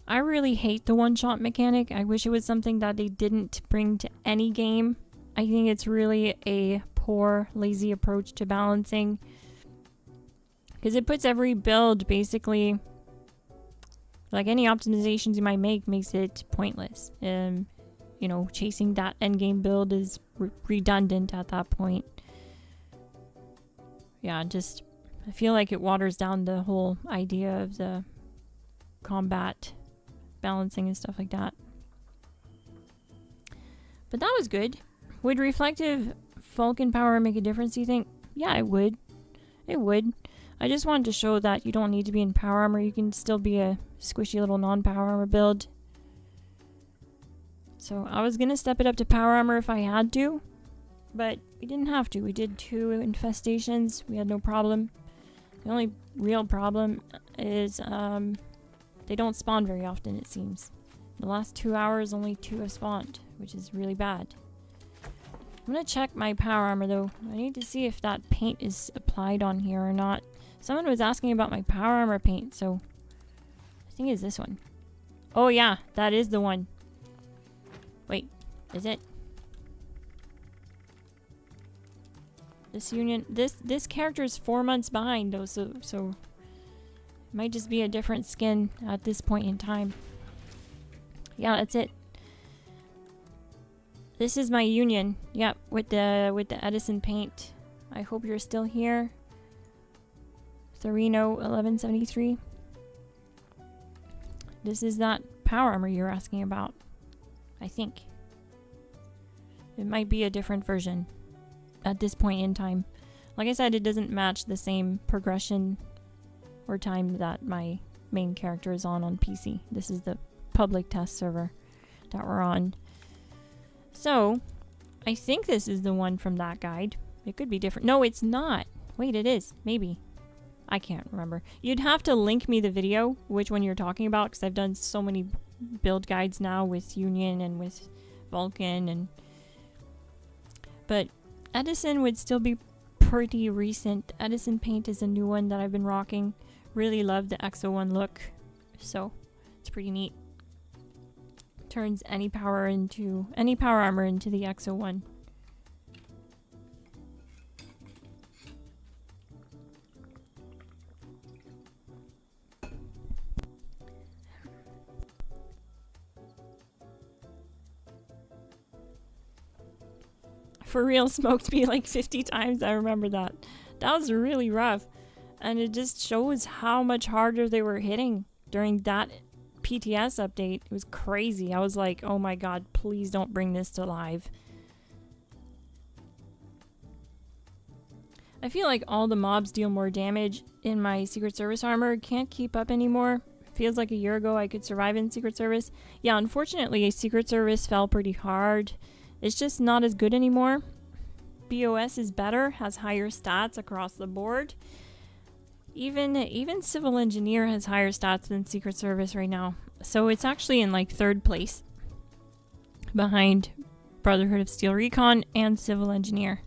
I really hate the one-shot mechanic. I wish it was something that they didn't bring to any game. I think it's really a poor, lazy approach to balancing, because it puts every build basically, like any optimizations you might make, makes it pointless. You know, chasing that endgame build is redundant at that point. Yeah, just I feel like it waters down the whole idea of the combat balancing and stuff like that. But that was good. Would reflective Falcon power make a difference, do you think? Yeah, it would. It would. I just wanted to show that you don't need to be in power armor. You can still be a squishy little non-power armor build. So I was gonna step it up to power armor if I had to, but we didn't have to. We did 2 infestations. We had no problem. The only real problem is they don't spawn very often, it seems. The last 2 hours, only 2 have spawned, which is really bad. I'm gonna check my power armor though. I need to see if that paint is applied on here or not. Someone was asking about my power armor paint, so I think it's this one. Oh yeah, that is the one. Wait, is it? This union, this character is 4 months behind though, so it might just be a different skin at this point in time. Yeah, that's it. This is my union. Yep, with the Edison paint. I hope you're still here. Thorino 1173. This is that power armor you're asking about. I think. It might be a different version at this point in time. Like I said, it doesn't match the same progression or time that my main character is on PC. This is the public test server that we're on. So, I think this is the one from that guide. It could be different. No, it's not. Wait, it is. Maybe. I can't remember. You'd have to link me the video, which one you're talking about, because I've done so many build guides now with Union and with Vulcan. But Edison would still be pretty recent. Edison paint is a new one that I've been rocking. Really love the Exo 1 look. So, it's pretty neat. Turns any power armor into the Exo 1. For real, smoked me like 50 times. I remember that. That was really rough. And it just shows how much harder they were hitting during that PTS update. It was crazy. I was like, oh my god, please don't bring this to live. I feel like all the mobs deal more damage in my Secret Service armor. Can't keep up anymore. Feels like a year ago I could survive in Secret Service. Yeah, unfortunately, Secret Service fell pretty hard. It's just not as good anymore. BOS is better, has higher stats across the board. Even Civil Engineer has higher stats than Secret Service right now. So it's actually in like 3rd place behind Brotherhood of Steel Recon and Civil Engineer.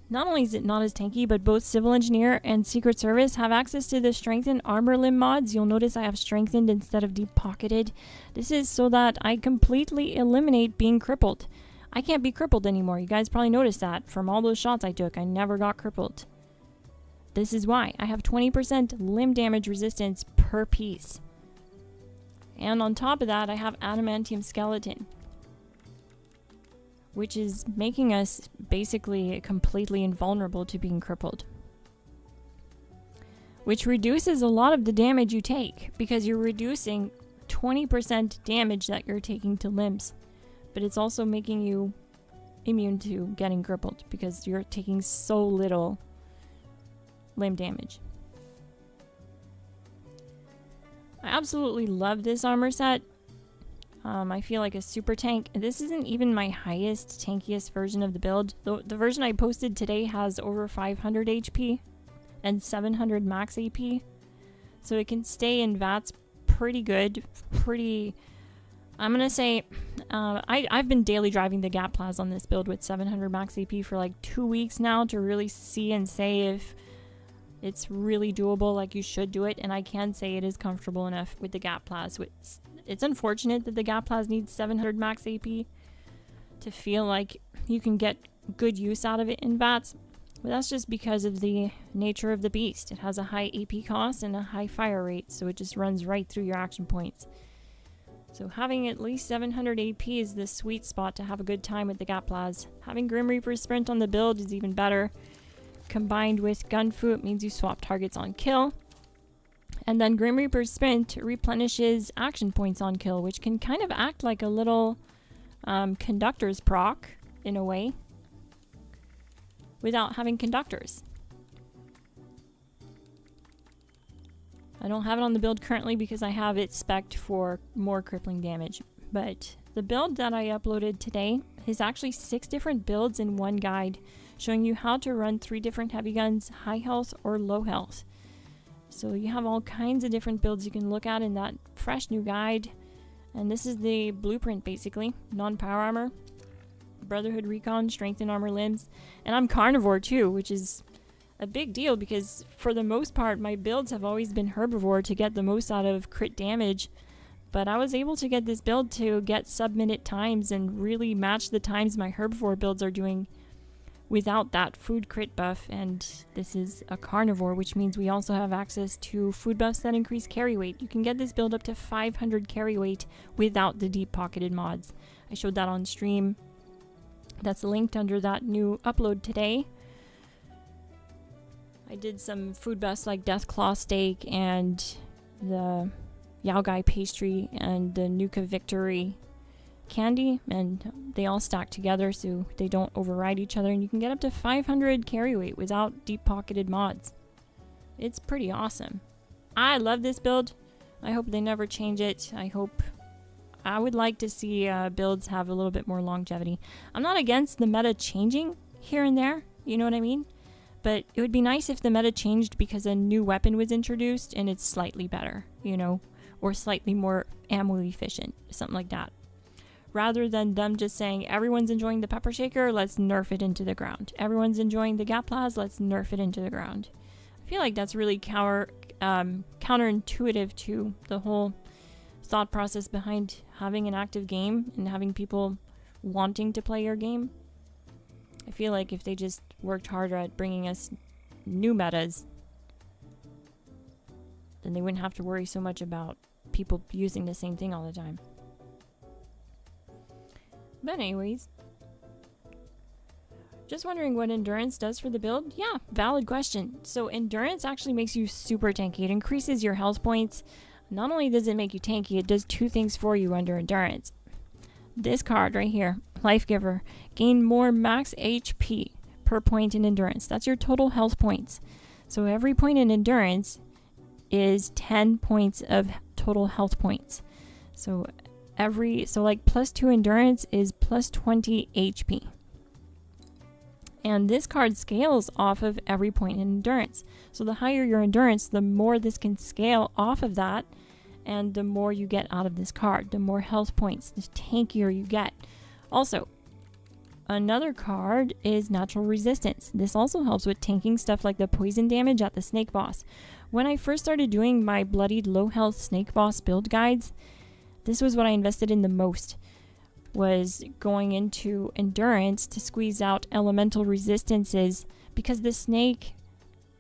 Not only is it not as tanky, but both Civil Engineer and Secret Service have access to the Strengthened Armor Limb mods. You'll notice I have Strengthened instead of Deep Pocketed. This is so that I completely eliminate being crippled. I can't be crippled anymore. You guys probably noticed that from all those shots I took. I never got crippled. This is why. I have 20% limb damage resistance per piece. And on top of that, I have Adamantium Skeleton, which is making us basically completely invulnerable to being crippled. Which reduces a lot of the damage you take, because you're reducing 20% damage that you're taking to limbs. But it's also making you immune to getting crippled, because you're taking so little limb damage. I absolutely love this armor set. I feel like a super tank. This isn't even my highest, tankiest version of the build. The version I posted today has over 500 HP and 700 max AP. So it can stay in VATS pretty good. I'm gonna say, I've been daily driving the Gap Plaza on this build with 700 max AP for like 2 weeks now to really see and say if it's really doable, like you should do it. And I can say it is comfortable enough with the Gap Plaza. It's unfortunate that the Gap Plaza needs 700 max AP to feel like you can get good use out of it in VATS. But that's just because of the nature of the beast. It has a high AP cost and a high fire rate, so it just runs right through your action points. So having at least 700 AP is the sweet spot to have a good time with the Gap Plaza. Having Grim Reaper Sprint on the build is even better. Combined with Gun Fu, it means you swap targets on kill. And then Grim Reaper Sprint replenishes action points on kill, which can kind of act like a little conductor's proc, in a way, without having conductors. I don't have it on the build currently because I have it spec'd for more crippling damage. But the build that I uploaded today is actually 6 different builds in one guide, showing you how to run 3 different heavy guns, high health or low health. So you have all kinds of different builds you can look at in that fresh new guide. And this is the blueprint, basically. Non-power armor, Brotherhood Recon, strengthen armor limbs. And I'm carnivore too, which is a big deal because for the most part my builds have always been herbivore to get the most out of crit damage. But I was able to get this build to get sub-minute times and really match the times my herbivore builds are doing without that food crit buff. And this is a carnivore, which means we also have access to food buffs that increase carry weight. You can get this build up to 500 carry weight without the deep pocketed mods. I showed that on stream. That's linked under that new upload today. I did some food buffs like Deathclaw Steak and the Yao Gai pastry and the Nuka Victory candy, and they all stack together so they don't override each other, and you can get up to 500 carry weight without deep pocketed mods. It's pretty awesome. I love this build. I hope they never change it. I would like to see builds have a little bit more longevity. I'm not against the meta changing here and there, you know what I mean? But it would be nice if the meta changed because a new weapon was introduced and it's slightly better, you know, or slightly more ammo efficient, something like that. Rather than them just saying, everyone's enjoying the pepper shaker, let's nerf it into the ground. Everyone's enjoying the Gaplaz, let's nerf it into the ground. I feel like that's really counterintuitive to the whole thought process behind having an active game and having people wanting to play your game. I feel like if they just worked harder at bringing us new metas, then they wouldn't have to worry so much about people using the same thing all the time. But anyways, just wondering what endurance does for the build? Yeah, valid question. So endurance actually makes you super tanky. It increases your health points. Not only does it make you tanky, it does two things for you under endurance. This card right here, Life Giver, gain more max HP per point in endurance. That's your total health points. So every point in endurance is 10 points of total health points. So like +2 endurance is +20 HP. And this card scales off of every point in endurance. So the higher your endurance, the more this can scale off of that, and the more you get out of this card, the more health points, the tankier you get. Also, another card is Natural Resistance. This also helps with tanking stuff like the poison damage at the snake boss. When I first started doing my bloodied low health snake boss build guides, this was what I invested in the most, was going into endurance to squeeze out elemental resistances, because the snake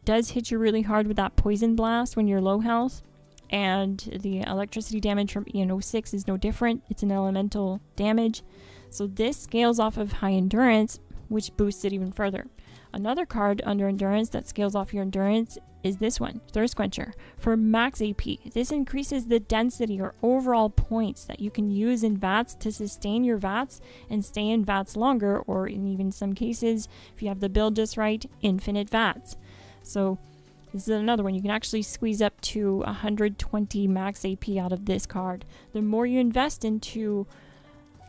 does hit you really hard with that poison blast when you're low health, and the electricity damage from EN06 is no different. It's an elemental damage. So this scales off of high endurance, which boosts it even further. Another card under endurance that scales off your endurance is this one, Thirst Quencher, for max AP. This increases the density or overall points that you can use in VATS to sustain your VATS and stay in VATS longer, or in even some cases, if you have the build just right, infinite VATS. So this is another one. You can actually squeeze up to 120 max AP out of this card. The more you invest into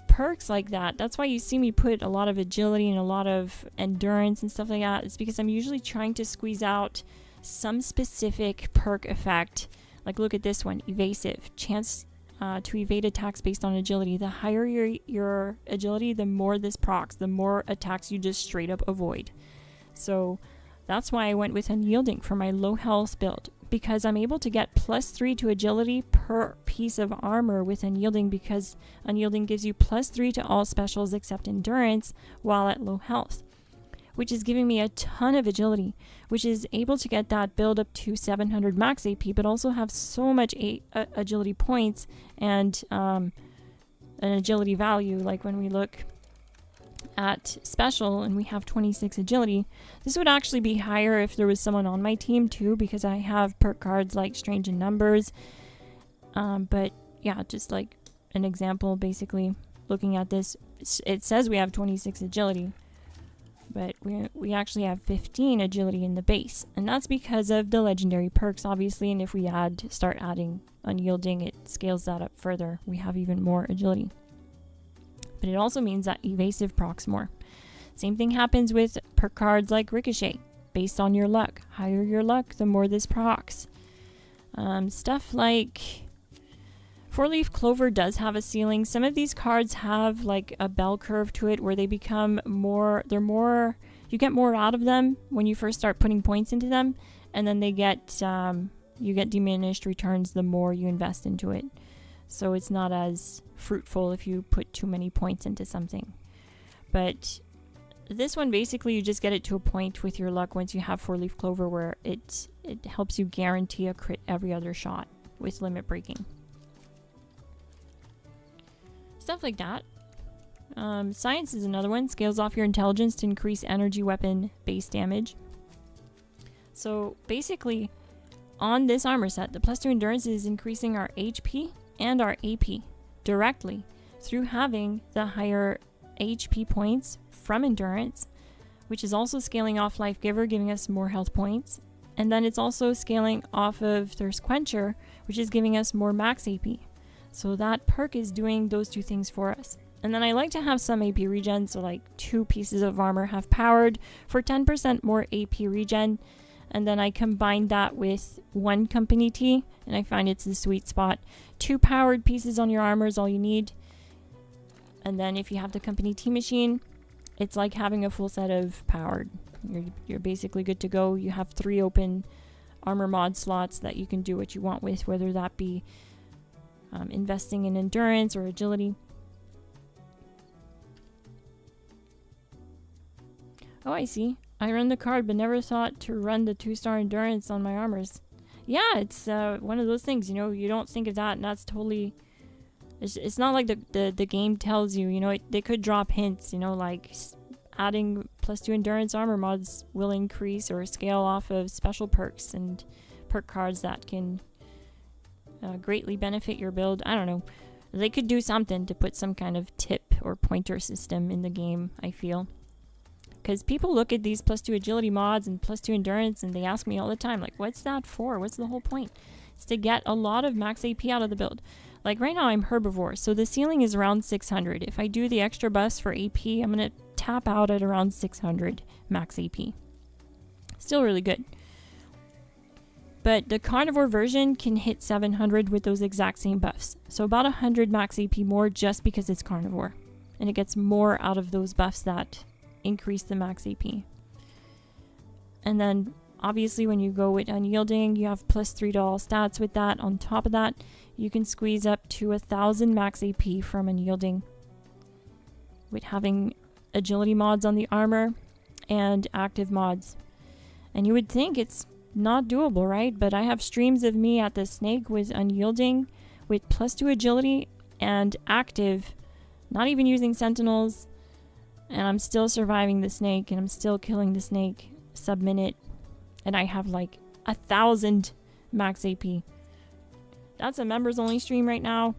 perks like that, that's why you see me put a lot of agility and a lot of endurance and stuff like that. It's because I'm usually trying to squeeze out some specific perk effect. Like look at this one, evasive, chance to evade attacks based on agility. The higher your agility, the more this procs, the more attacks you just straight up avoid. So that's why I went with Unyielding for my low health build, because I'm able to get +3 to agility per piece of armor with Unyielding, because Unyielding gives you +3 to all specials except endurance while at low health, which is giving me a ton of agility, which is able to get that build up to 700 max AP, but also have so much agility points and an agility value. Like when we look at special and we have 26 agility, this would actually be higher if there was someone on my team too, because I have perk cards like Strange in Numbers. But yeah, just like an example, basically looking at this, it says we have 26 agility, but we actually have 15 agility in the base, and that's because of the legendary perks, obviously. And if we start adding Unyielding, it scales that up further. We have even more agility. But it also means that evasive procs more. Same thing happens with perk cards like Ricochet, based on your luck. Higher your luck, the more this procs. Stuff like 4-leaf clover does have a ceiling. Some of these cards have like a bell curve to it where they become more, you get more out of them when you first start putting points into them, and then they get, you get diminished returns the more you invest into it. So it's not as fruitful if you put too many points into something. But this one, basically, you just get it to a point with your luck once you have 4-leaf clover where it helps you guarantee a crit every other shot with limit breaking. Stuff like that. Science is another one. Scales off your intelligence to increase energy weapon base damage. So basically, on this armor set, the +2 endurance is increasing our HP and our AP directly through having the higher HP points from endurance, which is also scaling off Life Giver, giving us more health points. And then it's also scaling off of Thirst Quencher, which is giving us more max AP. So that perk is doing those two things for us. And then I like to have some AP regen, so like 2 pieces of armor have powered for 10% more AP regen. And then I combine that with 1 company tea, and I find it's the sweet spot. 2 powered pieces on your armor is all you need. And then if you have the company tea machine, it's like having a full set of powered. You're basically good to go. You have 3 open armor mod slots that you can do what you want with, whether that be investing in endurance or agility. Oh, I see. I run the card, but never thought to run the 2-star endurance on my armors. Yeah, it's one of those things, you know, you don't think of that, and that's totally... It's not like the game tells you, you know, they could drop hints, you know, like adding +2 endurance armor mods will increase or scale off of special perks and perk cards that can greatly benefit your build. I don't know. They could do something to put some kind of tip or pointer system in the game, I feel. Because people look at these +2 agility mods and +2 endurance and they ask me all the time, like, what's that for? What's the whole point? It's to get a lot of max AP out of the build. Like right now I'm herbivore, so the ceiling is around 600. If I do the extra buffs for AP, I'm going to tap out at around 600 max AP. Still really good. But the carnivore version can hit 700 with those exact same buffs. So about 100 max AP more just because it's carnivore. And it gets more out of those buffs that increase the max AP. And then obviously when you go with unyielding, you have +3 to all stats with that. On top of that, you can squeeze up to 1,000 max AP from unyielding with having agility mods on the armor and active mods. And you would think it's not doable, right? But I have streams of me at the snake with unyielding, with +2 agility and active, not even using sentinels, and I'm still surviving the snake, and I'm still killing the snake sub-minute, and I have like 1,000 max AP. That's a members only stream right now,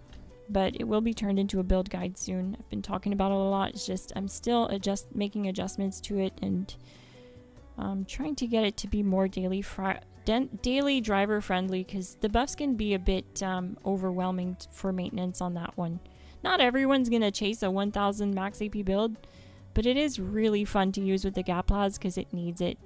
but it will be turned into a build guide soon. I've been talking about it a lot. It's just I'm still making adjustments to it, and trying to get it to be more daily driver friendly, because the buffs can be a bit overwhelming for maintenance on that one. Not everyone's gonna chase a 1,000 max AP build, but it is really fun to use with the Gaplas because it needs it.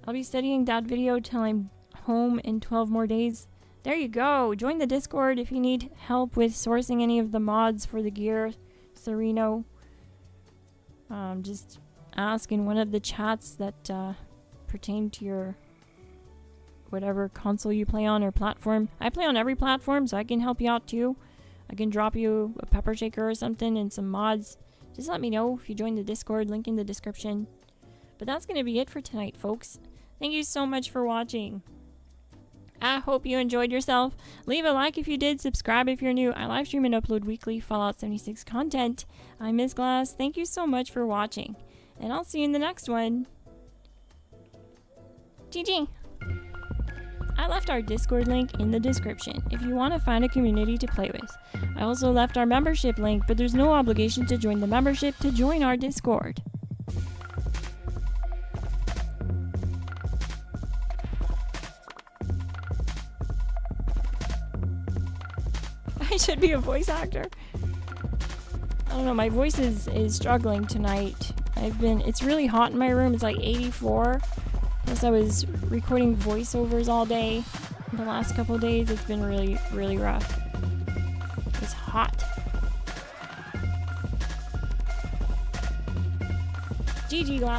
I'll be studying that video till I'm home in 12 more days. There you go. Join the Discord if you need help with sourcing any of the mods for the gear, Sereno. Just ask in one of the chats that pertain to your whatever console you play on or platform. I play on every platform, so I can help you out too. I can drop you a pepper shaker or something and some mods. Just let me know if you join the Discord, link in the description. But that's going to be it for tonight, folks. Thank you so much for watching. I hope you enjoyed yourself. Leave a like if you did, subscribe if you're new. I live stream and upload weekly Fallout 76 content. I'm Miss Glass. Thank you so much for watching, and I'll see you in the next one. GG. I left our Discord link in the description if you want to find a community to play with. I also left our membership link, but there's no obligation to join the membership to join our Discord. I should be a voice actor. I don't know, my voice is struggling tonight. It's really hot in my room. It's like 84. Plus I was recording voiceovers all day the last couple days. It's been really, really rough. It's hot. GG Glass.